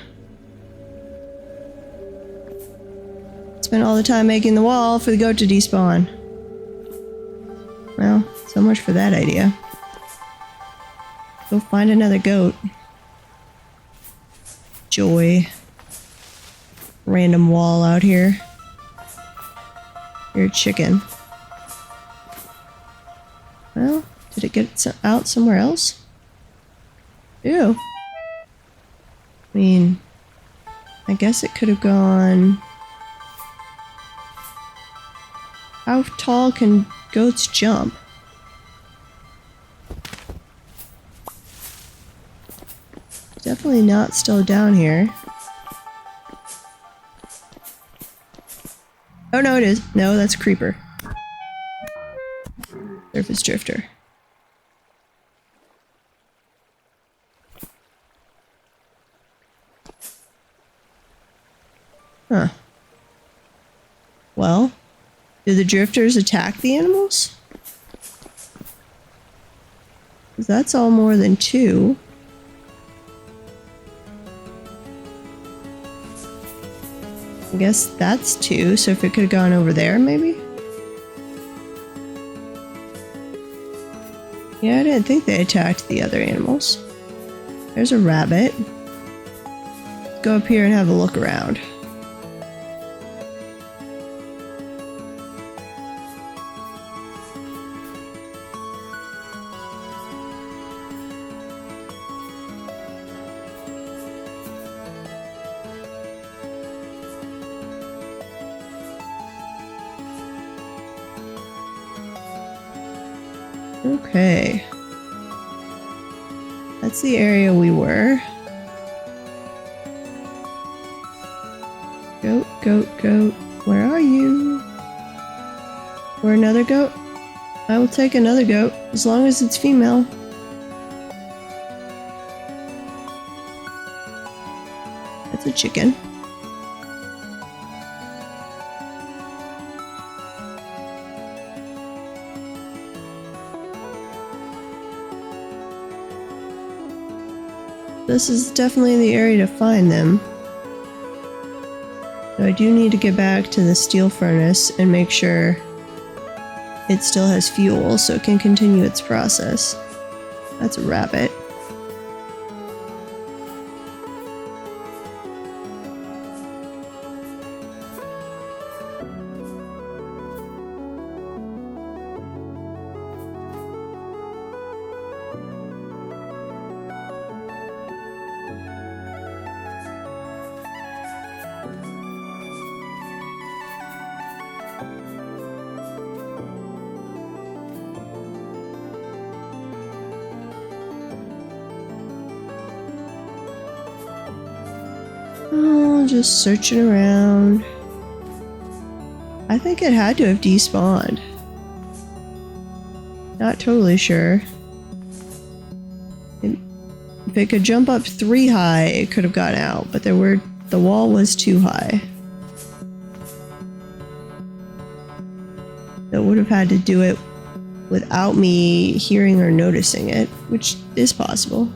A: Spent all the time making the wall for the goat to despawn. Well, so much for that idea. Go find another goat. Joy. Random wall out here. You're a chicken. Well, did it get out somewhere else? Ew. I mean, I guess it could have gone... How tall can goats jump? Definitely not still down here. Oh no, it is. No, that's a creeper. Surface drifter. Huh. Well... Do the drifters attack the animals? 'Cause that's all more than 2. I guess that's 2, so if it could have gone over there, maybe? Yeah, I didn't think they attacked the other animals. There's a rabbit. Go up here and have a look around. Okay. That's the area we were. Goat, goat, goat. Where are you? Or another goat? I will take another goat, as long as it's female. That's a chicken. This is definitely the area to find them. So I do need to get back to the steel furnace and make sure it still has fuel so it can continue its process. That's a rabbit. Oh, just searching around. I think it had to have despawned. Not totally sure. If it could jump up 3 high, it could have gotten out, but the wall was too high. It would have had to do it without me hearing or noticing it, which is possible.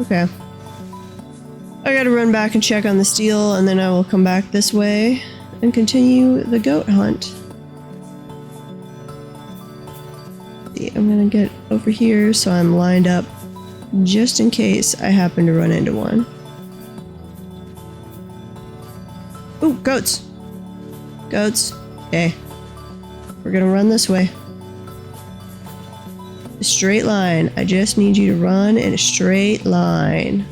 A: Okay. I gotta run back and check on the steel, and then I will come back this way and continue the goat hunt. See, I'm gonna get over here so I'm lined up just in case I happen to run into one. Ooh, goats! Goats. Okay. We're gonna run this way. A straight line. I just need you to run in a straight line.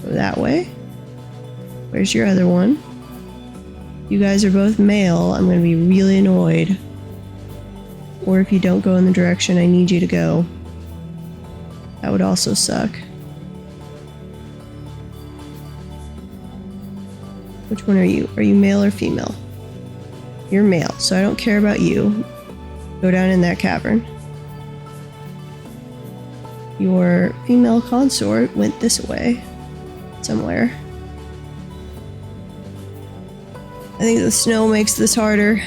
A: Go that way. Where's your other one? You guys are both male. I'm going to be really annoyed. Or if you don't go in the direction I need you to go. That would also suck. Which one are you? Are you male or female? You're male, so I don't care about you. Go down in that cavern. Your female consort went this way. Somewhere. I think the snow makes this harder.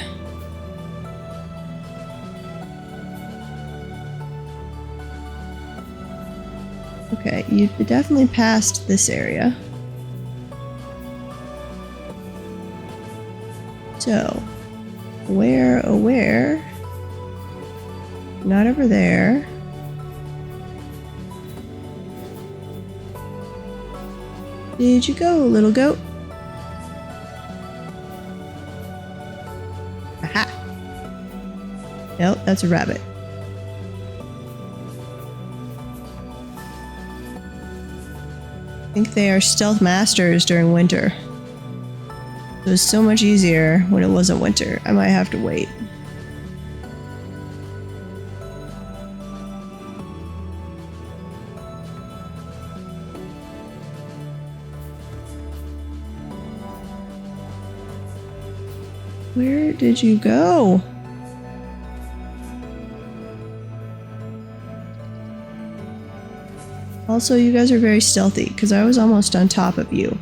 A: Okay, you definitely passed this area. So, where, oh where? Not over there. Did you go, little goat? Aha! Nope, that's a rabbit. I think they are stealth masters during winter. It was so much easier when it wasn't winter. I might have to wait. Where did you go? Also, you guys are very stealthy, because I was almost on top of you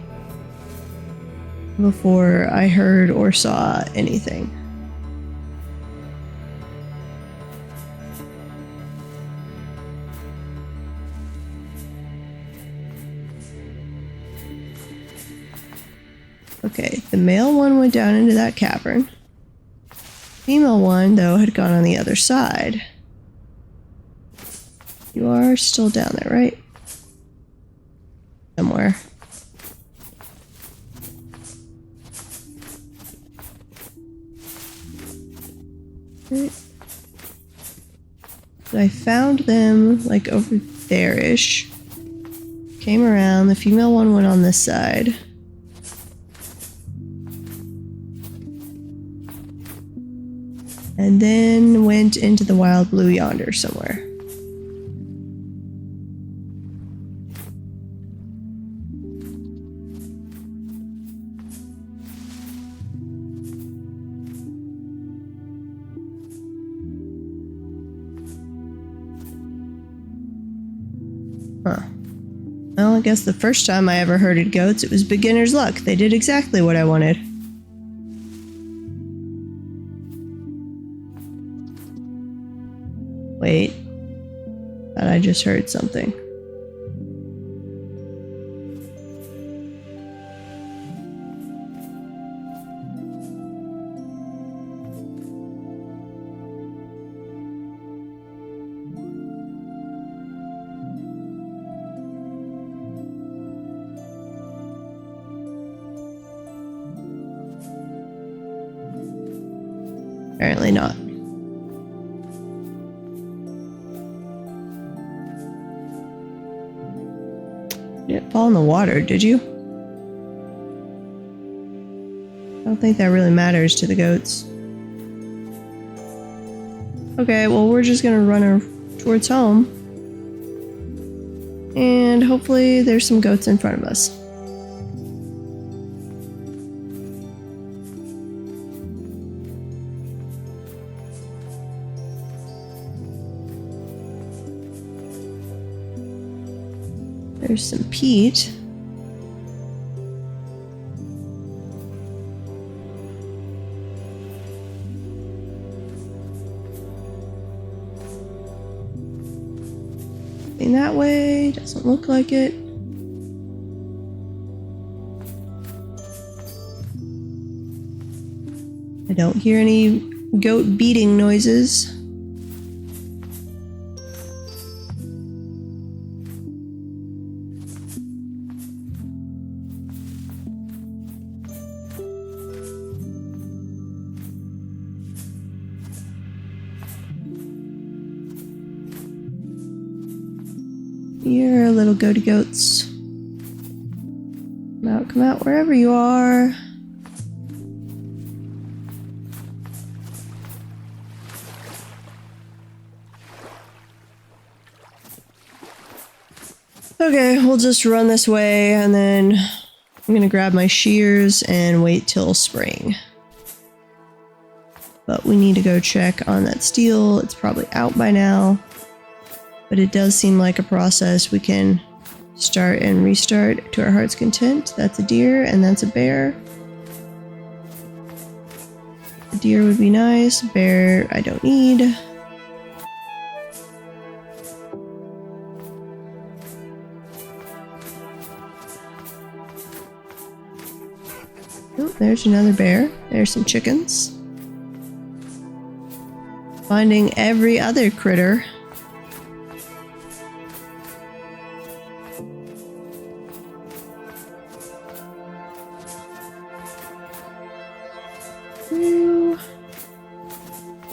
A: before I heard or saw anything. Okay, the male one went down into that cavern. Female one, though, had gone on the other side. You are still down there, right? Somewhere. Right. So I found them, like, over there-ish. Came around, the female one went on this side. And then went into the wild blue yonder somewhere. Huh. Well, I guess the first time I ever herded goats, it was beginner's luck. They did exactly what I wanted. Wait. Thought I just heard something. Apparently not. You didn't fall in the water, did you? I don't think that really matters to the goats. Okay, well, we're just gonna run her towards home. And hopefully there's some goats in front of us. There's some peat. Nothing that way. Doesn't look like it. I don't hear any goat beating noises. Here, little goaty goats. Come out wherever you are. Okay, we'll just run this way and then I'm gonna grab my shears and wait till spring. But we need to go check on that steel. It's probably out by now. But it does seem like a process we can start and restart to our heart's content. That's a deer and that's a bear. A deer would be nice. Bear I don't need. Oh, there's another bear. There's some chickens. Finding every other critter.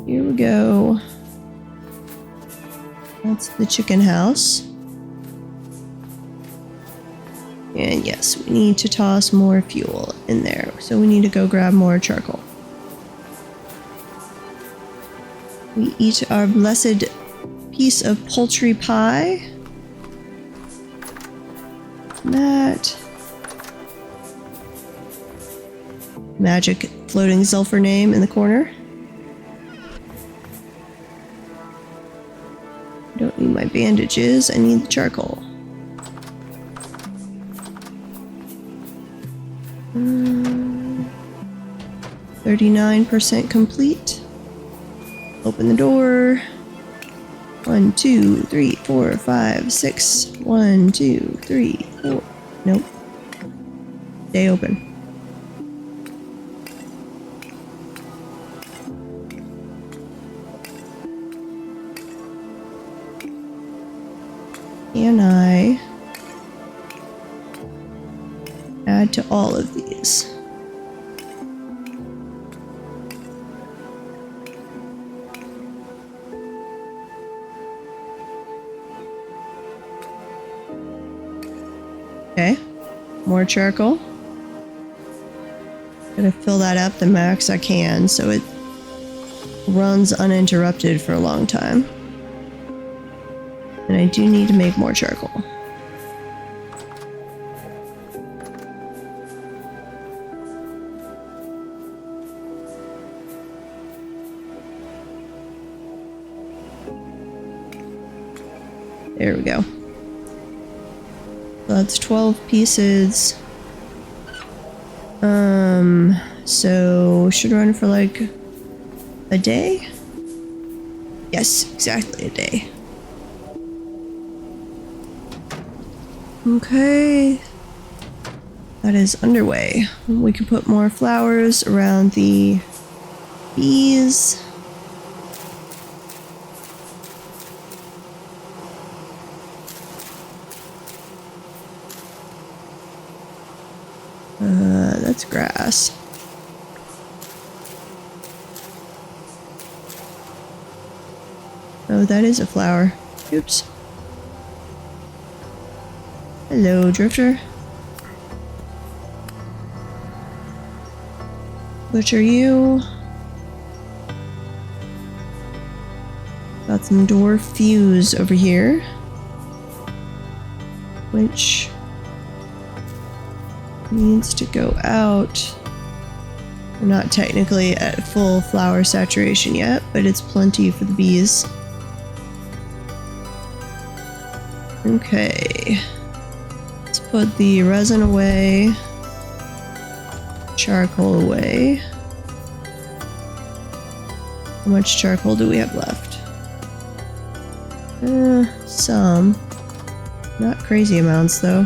A: Here we go. That's the chicken house. And yes, we need to toss more fuel in there. So we need to go grab more charcoal. We eat our blessed piece of poultry pie. That. Magic floating sulfur name in the corner. Don't need my bandages, I need the charcoal. 39% complete. Open the door. 1, 2, 3, 4, 5, 6. 1, 2, 3, 4. Nope. Stay open. Can I add to all of these? Okay, more charcoal. Gonna fill that up the max I can so it runs uninterrupted for a long time. And I do need to make more charcoal. There we go. So that's 12 pieces. So should run for like a day? Yes, exactly a day. Okay. That is underway. We can put more flowers around the bees. That's grass. Oh, that is a flower. Oops. Hello, Drifter. Butcher you. Got some dwarf fuse over here. Which needs to go out. We're not technically at full flower saturation yet, but it's plenty for the bees. Okay. put the resin away, charcoal away. How much charcoal do we have left? Some. Not crazy amounts though.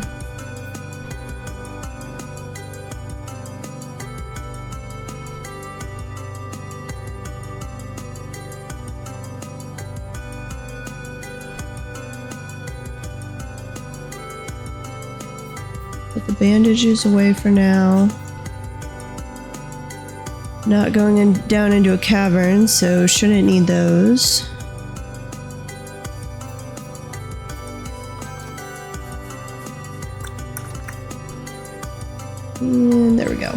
A: Put the bandages away for now. Not going down into a cavern, so shouldn't need those. And there we go.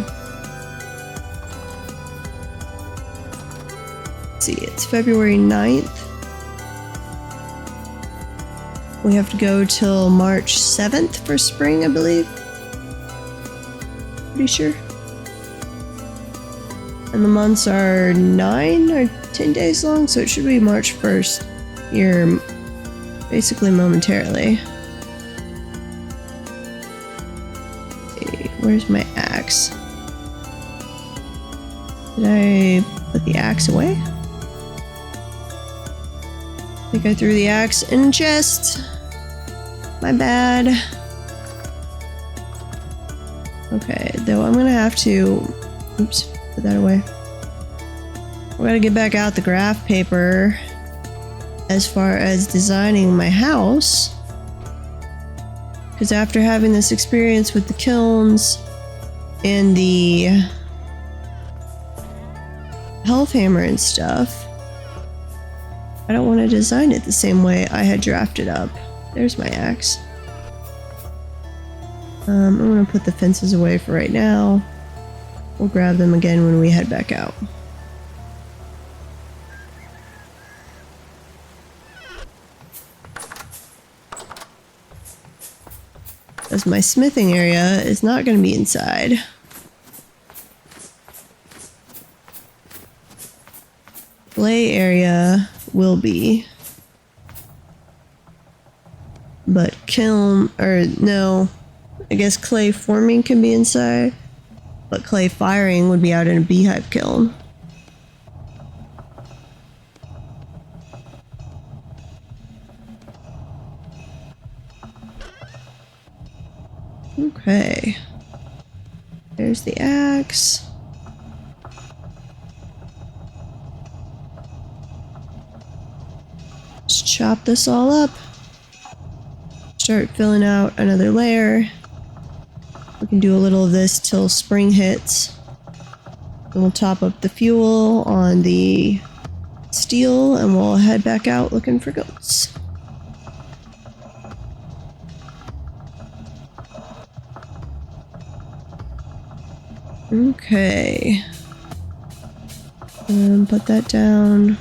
A: Let's see, it's February 9th. We have to go till March 7th for spring, I believe. Pretty sure. And the months are 9 or 10 days long, so it should be March 1st here, basically momentarily. Let's see, where's my axe? Did I put the axe away? I think I threw the axe in the chest. My bad. Okay, though I'm gonna have to... Oops. Put that away. We're gonna get back out the graph paper as far as designing my house, because after having this experience with the kilns and the health hammer and stuff, I don't want to design it the same way I had drafted up. There's my axe. I'm gonna put the fences away for right now. We'll grab them again when we head back out. As my smithing area is not going to be inside. Play area will be. But kiln, or no, I guess clay forming can be inside. But clay firing would be out in a beehive kiln. Okay. There's the axe. Let's chop this all up. Start filling out another layer. We can do a little of this till spring hits. Then we'll top up the fuel on the steel and we'll head back out looking for goats. Okay. Put that down.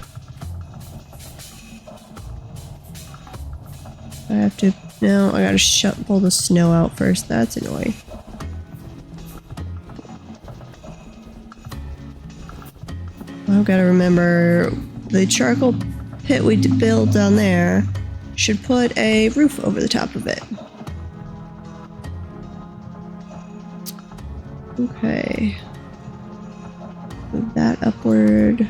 A: I have to... No, I gotta pull the snow out first. That's annoying. I've got to remember the charcoal pit we built down there should put a roof over the top of it. Okay. Move that upward.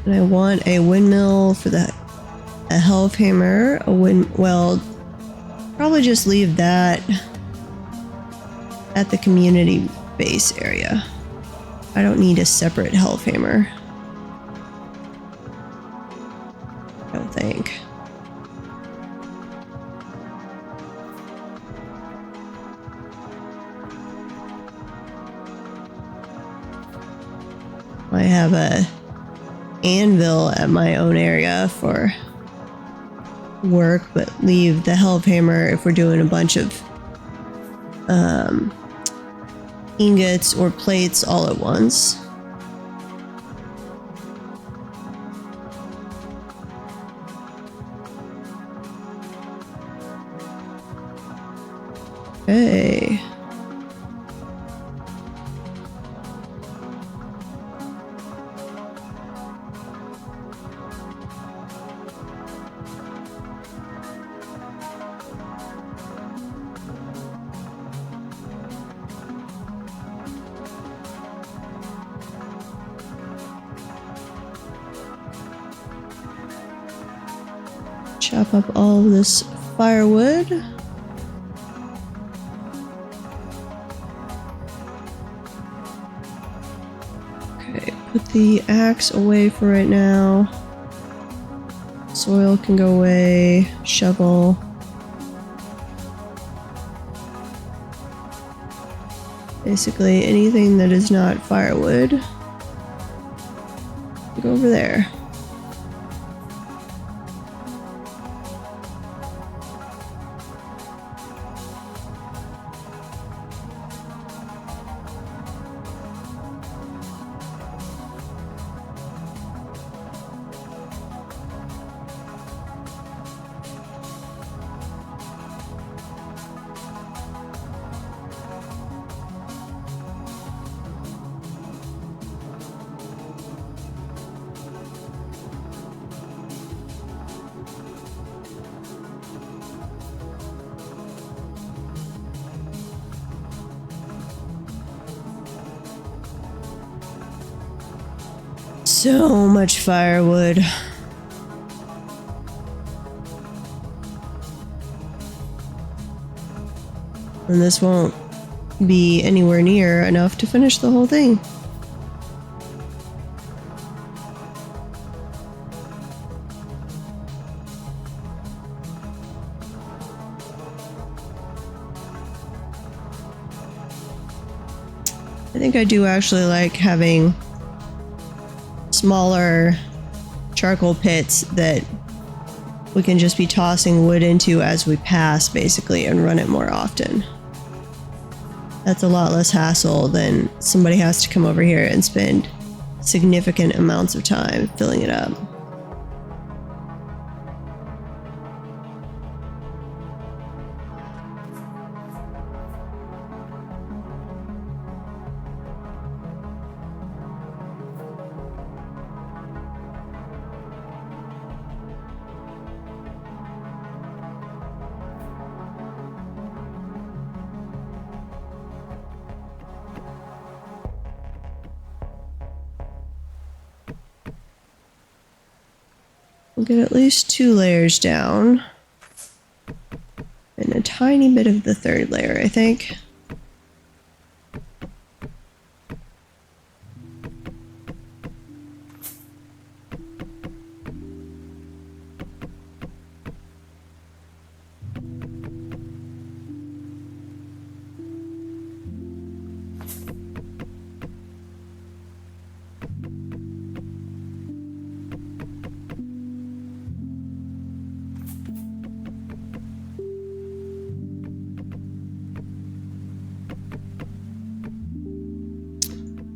A: And I want a windmill for a health hammer, well, probably just leave that at the community base area. I don't need a separate health hammer. I don't think. I have a anvil at my own area for work, but leave the health hammer if we're doing a bunch of ingots or plates all at once. Chop up all of this firewood. Okay, put the axe away for right now. Soil can go away. Shovel. Basically anything that is not firewood. Go over there. So much firewood. And this won't be anywhere near enough to finish the whole thing. I think I do actually like having smaller charcoal pits that we can just be tossing wood into as we pass, basically, and run it more often. That's a lot less hassle than somebody has to come over here and spend significant amounts of time filling it up. We'll get at least 2 layers down. And a tiny bit of the 3rd layer, I think.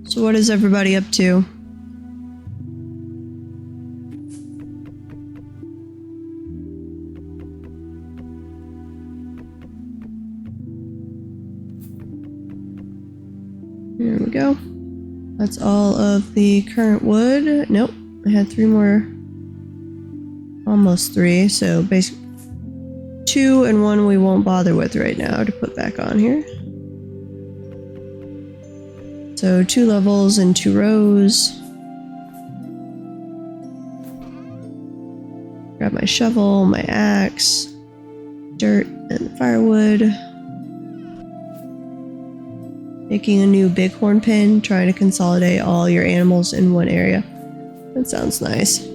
A: So what is everybody up to? There we go. That's all of the current wood. Nope, I had 3 more. Almost 3, so basically 2 and 1 we won't bother with right now to put back on here. So 2 levels and 2 rows. Grab my shovel, my axe, dirt, and firewood. Making a new bighorn pen, trying to consolidate all your animals in one area. That sounds nice.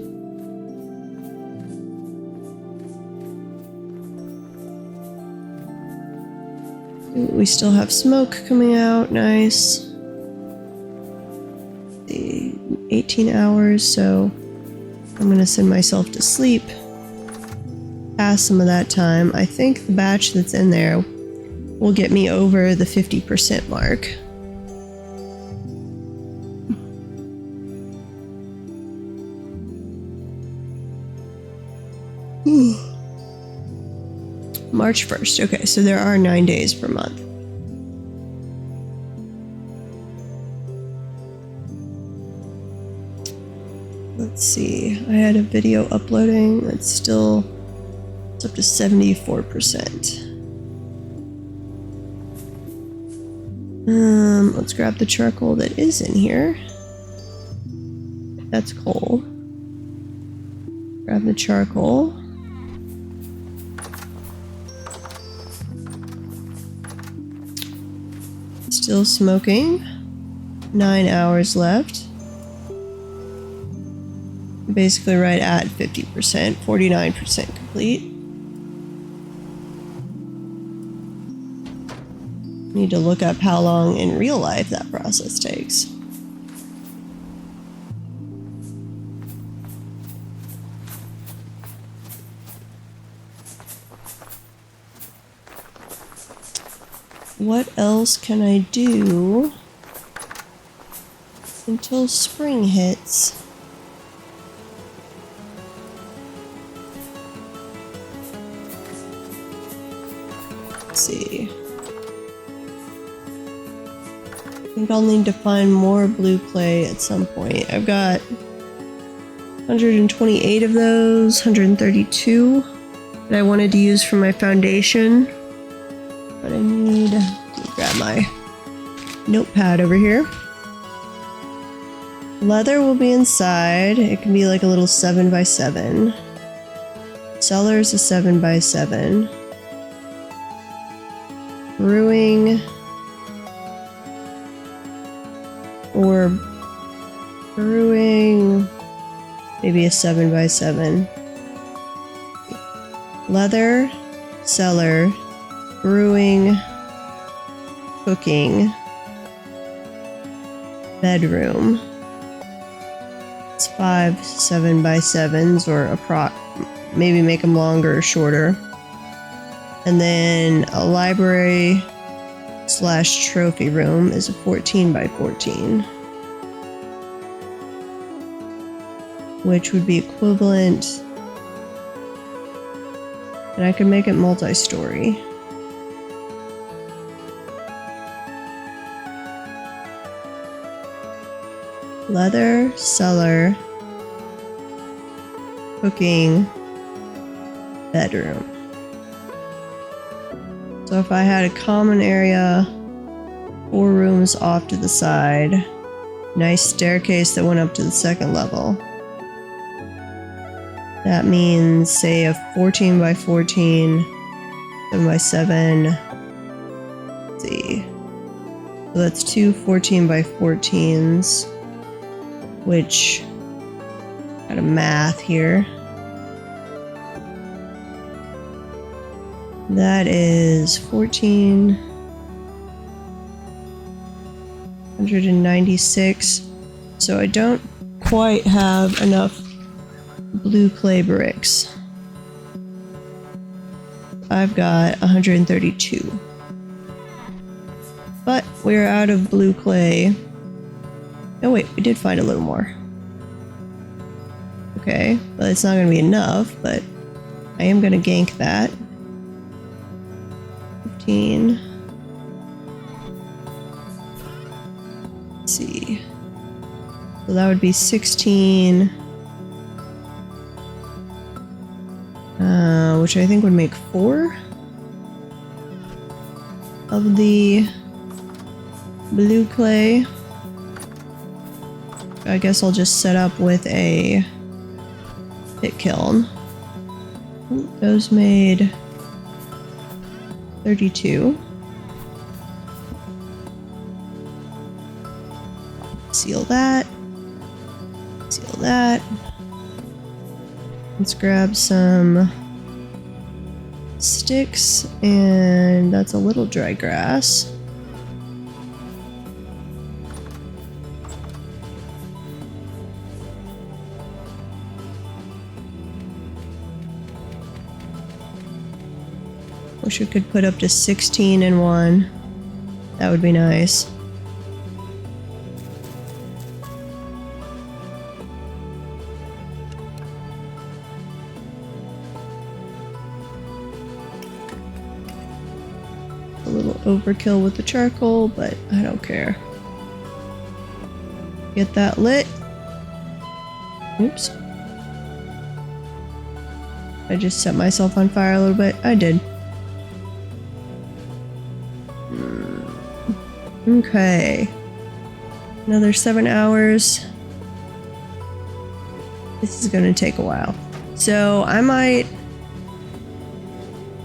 A: We still have smoke coming out, nice. 18 hours, so I'm gonna send myself to sleep. Pass some of that time. I think the batch that's in there will get me over the 50% mark. March 1st. Okay, so there are 9 days per month. Let's see. I had a video uploading that's still it's up to 74%. Let's grab the charcoal that is in here. That's coal. Grab the charcoal. Still smoking. 9 hours left. Basically right at 50%, 49% complete. Need to look up how long in real life that process takes. What else can I do until spring hits? Let's see. I think I'll need to find more blue clay at some point. I've got 128 of those, 132 that I wanted to use for my foundation. But I need to grab my notepad over here. Leather will be inside. It can be like a little 7x7. Cellar's a 7x7. Brewing maybe a 7x7. Leather, cellar, brewing, cooking, bedroom. It's 5 7x7s, or maybe make them longer or shorter. And then a library / trophy room is a 14x14, which would be equivalent, and I could make it multi-story. Leather, cellar, cooking, bedroom. So if I had a common area, 4 rooms off to the side, nice staircase that went up to the second level. That means, say, a 14x14, 7x7. Let's see. So that's 2 14x14s, which, got a math here. That is 1,496. So I don't quite have enough blue clay bricks. I've got 132. But we're out of blue clay. Oh wait, we did find a little more. Okay, well it's not going to be enough, but I am going to gank that. 15. Let's see. So that would be 16. Which I think would make 4 of the blue clay. I guess I'll just set up with a pit kiln. Those made 32. Seal that. Seal that. Let's grab some sticks, and that's a little dry grass. Wish we could put up to 16 in one. That would be nice. A little overkill with the charcoal, but I don't care. Get that lit. Oops. I just set myself on fire a little bit. I did. Okay. Another 7 hours. This is gonna take a while. So I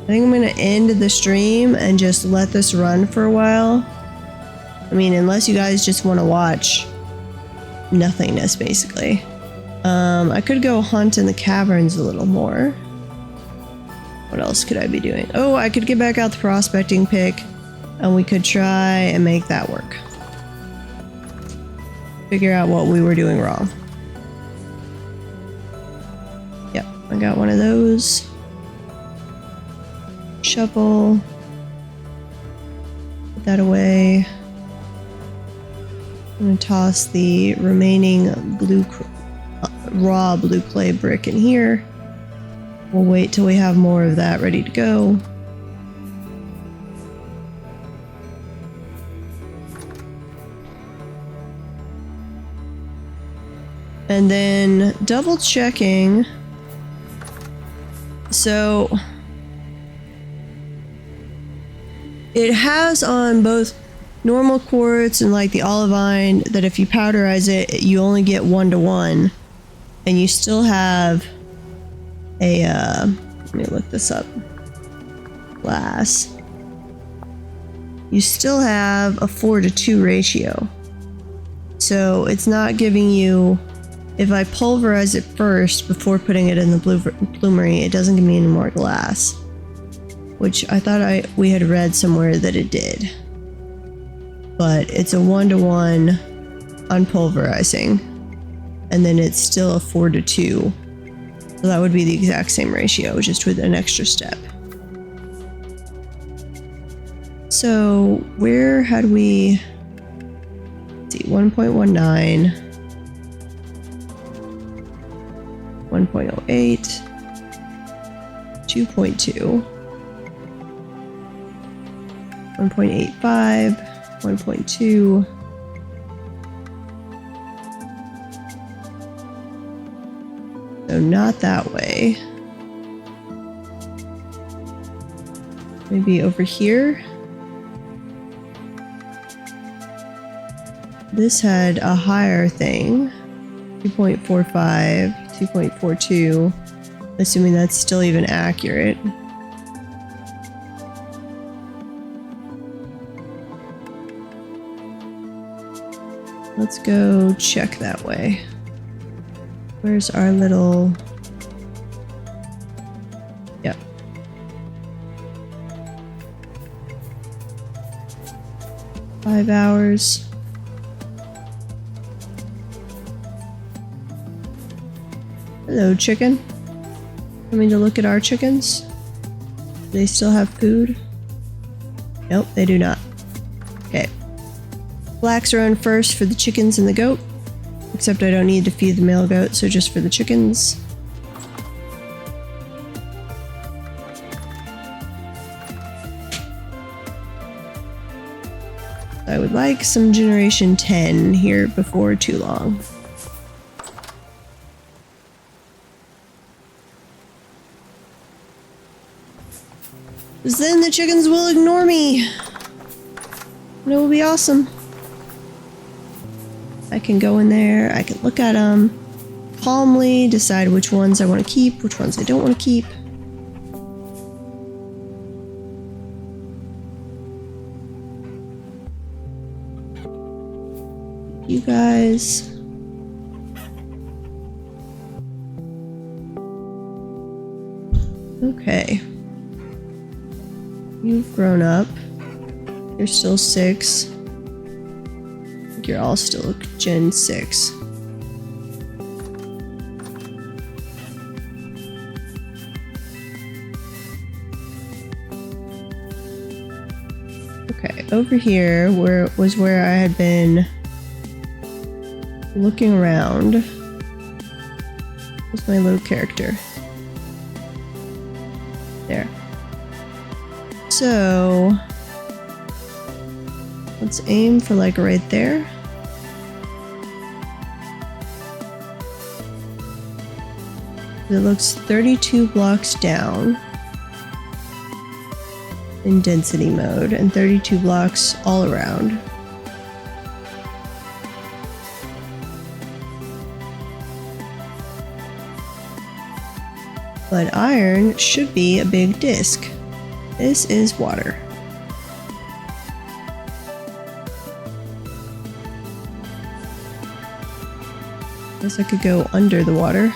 A: think I'm gonna end the stream and just let this run for a while. I mean, unless you guys just want to watch nothingness, basically. I could go hunt in the caverns a little more. What else could I be doing? Oh, I could get back out the prospecting pick, and we could try and make that work. Figure out what we were doing wrong. Yep, I got one of those. Shovel. Put that away. I'm going to toss the remaining raw blue clay brick in here. We'll wait till we have more of that ready to go. And then double checking. So it has on both normal quartz and like the olivine that if you powderize it, you only get 1-to-1, and you still have a let me look this up. Glass. You still have a 4-to-2 ratio. So it's not giving you, if I pulverize it first before putting it in the bloomery, it doesn't give me any more glass, which I thought we had read somewhere that it did. But it's a 1-to-1 unpulverizing, and then it's still a 4-to-2. So that would be the exact same ratio, just with an extra step. So where had we, let's see, 1.19, 1.08, 2.2, 1.85, 1.2. So not that way. Maybe over here. This had a higher thing. 2.45, 2.42. Assuming that's still even accurate. Let's go check that way. Where's our little... Yep. Five hours. Hello, chicken. Coming to look at our chickens? Do they still have food? Nope, they do not. Okay. Blacks are on first for the chickens and the goat. Except I don't need to feed the male goat, so just for the chickens. I would like some generation 10 here before too long. Because then the chickens will ignore me. And it will be awesome. I can go in there, I can look at them, calmly decide which ones I want to keep, which ones I don't want to keep. You guys. Okay. You've grown up. You're still 6. You're all still Gen 6. Okay, over here was where I had been looking around. Where's my little character? There. So let's aim for like right there. It looks 32 blocks down in density mode and 32 blocks all around. But iron should be a big disc. This is water. Guess I could go under the water.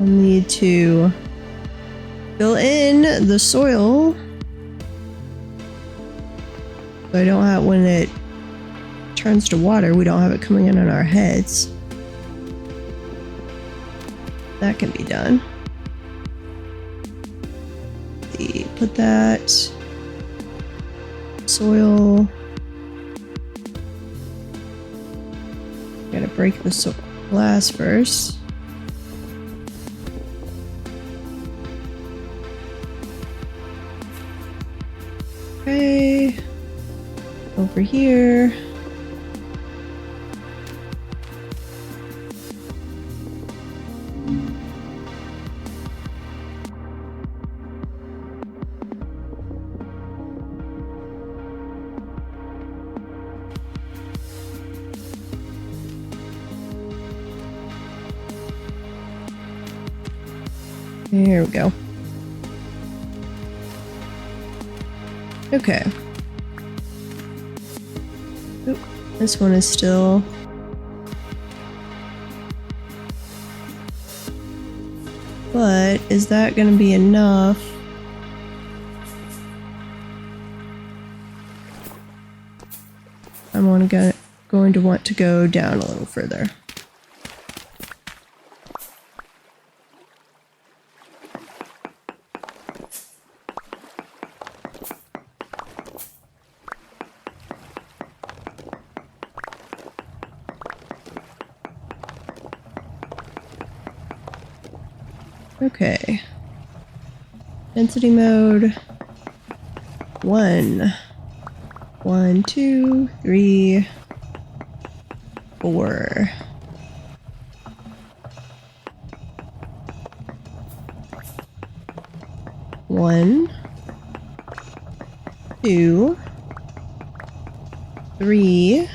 A: I'll need to fill in the soil. So I don't have, when it turns to water, we don't have it coming in on our heads. That can be done. Put that soil. Gotta break the glass first. Okay. Over here. Here we go. Okay. Oop, this one is still... But is that going to be enough? I'm going to want to go down a little further. Okay. Density mode. 1. 1, 2, 3, 4. One, 2, 3,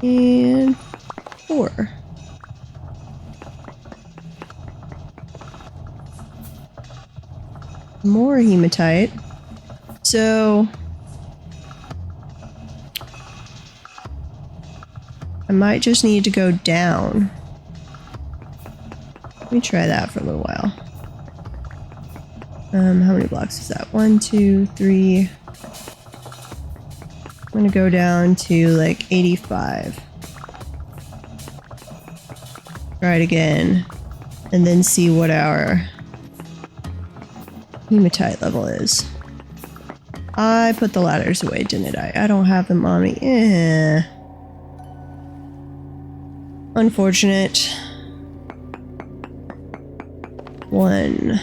A: and 4. More hematite. So I might just need to go down. Let me try that for a little while. How many blocks is that? 1, 2, 3. I'm gonna go down to like 85. Try it again, and then see what our hematite level is. I put the ladders away, didn't I? I don't have them on me. Unfortunate. 1.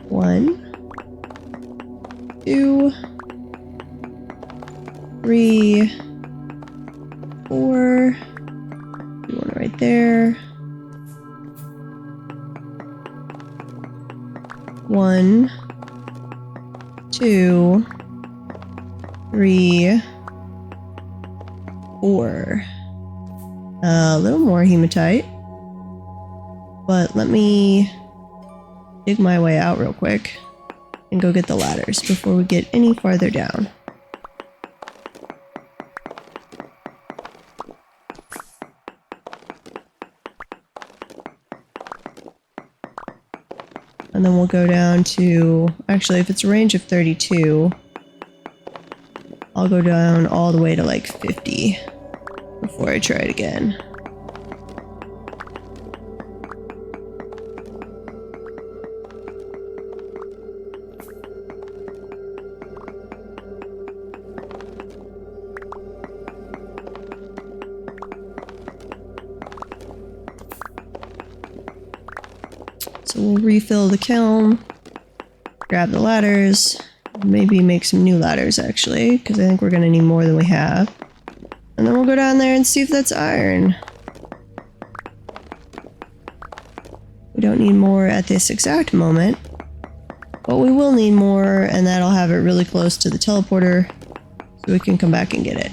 A: 1, 2, 3, 4. One right there. 1, 2, 3, 4. A little more hematite. But let me dig my way out real quick and go get the ladders before we get any farther down. And then we'll go down to, actually, if it's a range of 32, I'll go down all the way to like 50 before I try it again. So we'll refill the kiln, grab the ladders, maybe make some new ladders actually, because I think we're going to need more than we have. And then we'll go down there and see if that's iron. We don't need more at this exact moment, but we will need more, and that'll have it really close to the teleporter so we can come back and get it.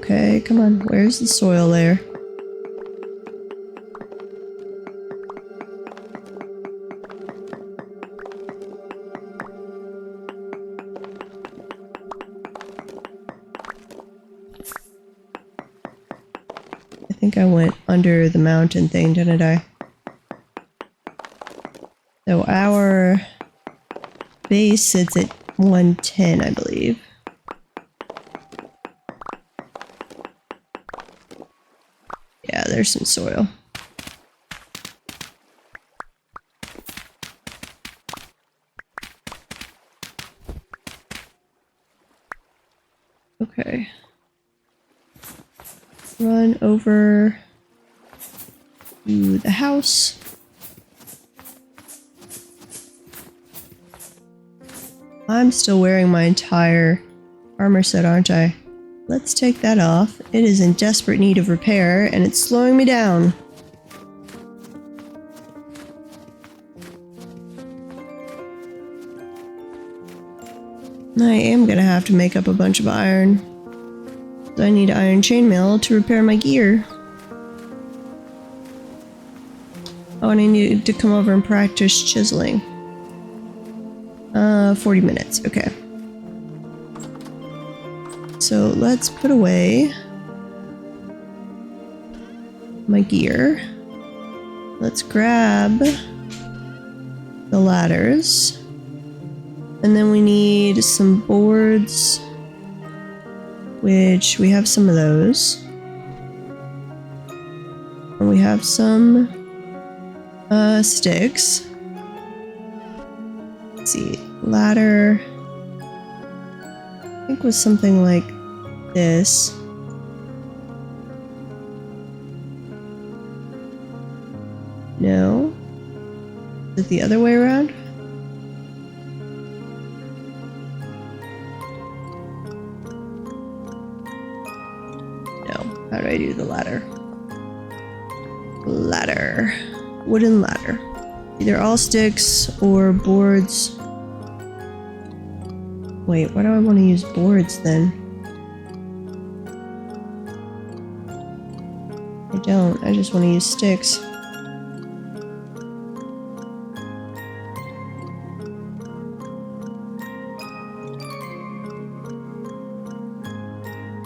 A: Okay, come on. Where's the soil there? I think I went under the mountain thing, didn't I? So our base sits at 110, I believe. Yeah, there's some soil. Okay. Run over to the house. I'm still wearing my entire armor set, aren't I? Let's take that off. It is in desperate need of repair, and it's slowing me down. I am gonna have to make up a bunch of iron. I need iron chainmail to repair my gear. Oh, and I need to come over and practice chiseling. 40 minutes, okay. So let's put away my gear. Let's grab the ladders. And then we need some boards, which we have some of those. And we have some sticks. Let's see, ladder. I think was something like this. No? Is it the other way around? No. How do I do the ladder? Ladder. Wooden ladder. Either all sticks or boards. Wait, why do I want to use boards then? I don't. I just want to use sticks.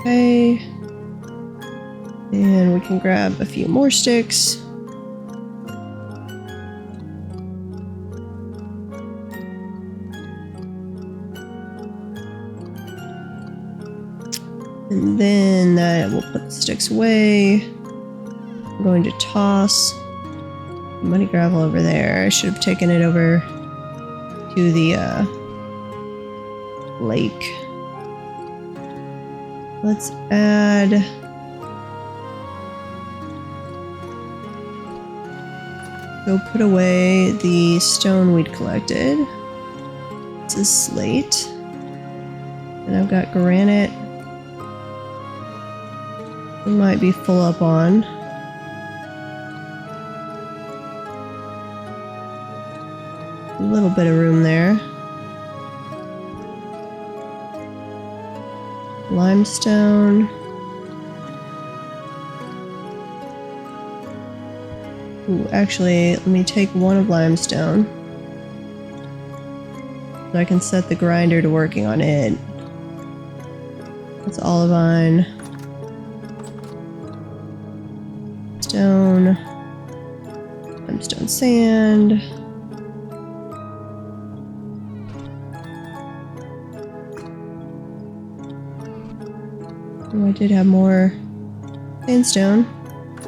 A: Okay. And we can grab a few more sticks. And then we'll put the sticks away. I'm going to toss muddy gravel over there. I should have taken it over to the lake. Let's add go put away the stone we'd collected. This is slate. And I've got granite. We might be full up on. A little bit of room there. Limestone. Ooh, actually, let me take one of limestone. So I can set the grinder to working on it. That's olivine. Stone. Limestone sand. Oh, I did have more sandstone.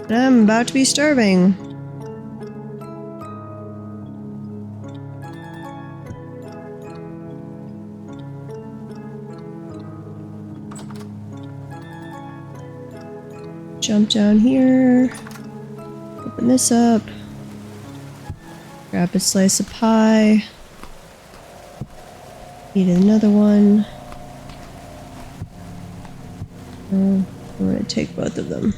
A: But I'm about to be starving. Jump down here. Open this up. Grab a slice of pie. Eat another one. I'm going to take both of them.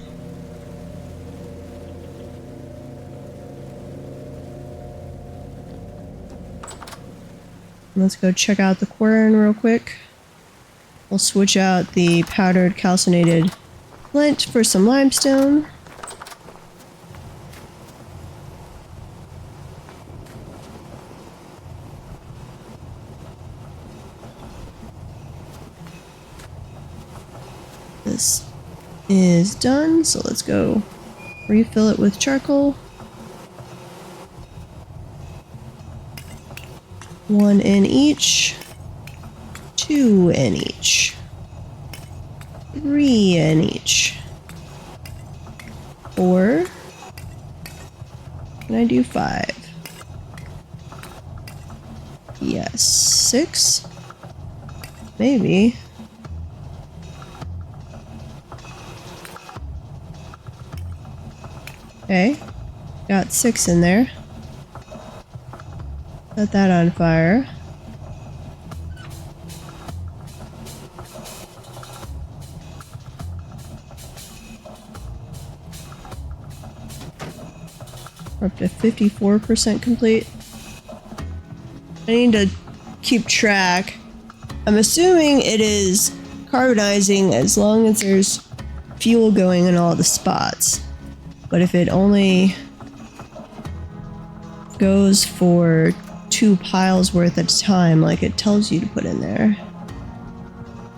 A: Let's go check out the quern real quick. We'll switch out the powdered calcinated flint for some limestone. This is done, so let's go refill it with charcoal. 1 in each, 2 in each, 3 in each, 4. Can I do 5? Yes, 6? Maybe. Okay, got 6 in there. Set that on fire. We're up to 54% complete. I need to keep track. I'm assuming it is carbonizing as long as there's fuel going in all the spots. But if it only goes for 2 piles worth at a time, like it tells you to put in there,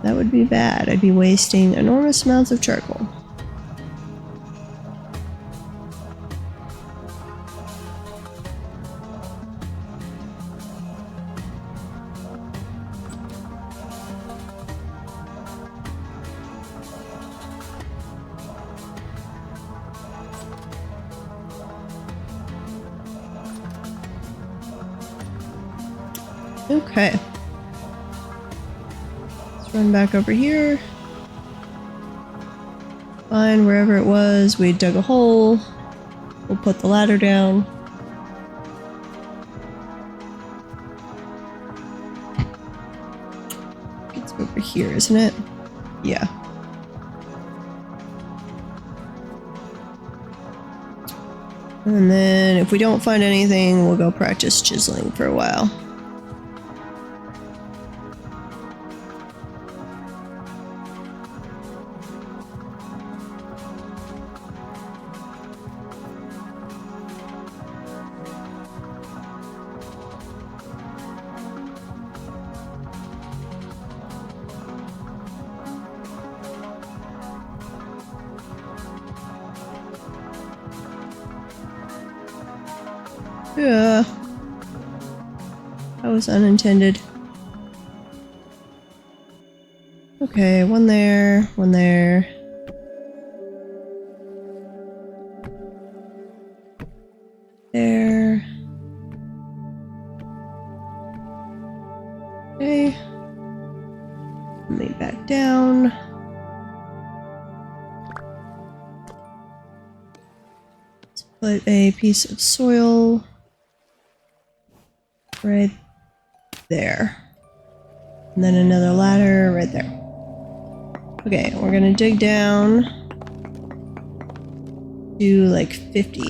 A: that would be bad. I'd be wasting enormous amounts of charcoal. Okay. Let's run back over here. Find wherever it was. We dug a hole. We'll put the ladder down. It's over here, isn't it? Yeah. And then if we don't find anything, we'll go practice chiseling for a while. Yeah. That was unintended. Okay, one there, one there. There. Okay. Lay back down. Let's put a piece of soil right there. And then another ladder right there. Okay, we're gonna dig down to like 50.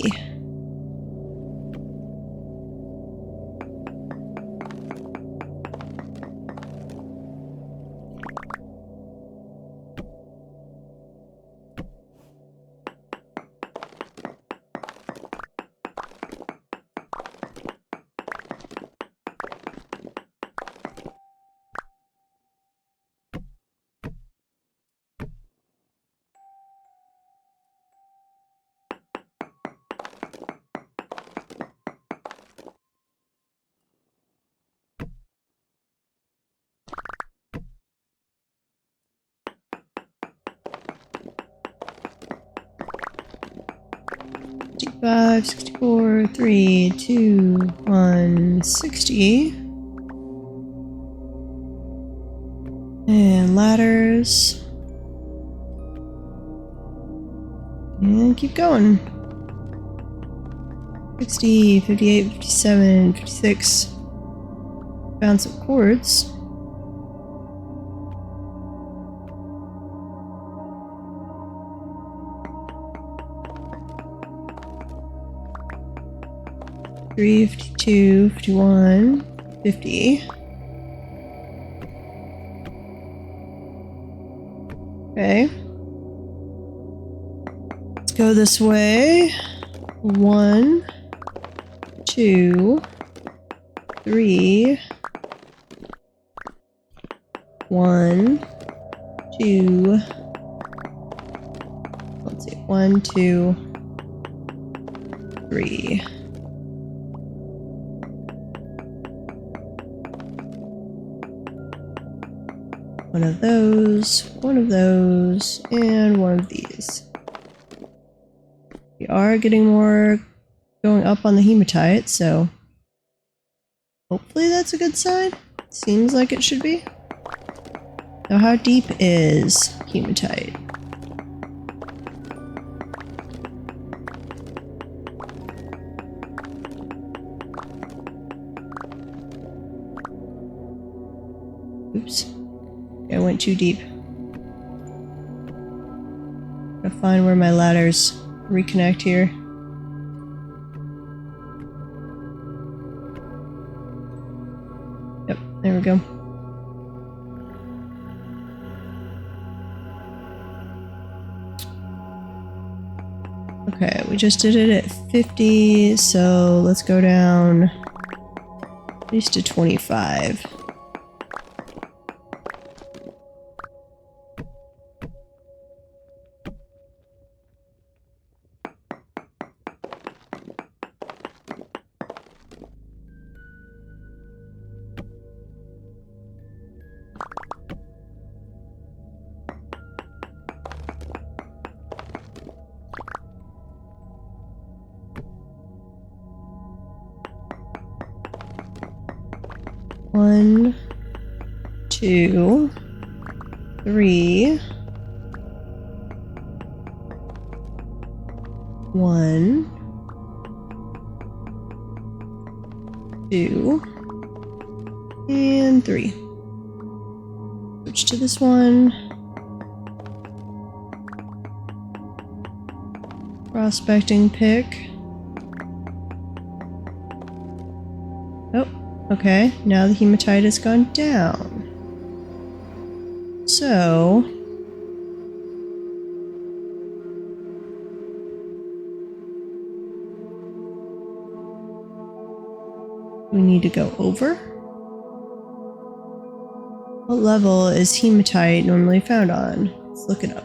A: Five, 64, 3, 2, 1, 60. And ladders. And keep going. 60, 58, 57, 56. Found some quartz. 52, 51, 50. Okay. go this way. 1, 2, 3. 1, 2. Let's see. 1, 2, 3. One of those, and one of these. We are getting more going up on the hematite, so hopefully that's a good sign. Seems like it should be. Now, how deep is hematite? Oops. I went too deep. Gotta find where my ladders reconnect here. Yep, there we go. Okay, we just did it at 50, so let's go down at least to 25. One, 2, 3. 1, 2, and 3. Switch to this one. Prospecting pick. Oh, okay. Now the hematite has gone down. So we need to go over. What level is hematite normally found on? Let's look it up.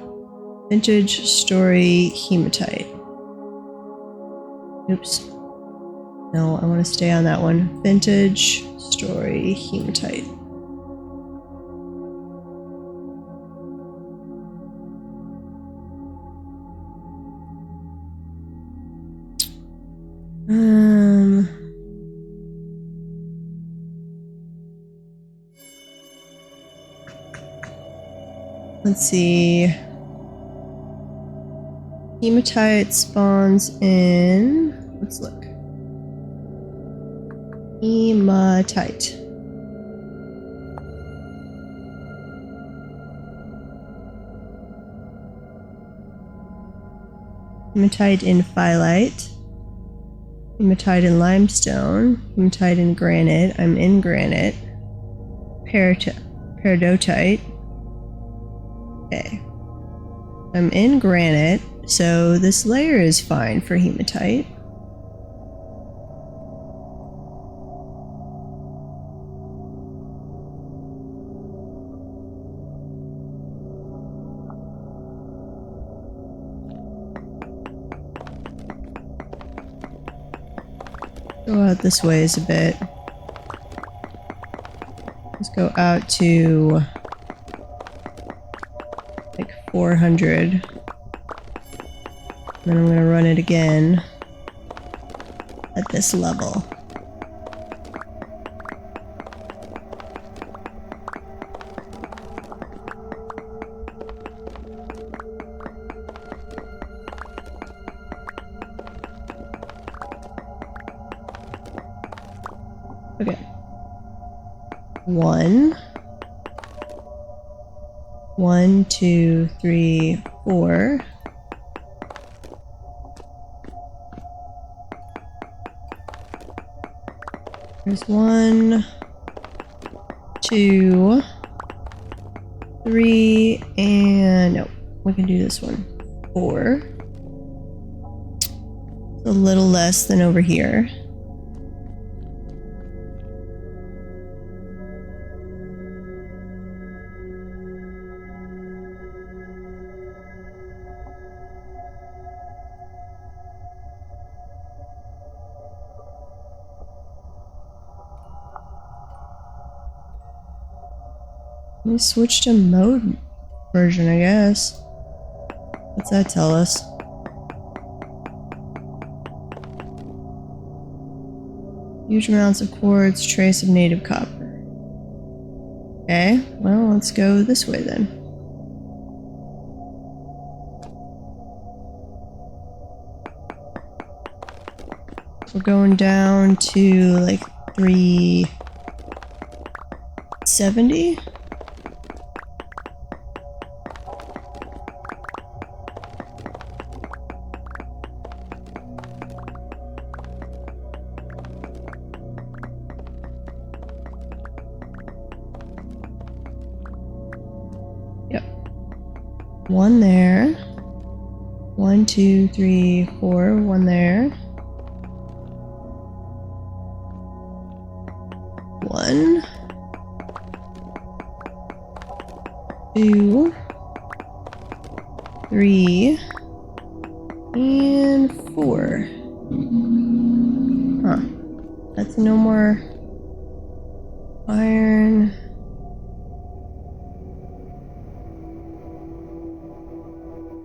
A: Vintage story hematite. Oops. No, I want to stay on that one. Vintage story hematite. Let's see. Hematite spawns in. Let's look. Hematite. Hematite in phyllite. Hematite in limestone. Hematite in granite. I'm in granite. Peridotite. Okay. I'm in granite, so this layer is fine for hematite. Go out this ways a bit. Let's go out to like 400. Then I'm going to run it again at this level. Okay. 1, 2, 3, 4. There's 1, 2, 3, and no, we can do this one. 4. It's a little less than over here. Let me switch to mode version, I guess. What's that tell us? Huge amounts of quartz, trace of native copper. Okay, well, let's go this way then. We're going down to like 370. Yep. One there. 1, 2, 3, 4. One there. 1, 2, 3, and 4. Huh. That's no more iron.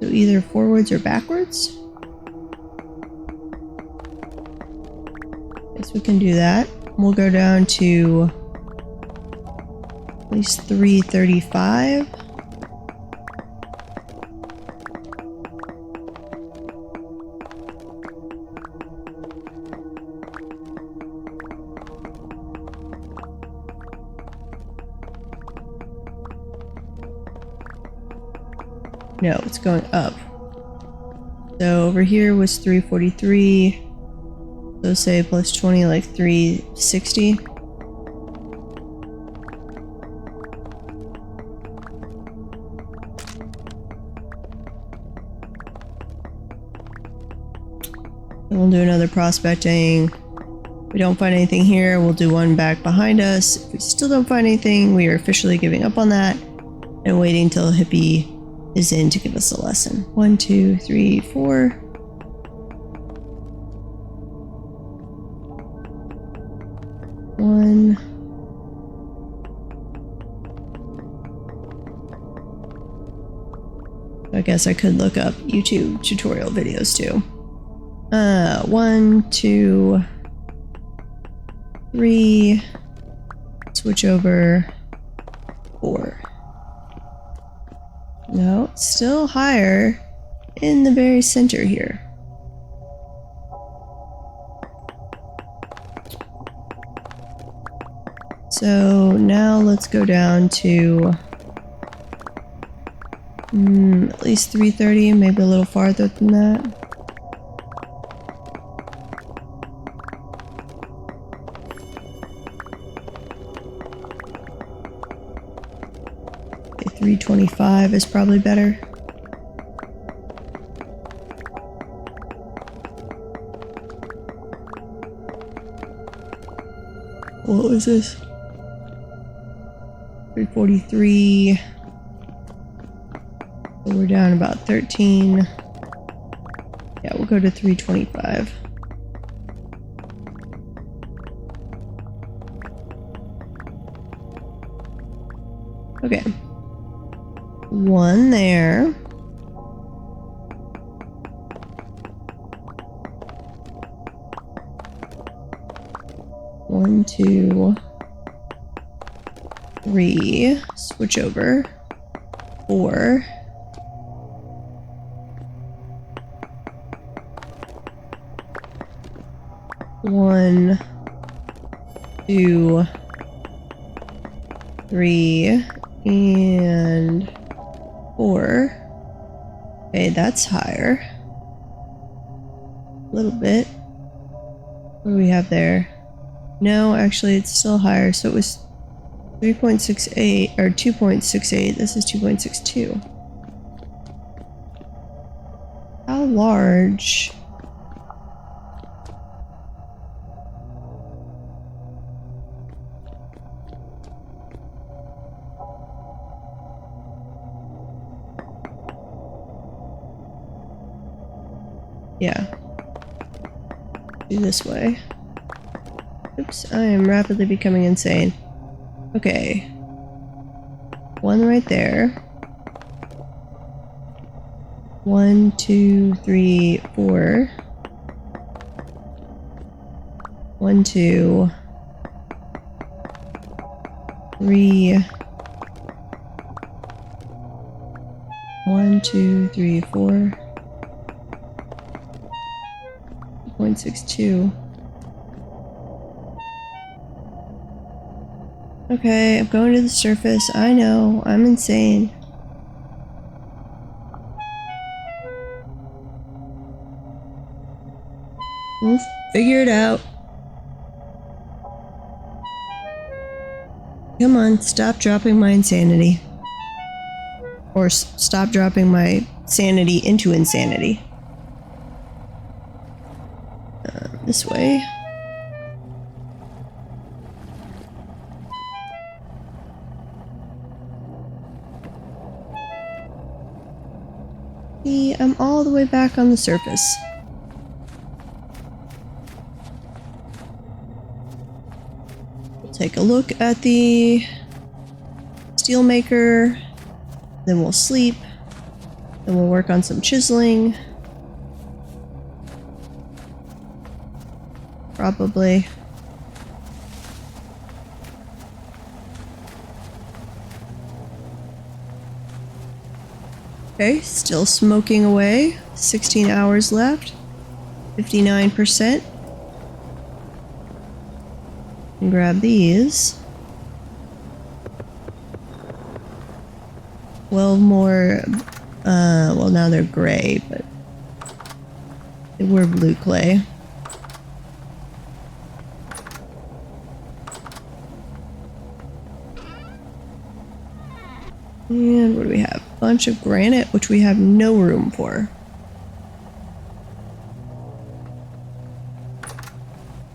A: So either forwards or backwards? Guess we can do that. We'll go down to at least 335. No, it's going up. So over here was 343. So say plus 20, like 360. And we'll do another prospecting. If we don't find anything here, we'll do one back behind us. If we still don't find anything, we are officially giving up on that and waiting till Hippie is in to give us a lesson. 1, 2, 3, 4. 1. I guess I could look up YouTube tutorial videos too. 1, 2, 3. Switch over. 4. No, it's still higher in the very center here. So now let's go down to at least 330, maybe a little farther than that. Okay, 325 is probably better. What was this? 343. So we're down about 13. Yeah, we'll go to 325. Okay. 1 there. One, 2, 3. Switch over. 4. 1, 2, 3, and 4. Okay, that's higher. A little bit. What do we have there? No, actually, it's still higher. So it was 3.68 or 2.68. This is 2.62. How large Yeah. Do this way. Oops, I am rapidly becoming insane. Okay. One right there. 1, 2, 3, 4. 1, 2, 3. 1, 2, 3, 4. 0.62. Okay, I'm going to the surface. I know, I'm insane. We'll figure it out. Come on, stop dropping my insanity. Or stop dropping my sanity into insanity. This way. See, I'm all the way back on the surface. We'll take a look at the steelmaker, then we'll sleep, then we'll work on some chiseling. Probably. Okay, still smoking away. 16 hours left. 59%. And grab these. 12 more. Well, now they're gray, but they were blue clay. And what do we have? A bunch of granite, which we have no room for.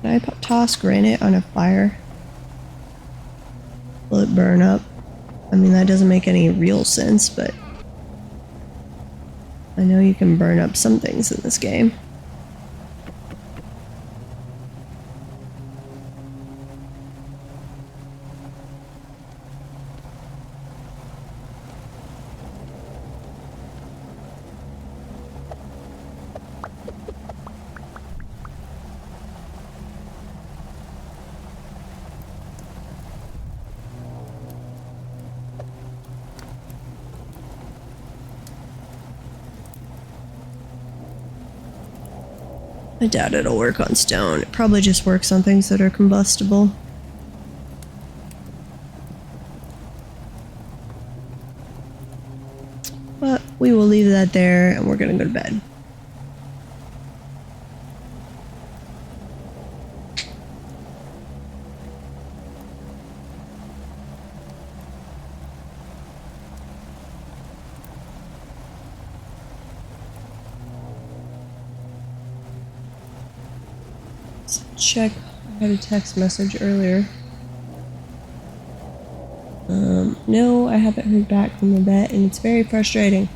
A: Can I toss granite on a fire? Will it burn up? I mean, that doesn't make any real sense, but I know you can burn up some things in this game. I doubt it'll work on stone. It probably just works on things that are combustible. But we will leave that there and we're gonna go to bed. Check. I had a text message earlier. No, I haven't heard back from the vet, and it's very frustrating.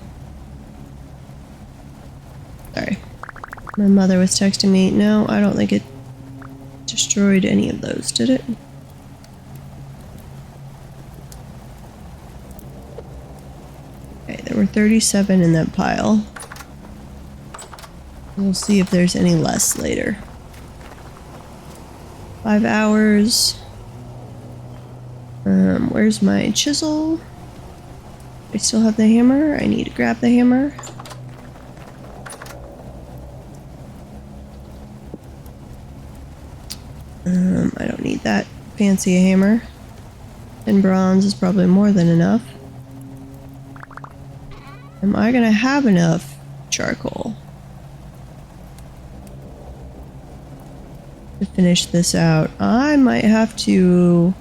A: Sorry. My mother was texting me. No, I don't think it destroyed any of those, did it? Okay, there were 37 in that pile. We'll see if there's any less later. 5 hours. Where's my chisel? I still have the hammer. I need to grab the hammer. I don't need that fancy hammer. 10 bronze is probably more than enough. Am I gonna have enough charcoal to finish this out? I might have to...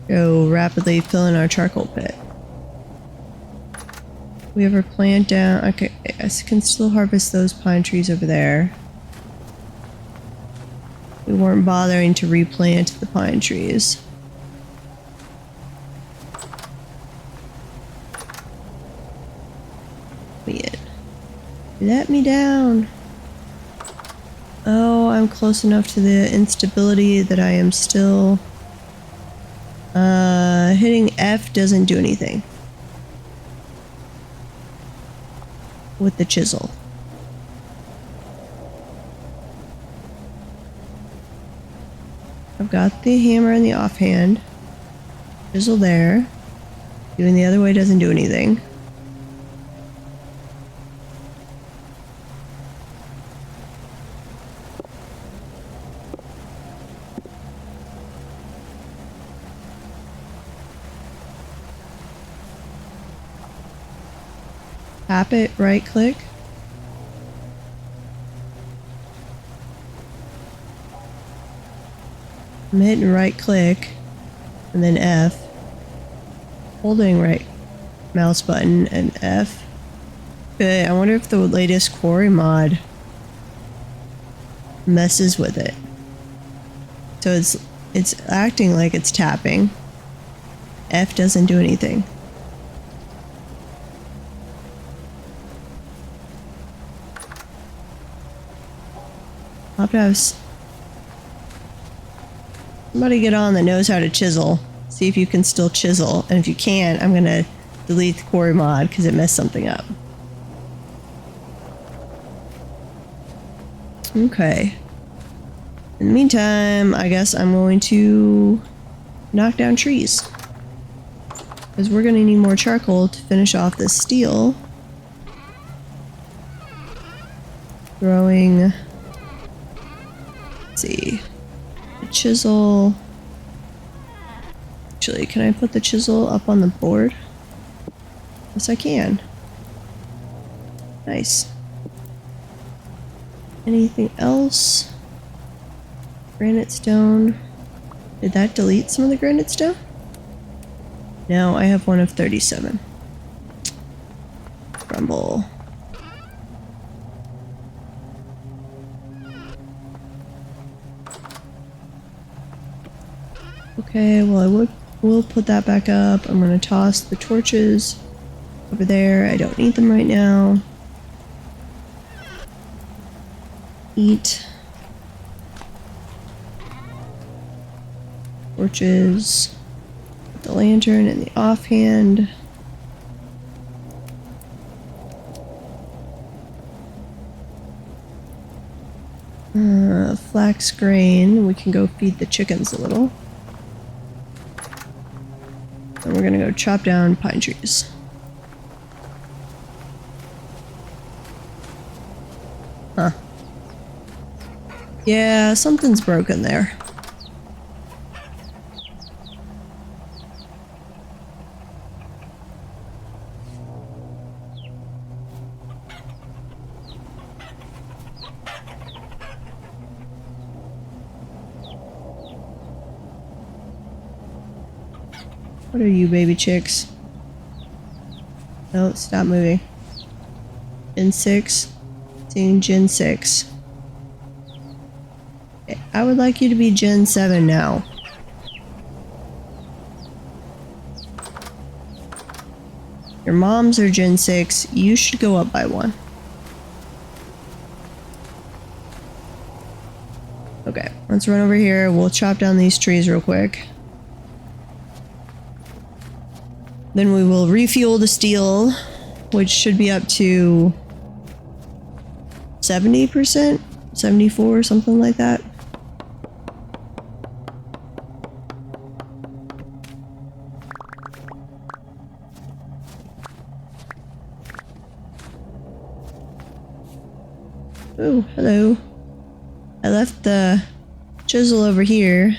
A: Go rapidly fill in our charcoal pit. We ever plant down... Okay, I can still harvest those pine trees over there. We We weren't bothering to replant the pine trees. Wait. Let me down. Oh, I'm close enough to the instability that I am still... hitting F doesn't do anything. With the chisel. I've got the hammer in the offhand. Chisel there. Doing the other way doesn't do anything. Tap it, right click. I'm hitting right click and then F. Holding right mouse button and F. Good. I wonder if the latest quarry mod messes with it. So it's acting like it's tapping. F doesn't do anything. I'll have to have somebody get on that knows how to chisel. See if you can still chisel. And if you can't, I'm going to delete the quarry mod because it messed something up. Okay. In the meantime, I guess I'm going to knock down trees. Because we're going to need more charcoal to finish off this steel. Throwing... Let's see. The chisel. Actually, can I put the chisel up on the board? Yes, I can. Nice. Anything else? Granite stone. Did that delete some of the granite stone? No, I have one of 37. Crumble. Okay, well will put that back up. I'm gonna toss the torches over there. I don't need them right now. Eat. Torches. Put the lantern in the offhand. Flax grain. We can go feed the chickens a little. And we're gonna go chop down pine trees. Huh. Yeah, something's broken there. What are you, baby chicks? No, stop moving. Gen 6. Seeing Gen 6. Okay, I would like you to be Gen 7 now. Your moms are Gen 6. You should go up by one. Okay, let's run over here. We'll chop down these trees real quick. Then we will refuel the steel, which should be up to 70%? 74, something like that. Oh, hello. I left the chisel over here.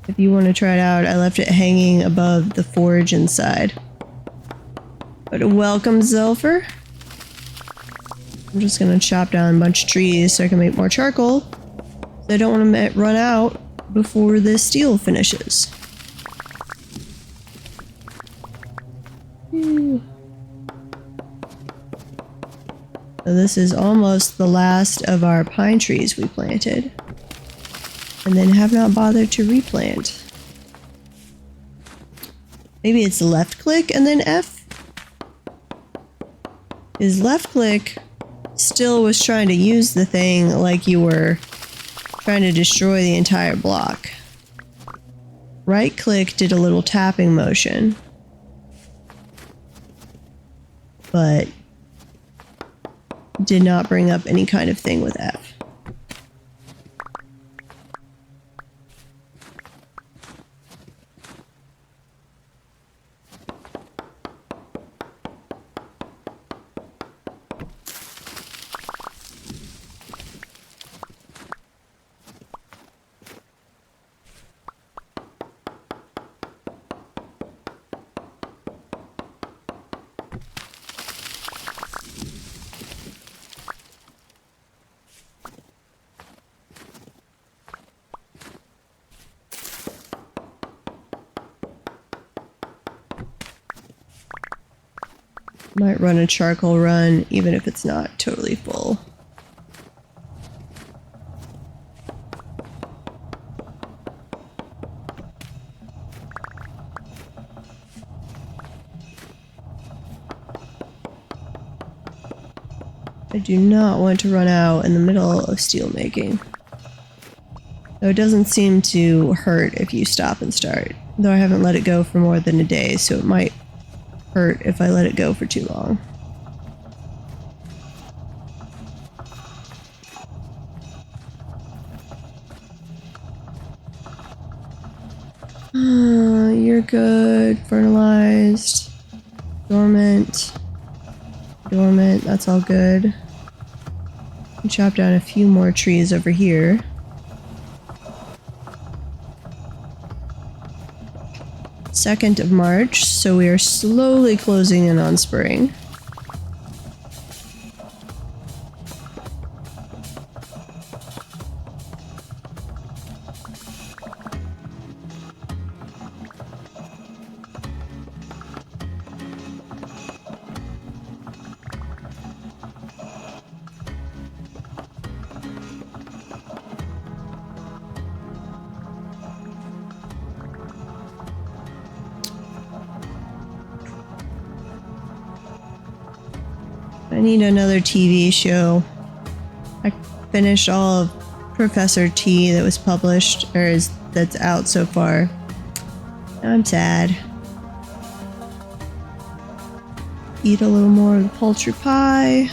A: If you want to try it out, I left it hanging above the forge inside. But welcome, Zelfer. I'm just gonna chop down a bunch of trees so I can make more charcoal. I don't want to run out before this steel finishes. So this is almost the last of our pine trees we planted. And then have not bothered to replant. Maybe it's left click and then F? Is left click still was trying to use the thing like you were trying to destroy the entire block. Right click did a little tapping motion. But did not bring up any kind of thing with F. Might run a charcoal run, even if it's not totally full. I do not want to run out in the middle of steel making. Though it doesn't seem to hurt if you stop and start. Though I haven't let it go for more than a day, so it might hurt if I let it go for too long. You're good. Fertilized. Dormant. Dormant. That's all good. Chop down a few more trees over here. Second of March, so we are slowly closing in on spring. I need another TV show. I finished all of Professor T that was published, or that's out so far. I'm sad. Eat a little more of the poultry pie.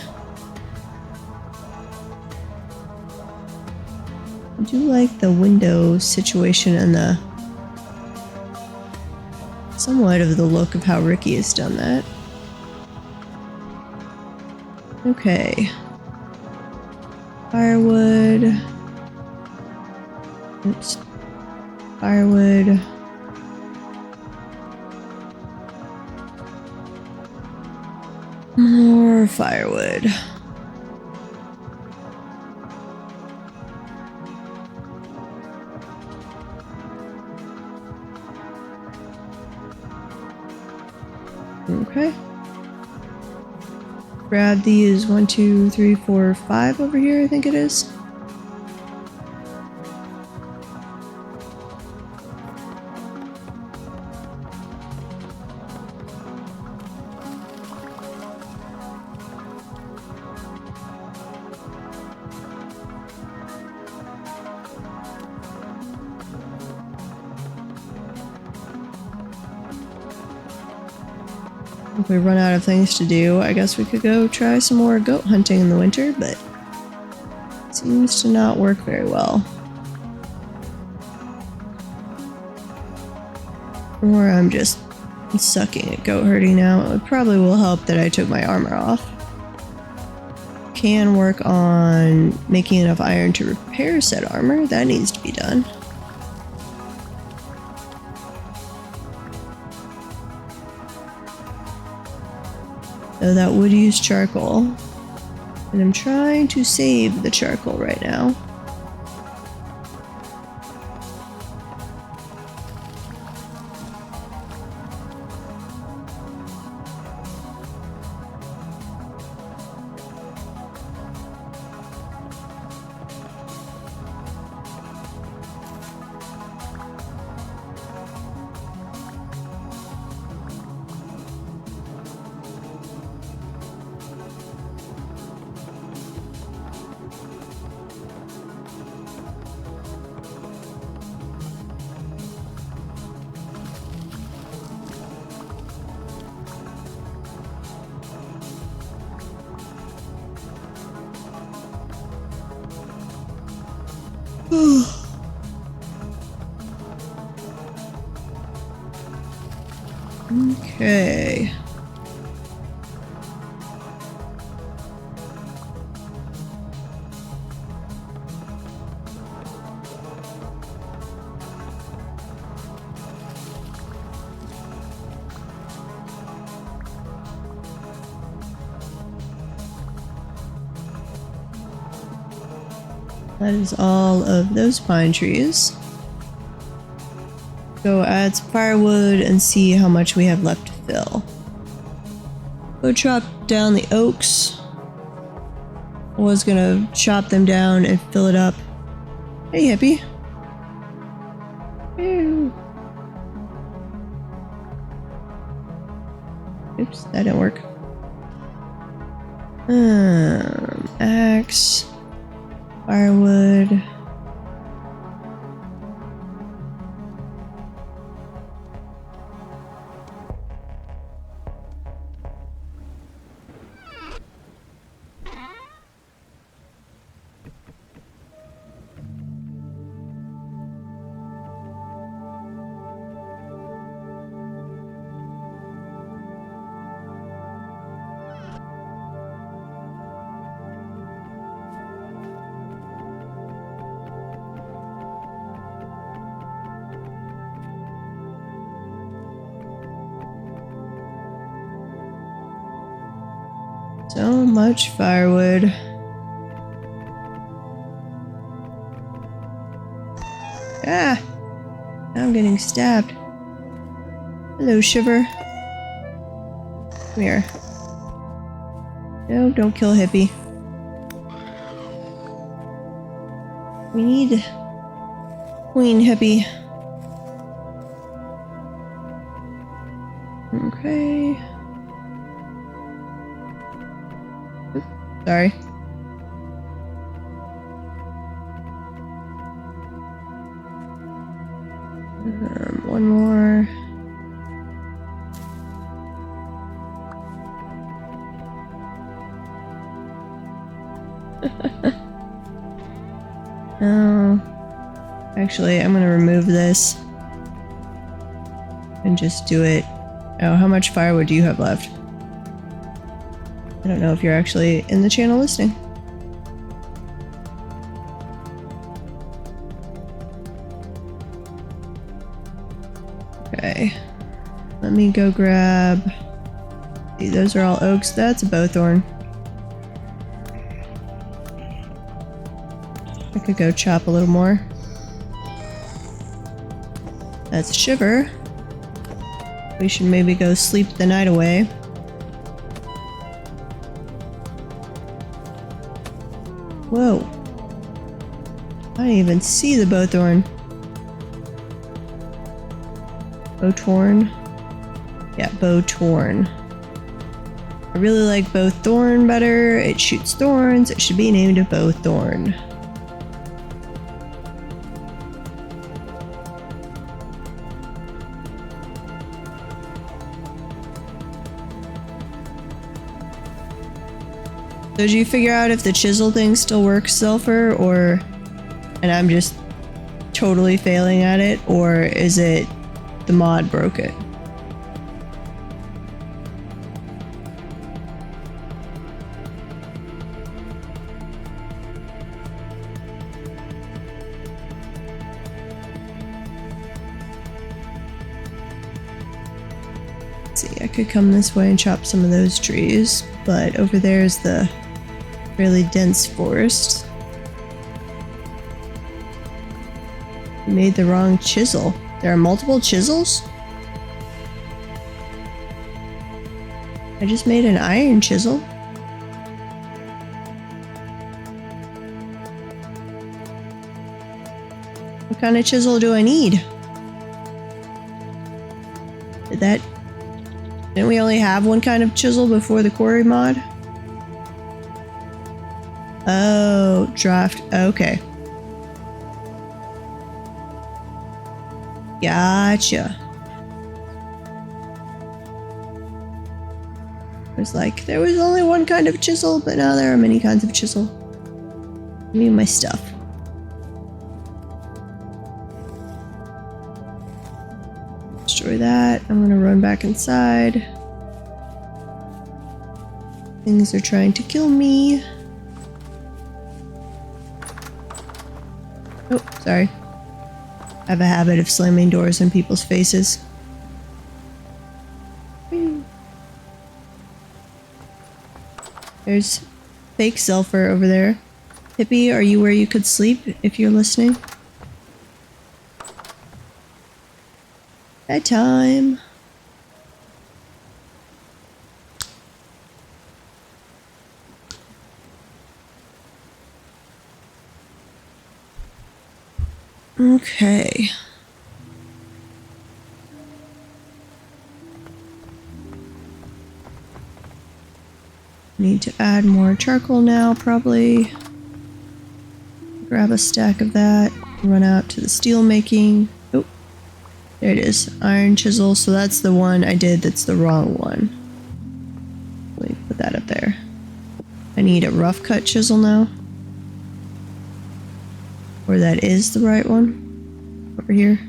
A: I do like the window situation and the somewhat of the look of how Ricky has done that. Okay. Firewood. Oops. Firewood. More firewood. Okay. Grab these 1, 2, 3, 4, 5 over here, I think it is. If we run out of things to do, I guess we could go try some more goat hunting in the winter, but it seems to not work very well. Or I'm just sucking at goat herding now. It probably will help that I took my armor off. Can work on making enough iron to repair said armor. That needs to be done. So that would use charcoal. And I'm trying to save the charcoal right now. Okay. That is all of those pine trees. Go add some firewood and see how much we have left to fill. Go chop down the oaks. I was gonna chop them down and fill it up. Hey, hippie. Ew. Oops, that didn't work. Axe. Firewood. So much firewood. Ah! Now I'm getting stabbed. Hello, Shiver. Come here. No, don't kill Hippie. We need Queen Hippie. Okay. Oops, sorry. One more. No. Actually, I'm gonna remove this and just do it. Oh, how much firewood do you have left? I don't know if you're actually in the channel listening. Okay. Let me go grab... See, those are all oaks. That's a bowthorn. I could go chop a little more. That's a Shiver. We should maybe go sleep the night away. Whoa. I didn't even see the bowthorn. Bowthorn? Yeah, bowthorn. I really like bowthorn better. It shoots thorns. It should be named a bowthorn. So did you figure out if the chisel thing still works, Sulfur, or... and I'm just totally failing at it, or is it the mod broke it? Let's see, I could come this way and chop some of those trees, but over there is the really dense forest. You made the wrong chisel. There are multiple chisels? I just made an iron chisel. What kind of chisel do I need? Didn't we only have one kind of chisel before the quarry mod? Oh, draft. Okay. Gotcha. I was like, there was only one kind of chisel, but now there are many kinds of chisel. Give me my stuff. Destroy that. I'm gonna run back inside. Things are trying to kill me. Oh, sorry. I have a habit of slamming doors in people's faces. There's fake sulfur over there. Hippie, are you where you could sleep if you're listening? Bedtime. Okay. Need to add more charcoal now, probably. Grab a stack of that. Run out to the steel making. Oh, there it is. Iron chisel. So that's the one I did that's the wrong one. Let me put that up there. I need a rough cut chisel now. Or that is the right one. Over here.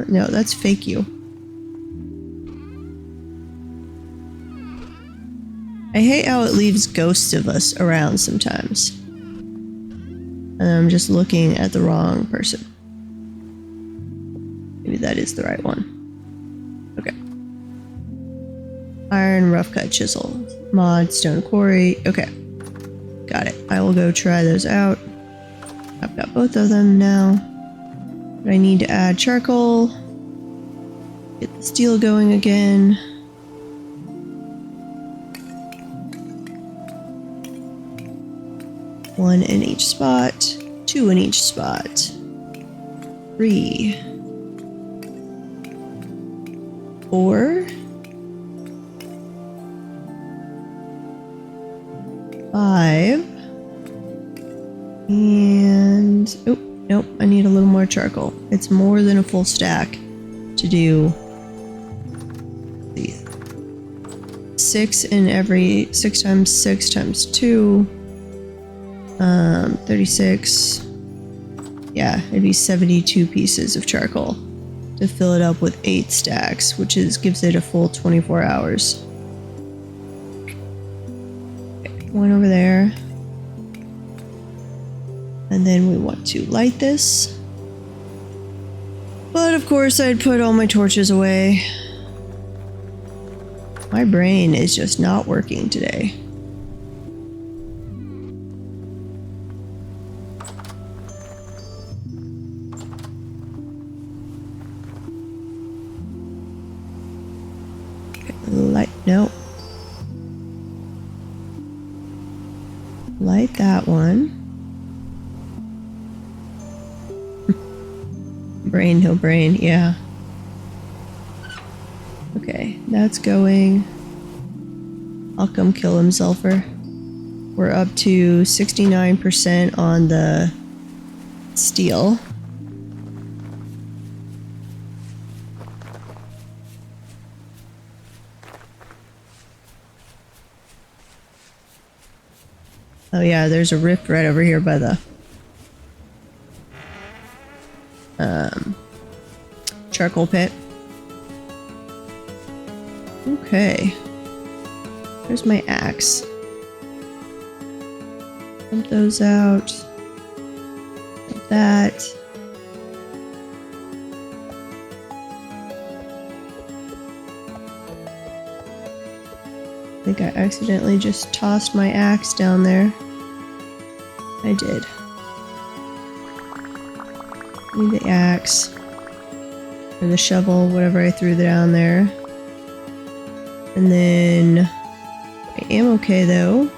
A: No, that's fake you. I hate how it leaves ghosts of us around sometimes. And I'm just looking at the wrong person. Maybe that is the right one. Okay. Iron rough cut chisel. Mod stone quarry. Okay. Got it. I will go try those out. I've got both of them now. But I need to add charcoal. Get the steel going again. One in each spot. Two in each spot. 3. 4. 5. And... oh, nope. I need a little more charcoal. It's more than a full stack to do... 6 in every... 6 times 6 times 2... 36. Yeah, it'd be 72 pieces of charcoal to fill it up with 8 stacks, which gives it a full 24 hours. Okay, one over there. And then we want to light this. But of course I'd put all my torches away. My brain is just not working today. Light, no. Light that one. Brain, no brain, yeah. Okay, that's going. I'll come kill him, Sulfur. We're up to 69% on the steel. Oh yeah, there's a rift right over here by the charcoal pit. Okay. There's my axe. Dump those out. Dump that. I think I accidentally just tossed my axe down there. I did. Need the axe. Or the shovel, whatever I threw down there. And then I am okay though.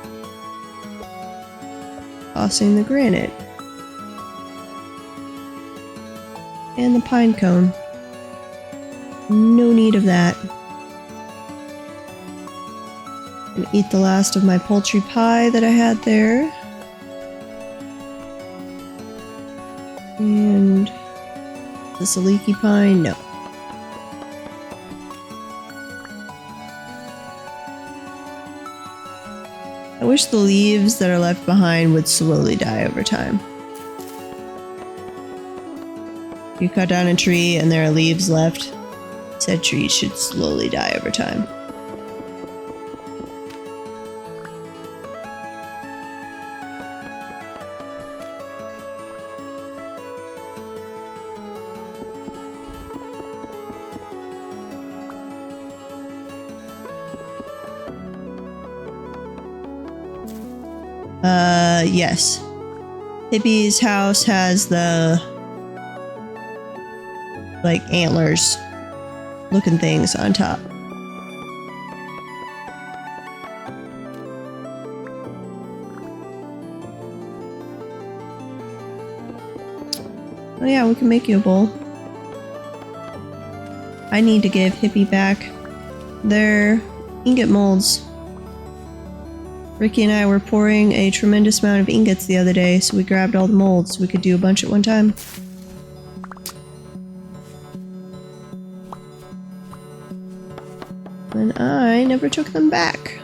A: Tossing the granite. And the pine cone. No need of that. And eat the last of my poultry pie that I had there. And the saliki pine, no. I wish the leaves that are left behind would slowly die over time. You cut down a tree and there are leaves left. Said tree should slowly die over time. Yes. Hippie's house has the like antlers looking things on top. Oh yeah, we can make you a bowl. I need to give Hippie back their ingot molds. Ricky and I were pouring a tremendous amount of ingots the other day, so we grabbed all the molds so we could do a bunch at one time. And I never took them back.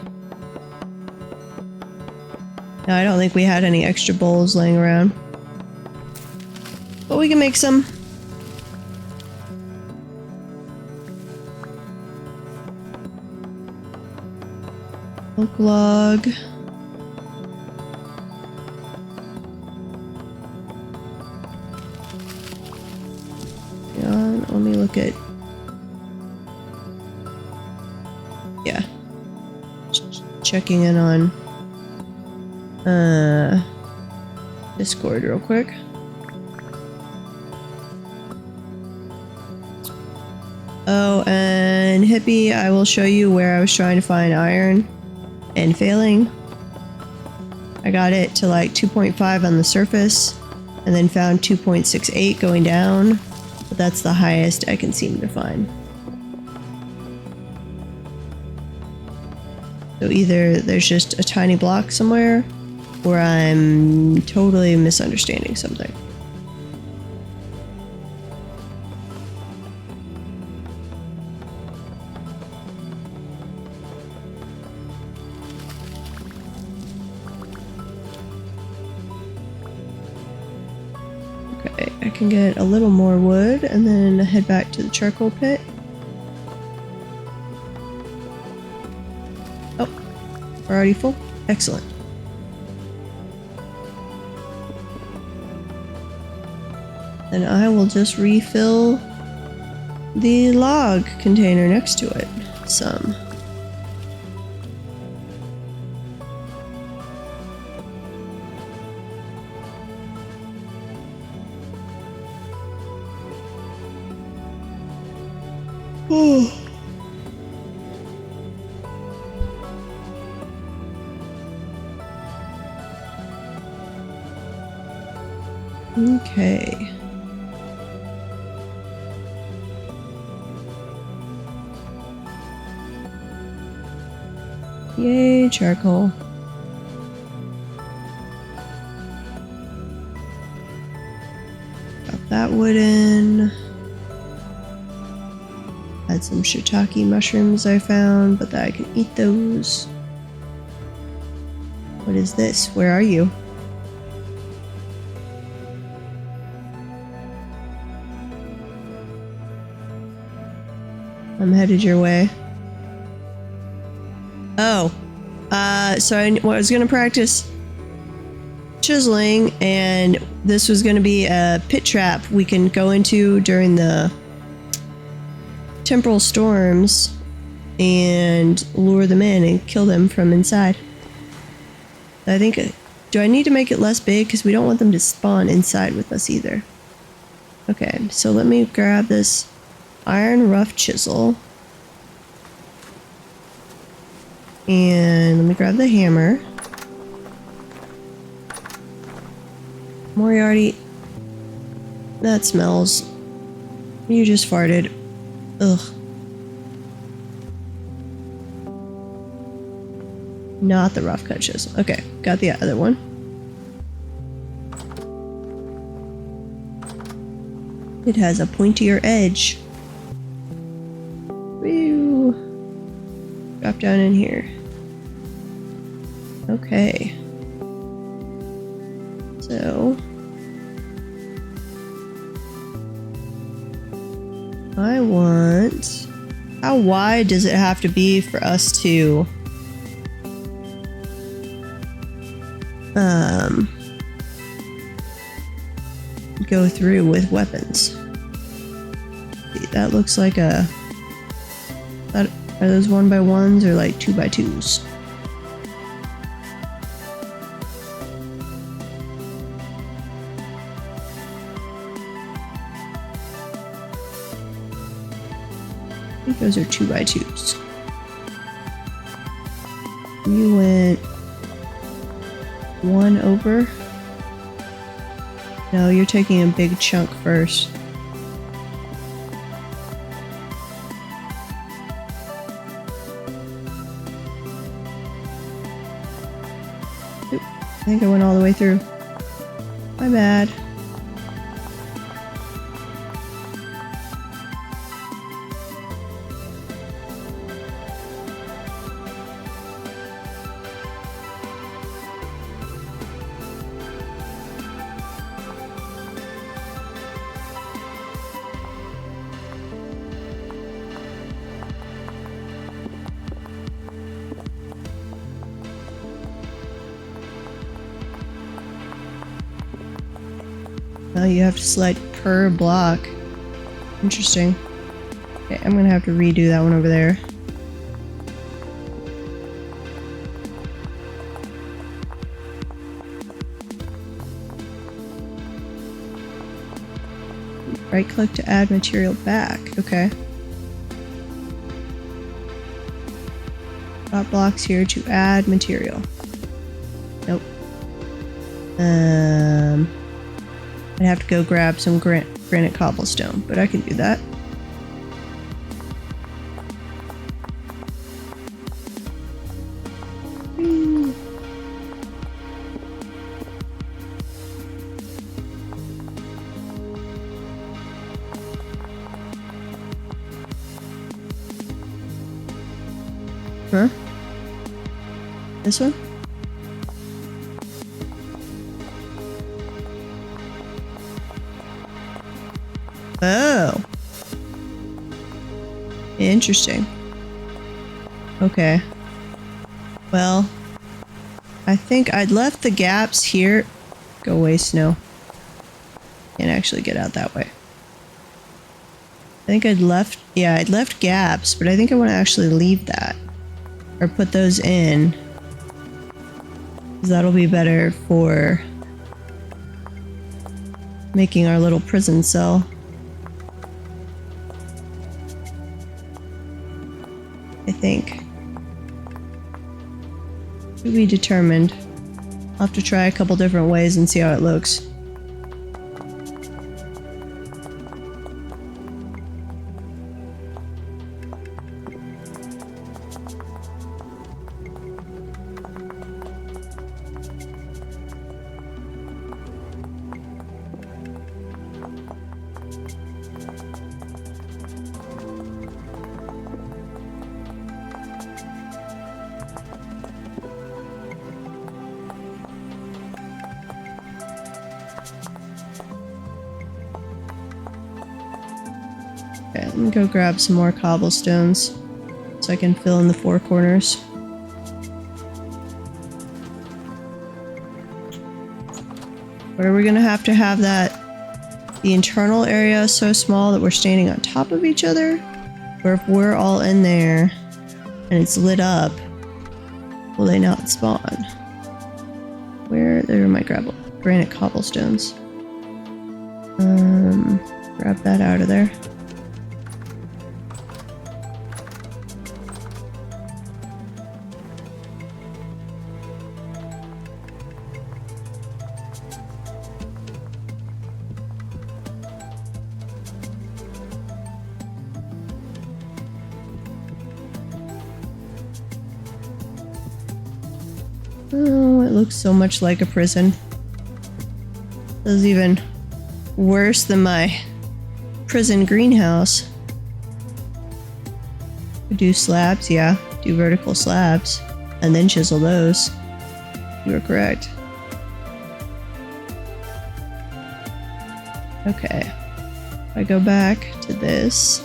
A: No, I don't think we had any extra bowls laying around. But we can make some. Oak log. Yeah, let me look at. Yeah. Checking in on Discord real quick. Oh, and Hippie, I will show you where I was trying to find iron and failing. I got it to like 2.5 on the surface and then found 2.68 going down, but that's the highest I can seem to find. So either there's just a tiny block somewhere or I'm totally misunderstanding something. Okay, I can get a little more wood and then head back to the charcoal pit. Oh, we're already full? Excellent. Then I will just refill the log container next to it some. Oh. Okay. Yay, charcoal. Got that wood in. Had some shiitake mushrooms I found, but that I can eat those. What is this? Where are you? I'm headed your way. Oh. So I was going to practice chiseling, and this was going to be a pit trap we can go into during the temporal storms and lure them in and kill them from inside. I think, do I need to make it less big? Because we don't want them to spawn inside with us either. Okay, so let me grab this iron rough chisel. And let me grab the hammer. Moriarty. That smells. You just farted. Ugh. Not the rough cut chisel. Okay, got the other one. It has a pointier edge. Woo. Drop down in here. Okay. So I want... How wide does it have to be for us to... go through with weapons? That looks like a... Are those 1x1s or like 2x2s? I think those are 2x2s. You went 1 over. No, you're taking a big chunk first. Oop, I think I went all the way through. My bad. Oh, you have to select per block. Interesting. Okay, I'm gonna have to redo that one over there. Right click to add material back. Okay. Got blocks here to add material. Nope. I'd have to go grab some granite cobblestone, but I can do that. Huh? This one? Oh. Interesting. Okay. Well, I think I'd left the gaps here. Go away, snow. Can't actually get out that way. I think I'd left gaps, but I think I want to actually leave that. Or put those in. 'Cause that'll be better for making our little prison cell. I think. To be determined. I'll have to try a couple different ways and see how it looks. Okay, let me go grab some more cobblestones so I can fill in the 4 corners. But are we gonna have to have the internal area so small that we're standing on top of each other? Or if we're all in there and it's lit up, will they not spawn? There are my granite cobblestones. Grab that out of there. Oh, it looks so much like a prison. This is even worse than my prison greenhouse. Do slabs, yeah. Do vertical slabs. And then chisel those. You are correct. Okay. If I go back to this.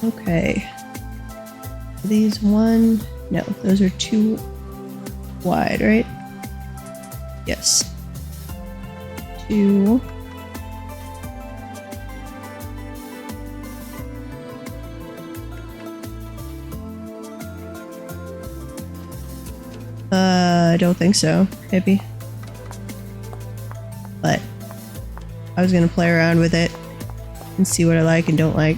A: Okay. Are these one? No, those are too wide, right? Yes. Two. I don't think so, maybe. But I was gonna play around with it and see what I like and don't like.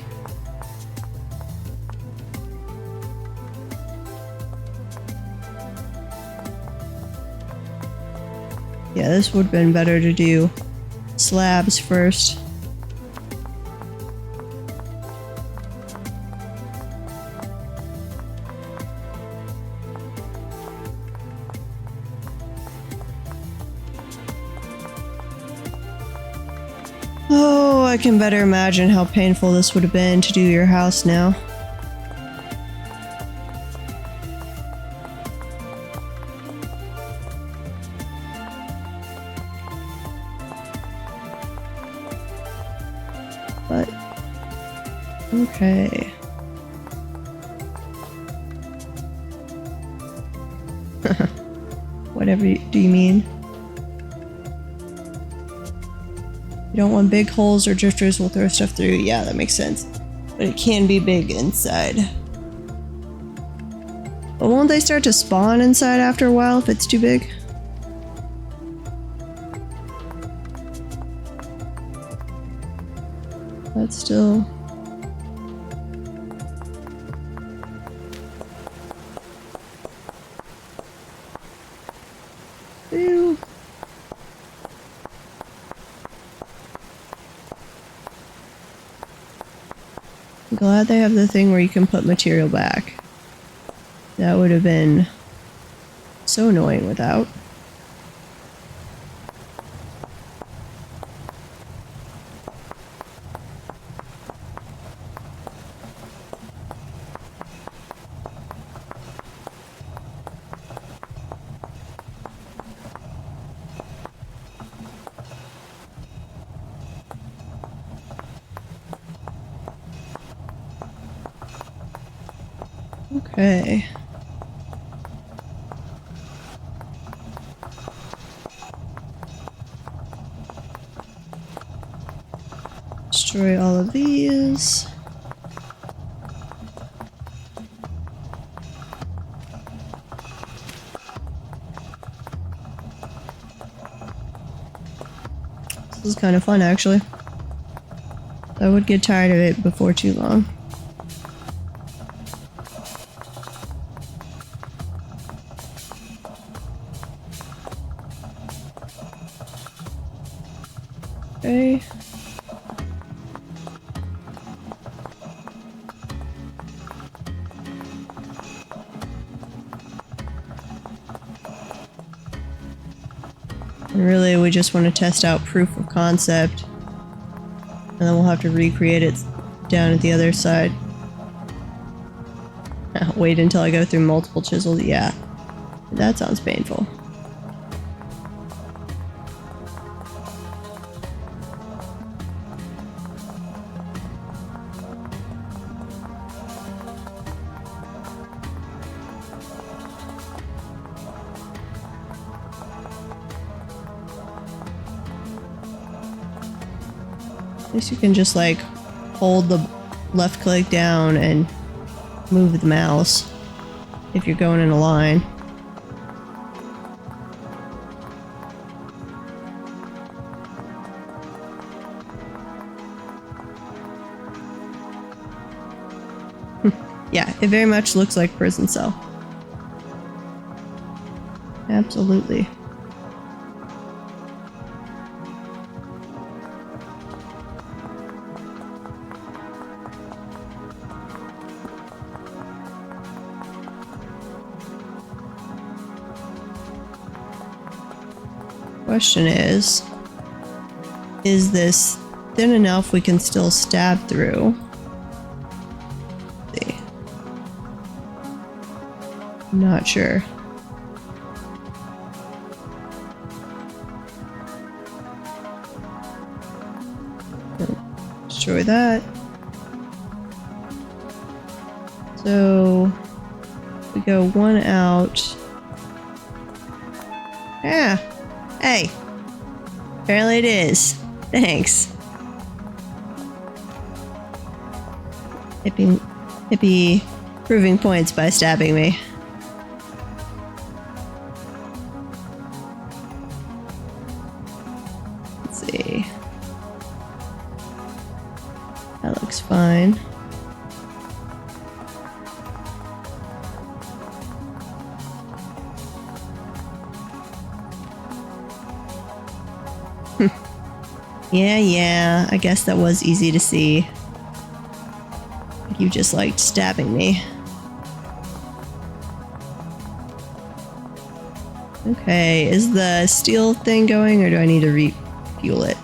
A: Yeah, this would have been better to do slabs first. Oh, I can better imagine how painful this would have been to do your house now. But, okay. Whatever do you mean? You don't want big holes or drifters will throw stuff through. Yeah, that makes sense. But it can be big inside. But won't they start to spawn inside after a while if it's too big? But still... Ew. I'm glad they have the thing where you can put material back. That would have been so annoying without. Okay. Destroy all of these. This is kind of fun, actually. I would get tired of it before too long. Okay. And really, we just want to test out proof of concept. And then we'll have to recreate it down at the other side. Wait until I go through multiple chisels. Yeah. That sounds painful. At least you can just like hold the left click down and move the mouse if you're going in a line. Yeah, it very much looks like prison cell. Absolutely. Question is this thin enough we can still stab through? Let's see. Not sure. Destroy that. So we go one out. Yeah. Hey. Apparently it is. Thanks. Hippie proving points by stabbing me. Let's see. That looks fine. Yeah, I guess that was easy to see. You just liked stabbing me. Okay, is the steel thing going, or do I need to refuel it?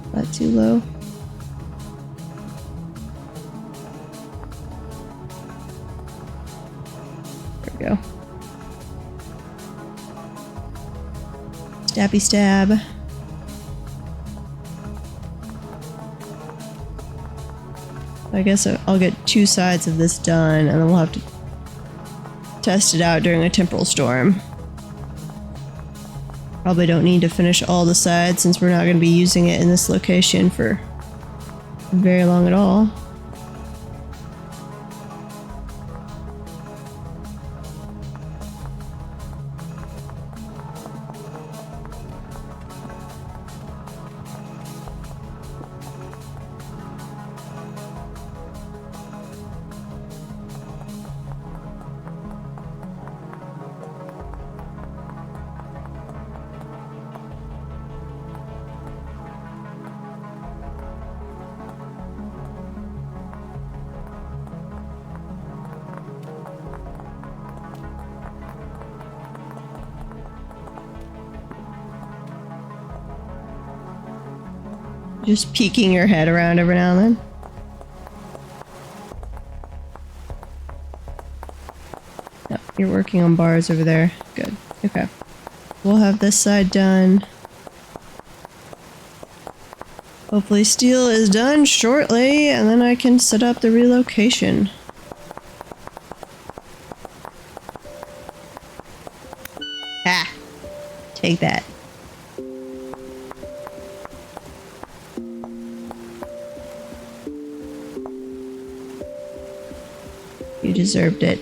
A: Is that too low? There we go. Stabby stab. I guess I'll get 2 sides of this done, and then we'll have to test it out during a temporal storm. Probably don't need to finish all the sides since we're not going to be using it in this location for very long at all. Just peeking your head around every now and then. Yep, you're working on bars over there. Good. Okay. We'll have this side done. Hopefully steel is done shortly, and then I can set up the relocation. Ha! Take that. You deserved it.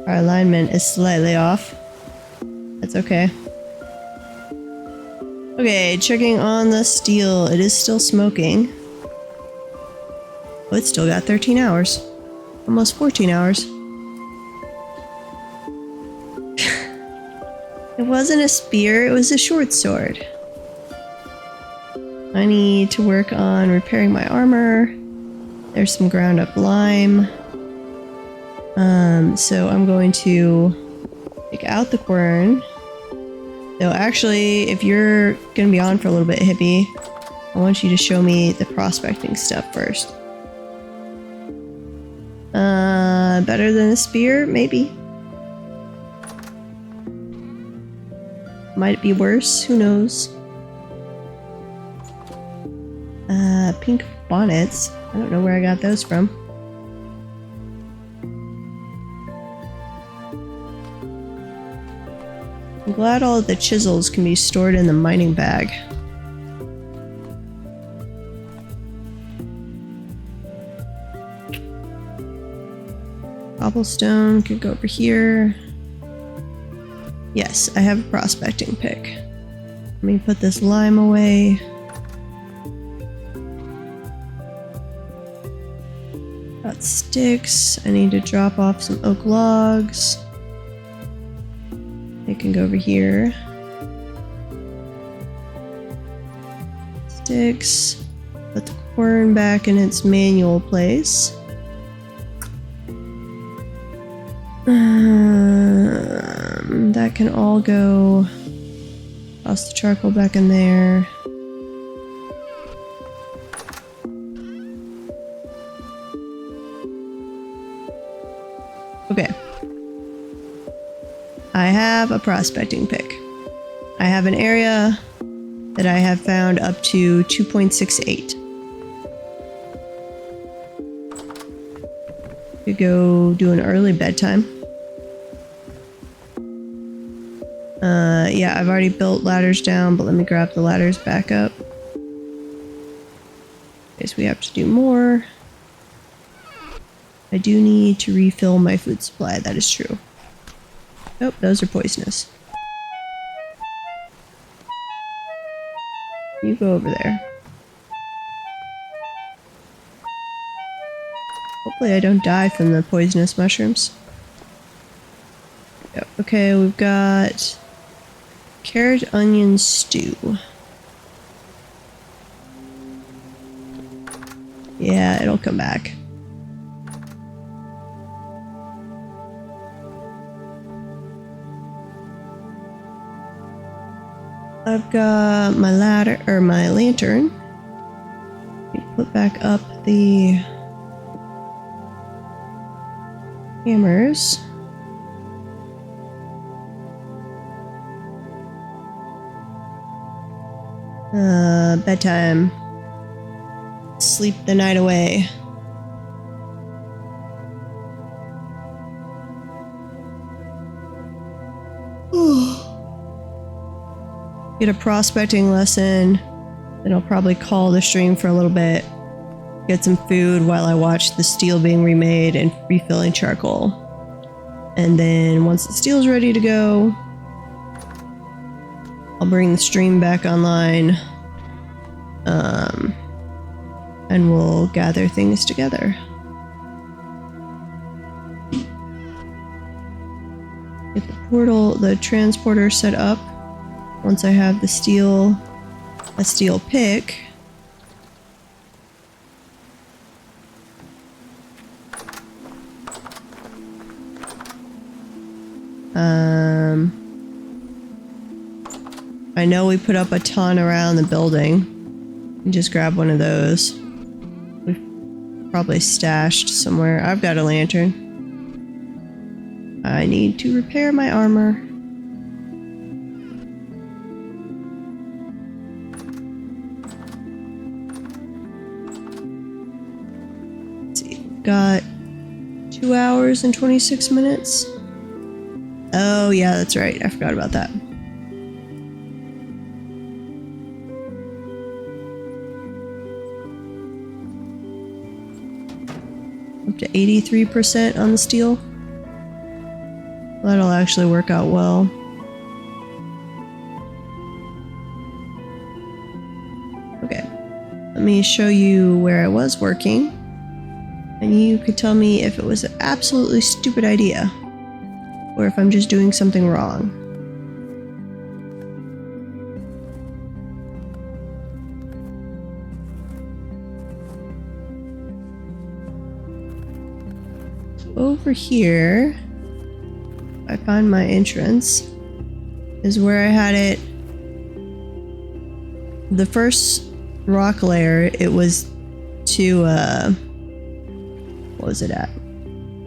A: Our alignment is slightly off. That's okay. Okay, checking on the steel. It is still smoking. Oh, it's still got 13 hours. Almost 14 hours. It wasn't a spear, it was a short sword. I need to work on repairing my armor. There's some ground up lime. So I'm going to take out the quern. So actually, if you're gonna be on for a little bit, Hippie, I want you to show me the prospecting stuff first. Better than a spear? Maybe. Might be worse, who knows? Pink bonnets. I don't know where I got those from. I'm glad all of the chisels can be stored in the mining bag. Cobblestone could go over here. Yes, I have a prospecting pick. Let me put this lime away. Got sticks. I need to drop off some oak logs. They can go over here. Sticks. Put the quern back in its manual place. That can all go. Toss the charcoal back in there. Okay. I have a prospecting pick. I have an area that I have found up to 2.68. Could go do an early bedtime. Yeah, I've already built ladders down, but let me grab the ladders back up. In case we have to do more. I do need to refill my food supply, that is true. Nope, those are poisonous. You go over there. Hopefully I don't die from the poisonous mushrooms. Yep. Okay, we've got carrot onion stew. Yeah, it'll come back. I've got my ladder, or my lantern. Put back up the hammers. Bedtime. Sleep the night away. Get a prospecting lesson. Then I'll probably call the stream for a little bit. Get some food while I watch the steel being remade and refilling charcoal. And then once the steel's ready to go, I'll bring the stream back online. And we'll gather things together. Get the portal, the transporter set up. Once I have the steel, a steel pick. I know we put up a ton around the building. Just grab one of those. We've probably stashed somewhere. I've got a lantern. I need to repair my armor. Let's see, we've got 2 hours and 26 minutes. Oh yeah, that's right. I forgot about that. Up to 83% on the steel. That'll actually work out well. Okay, let me show you where I was working, and you could tell me if it was an absolutely stupid idea, or if I'm just doing something wrong. Over here, I find my entrance, is where I had it. The first rock layer, it was to, what was it at?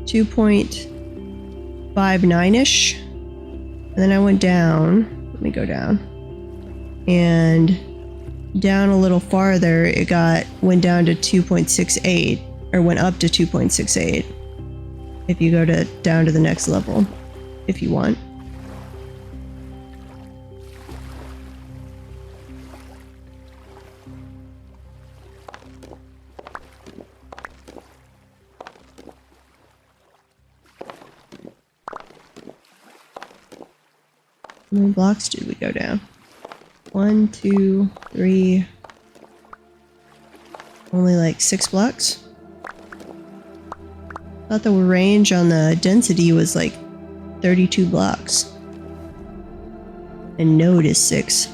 A: 2.59-ish. And then I went down. Let me go down. And down a little farther, it went down to 2.68, or went up to 2.68. If you go down to the next level, if you want. How many blocks did we go down? 1, 2, 3. Only like 6 blocks? I thought the range on the density was like 32 blocks. And node is 6.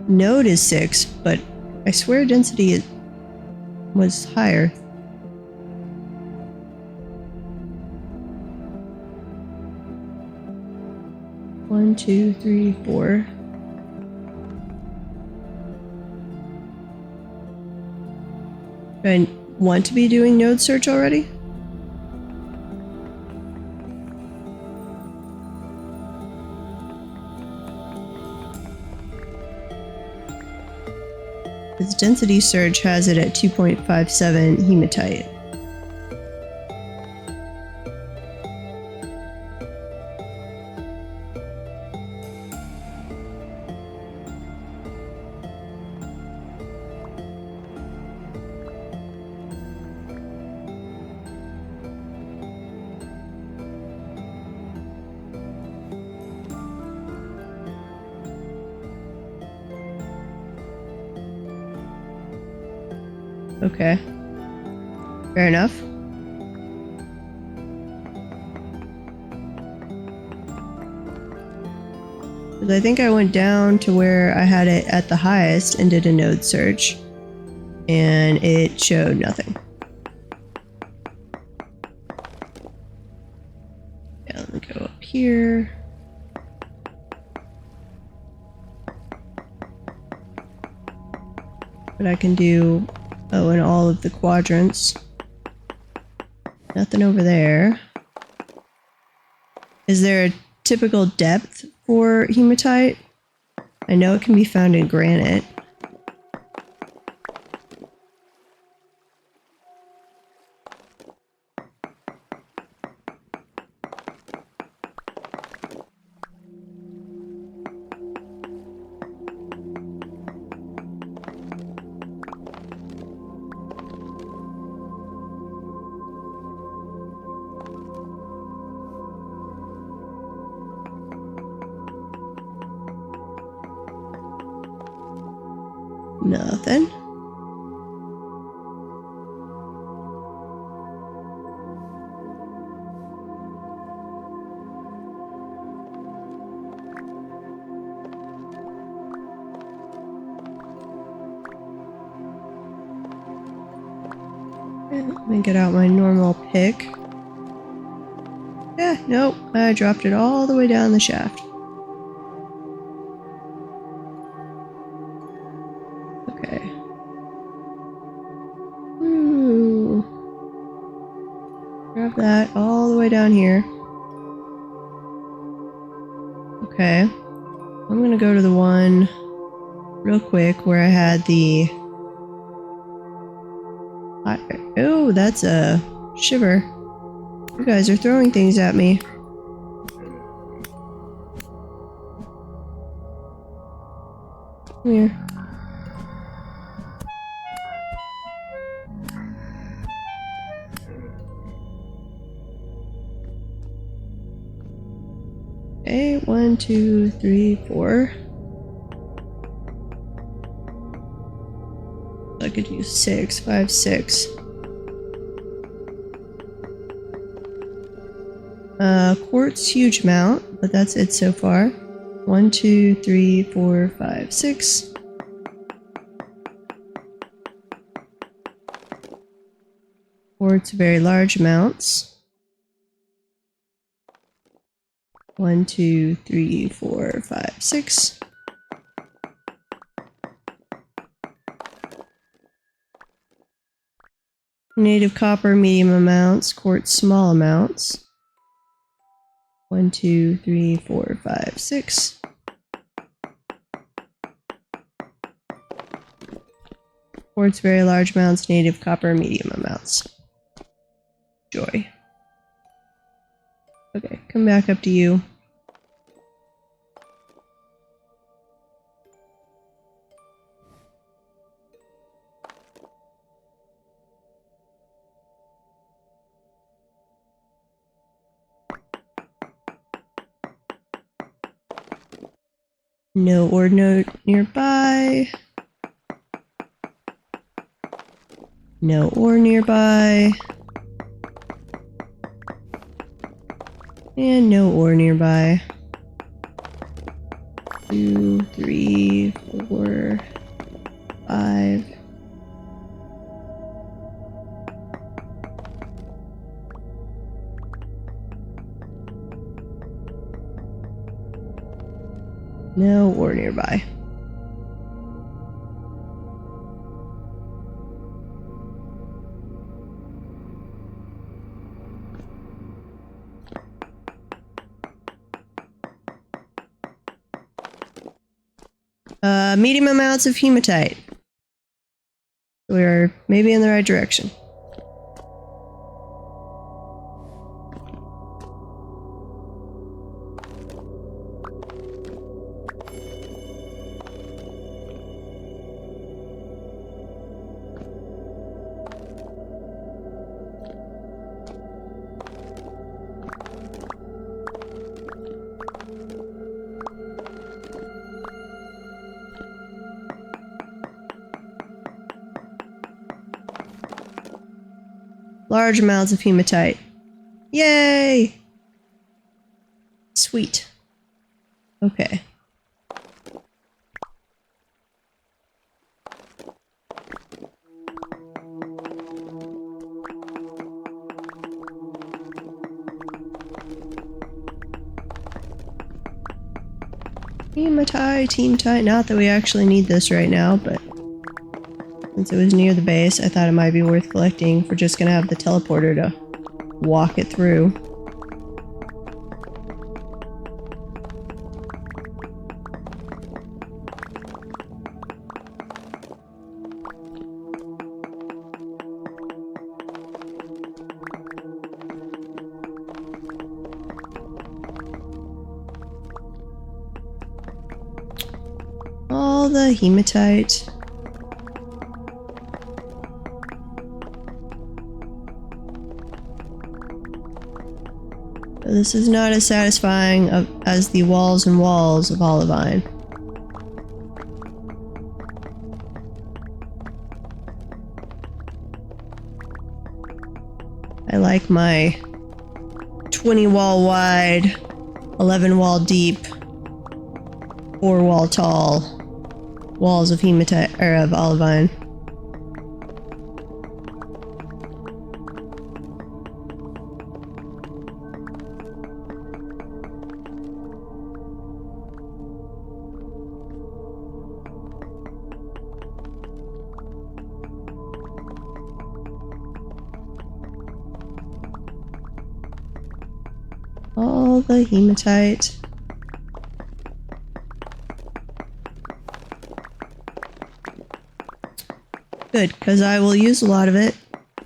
A: node is 6, but I swear density was higher. One, two, three, four. Do I want to be doing node search already? Its density search has it at 2.57 hematite. Okay. Fair enough. Because I think I went down to where I had it at the highest and did a node search, and it showed nothing. Yeah, let me go up here. But I can do, oh, in all of the quadrants. Nothing over there. Is there a typical depth for hematite? I know it can be found in granite. Nothing. Okay, let me get out my normal pick. Yeah, nope, I dropped it all the way down the shaft. Okay. Ooh. Grab that all the way down here. Okay. I'm gonna go to the one real quick where I had the... Oh, that's a shiver. You guys are throwing things at me. Come here. Okay, 1, 2, 3, 4. I could use 6, 5, 6. Quartz, huge amount, but that's it so far. 1, 2, 3, 4, 5, 6. Quartz, very large amounts. 1, 2, 3, 4, 5, 6. Native copper, medium amounts. Quartz, small amounts. 1, 2, 3, 4, 5, 6. Quartz, very large amounts. Native copper, medium amounts. Joy. Okay, come back up to you. No ore node nearby. No ore nearby. And no ore nearby. 2, 3, 4, 5. No ore nearby. Medium amounts of hematite. We're maybe in the right direction. Large amounts of hematite. Yay! Sweet. Okay. Hematite. Not that we actually need this right now, but since it was near the base, I thought it might be worth collecting if we're just gonna have the teleporter to walk it through. All the hematite. This is not as satisfying as the walls and walls of olivine. I like my 20 wall wide, 11 wall deep, 4 wall tall walls of hematite or of olivine. All the hematite. Good, because I will use a lot of it.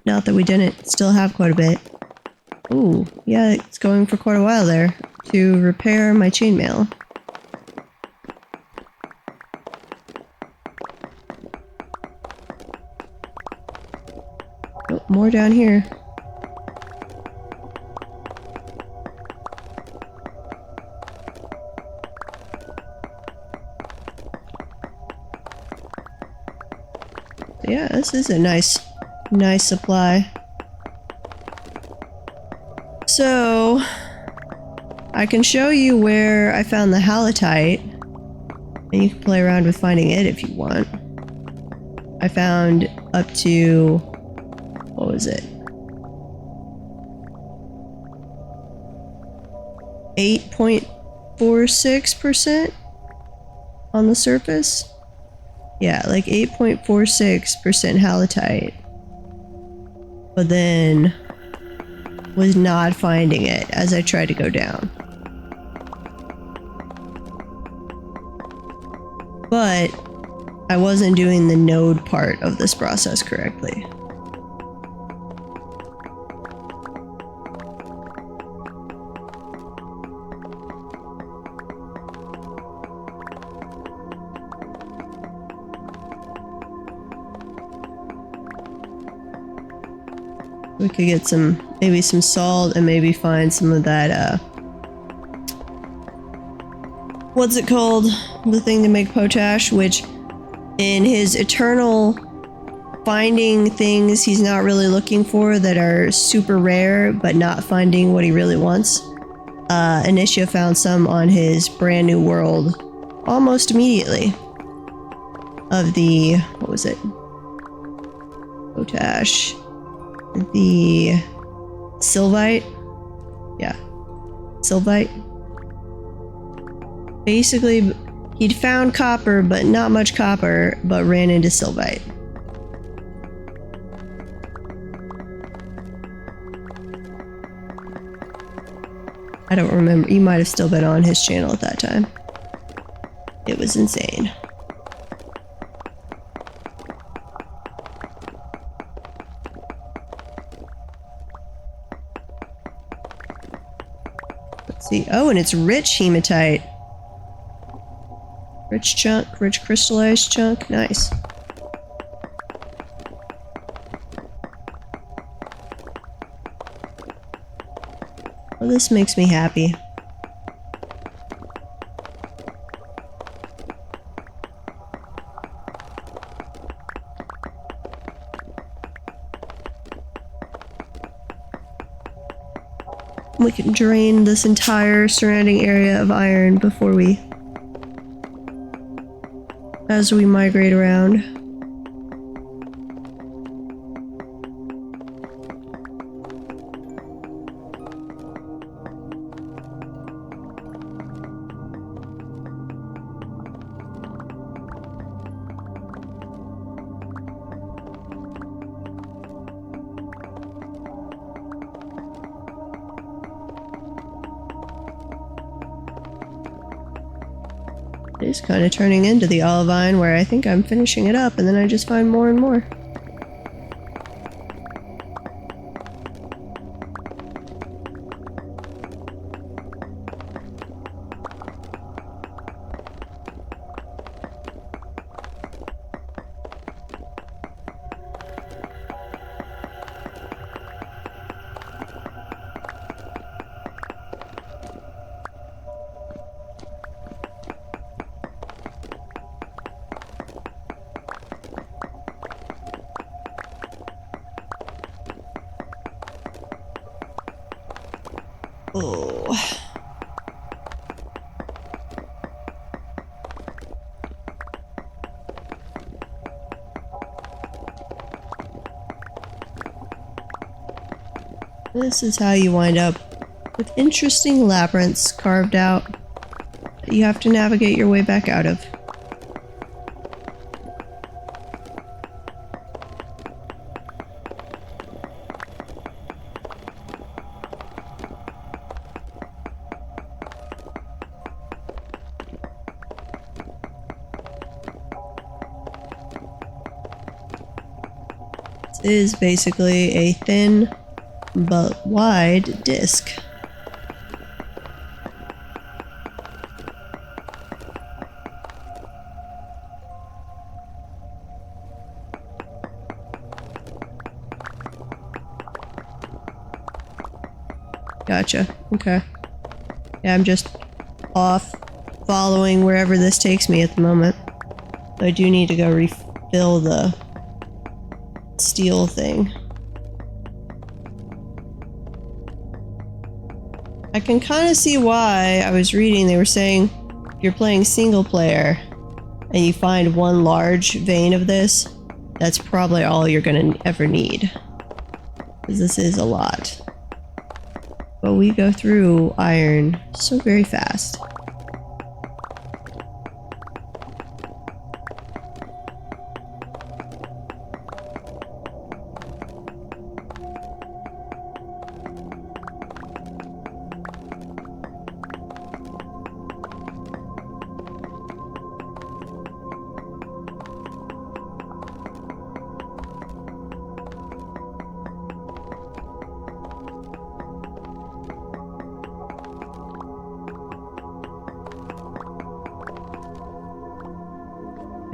A: Not that we didn't still have quite a bit. Ooh, yeah, it's going for quite a while there to repair my chainmail. Oh, more down here. Yeah, this is a nice supply. So, I can show you where I found the halotite, and you can play around with finding it if you want. I found up to, what was it? 8.46% on the surface. Yeah, like 8.46% halotite. But then was not finding it as I tried to go down. But I wasn't doing the node part of this process correctly. We could get maybe some salt and maybe find some of that, what's it called? The thing to make potash, which in his eternal finding things he's not really looking for that are super rare, but not finding what he really wants. Initia found some on his brand new world almost immediately. of the, what was it? Potash. The Sylvite. Yeah. Sylvite. Basically, he'd found copper, but not much copper, but ran into Sylvite. I don't remember. You might have still been on his channel at that time. It was insane. Let's see. Oh, and it's rich hematite. Rich chunk, rich crystallized chunk. Nice. Well, this makes me happy. We can drain this entire surrounding area of iron before as we migrate around. It is kind of turning into the olivine where I think I'm finishing it up and then I just find more and more. Oh. This is how you wind up with interesting labyrinths carved out that you have to navigate your way back out of. Is basically a thin but wide disc. Gotcha. Okay. Yeah, I'm just off following wherever this takes me at the moment. So I do need to go refill the steel thing. I can kind of see why. I was reading, they were saying if you're playing single player and you find one large vein of this, that's probably all you're gonna ever need, because this is a lot. But we go through iron so very fast.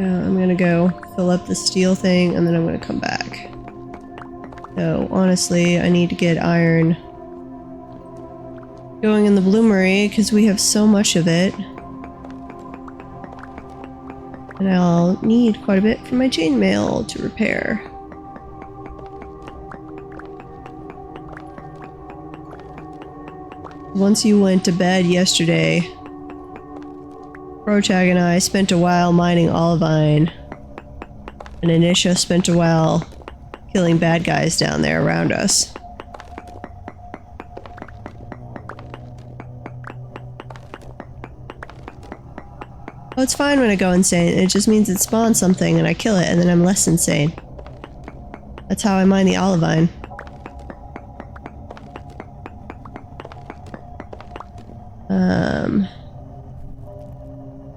A: I'm gonna go fill up the steel thing and then I'm gonna come back. So honestly, I need to get iron going in the bloomery because we have so much of it. And I'll need quite a bit for my chainmail to repair. Once you went to bed yesterday, Protag and I spent a while mining olivine, And Anisha spent a while killing bad guys down there around us. Oh, it's fine when I go insane. It just means it spawns something and I kill it and then I'm less insane. That's how I mine the olivine.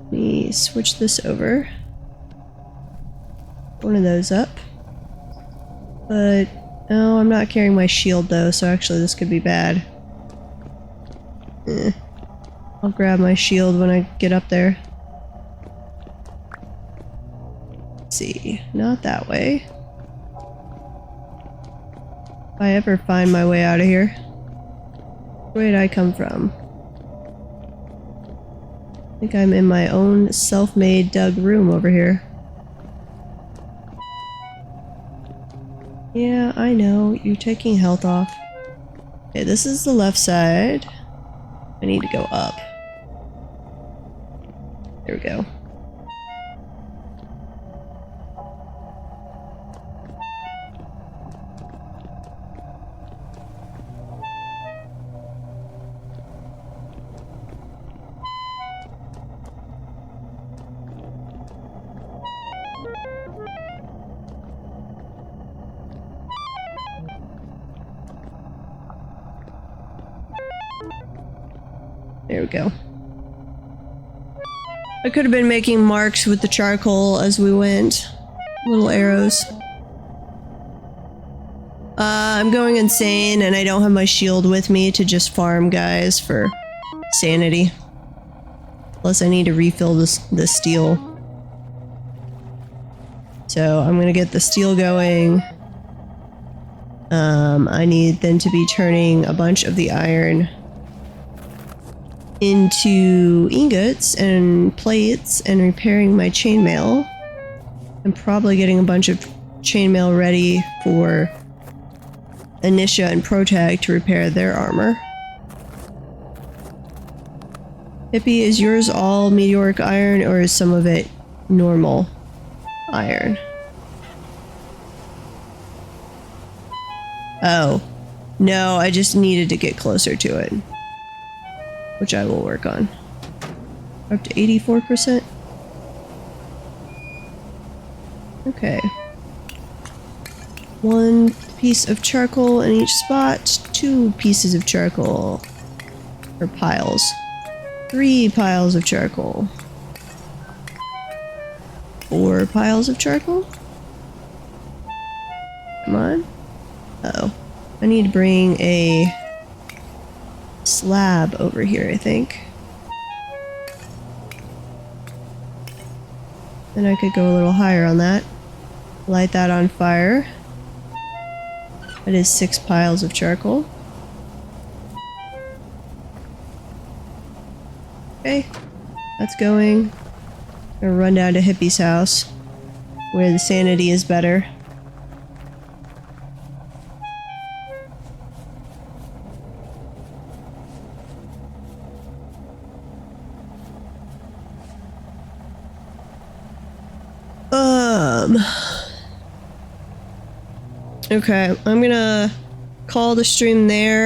A: Let me switch this over. One of those up. But, no, I'm not carrying my shield though, so actually this could be bad. I'll grab my shield when I get up there. Let's see, not that way. If I ever find my way out of here. Where did I come from? I think I'm in my own self-made dug room over here. Yeah, I know. You're taking health off. Okay, this is the left side. I need to go up. There we go. There we go. I could have been making marks with the charcoal as we went. Little arrows. I'm going insane and I don't have my shield with me to just farm guys for sanity. Plus I need to refill the steel. So I'm gonna get the steel going. I need then to be turning a bunch of the iron into ingots and plates and repairing my chainmail. I'm probably getting a bunch of chainmail ready for Anisha and Protag to repair their armor. Hippie, is yours all meteoric iron or is some of it normal iron? Oh. No, I just needed to get closer to it. Which I will work on. Up to 84%. Okay. 1 piece of charcoal in each spot. 2 pieces of charcoal. Or piles. 3 piles of charcoal. 4 piles of charcoal? Come on. Uh-oh. I need to bring a slab over here, I think. Then I could go a little higher on that. Light that on fire. That is 6 piles of charcoal. Okay. That's going. I'm gonna run down to Hippie's house, where the sanity is better. Okay, I'm gonna call the stream there.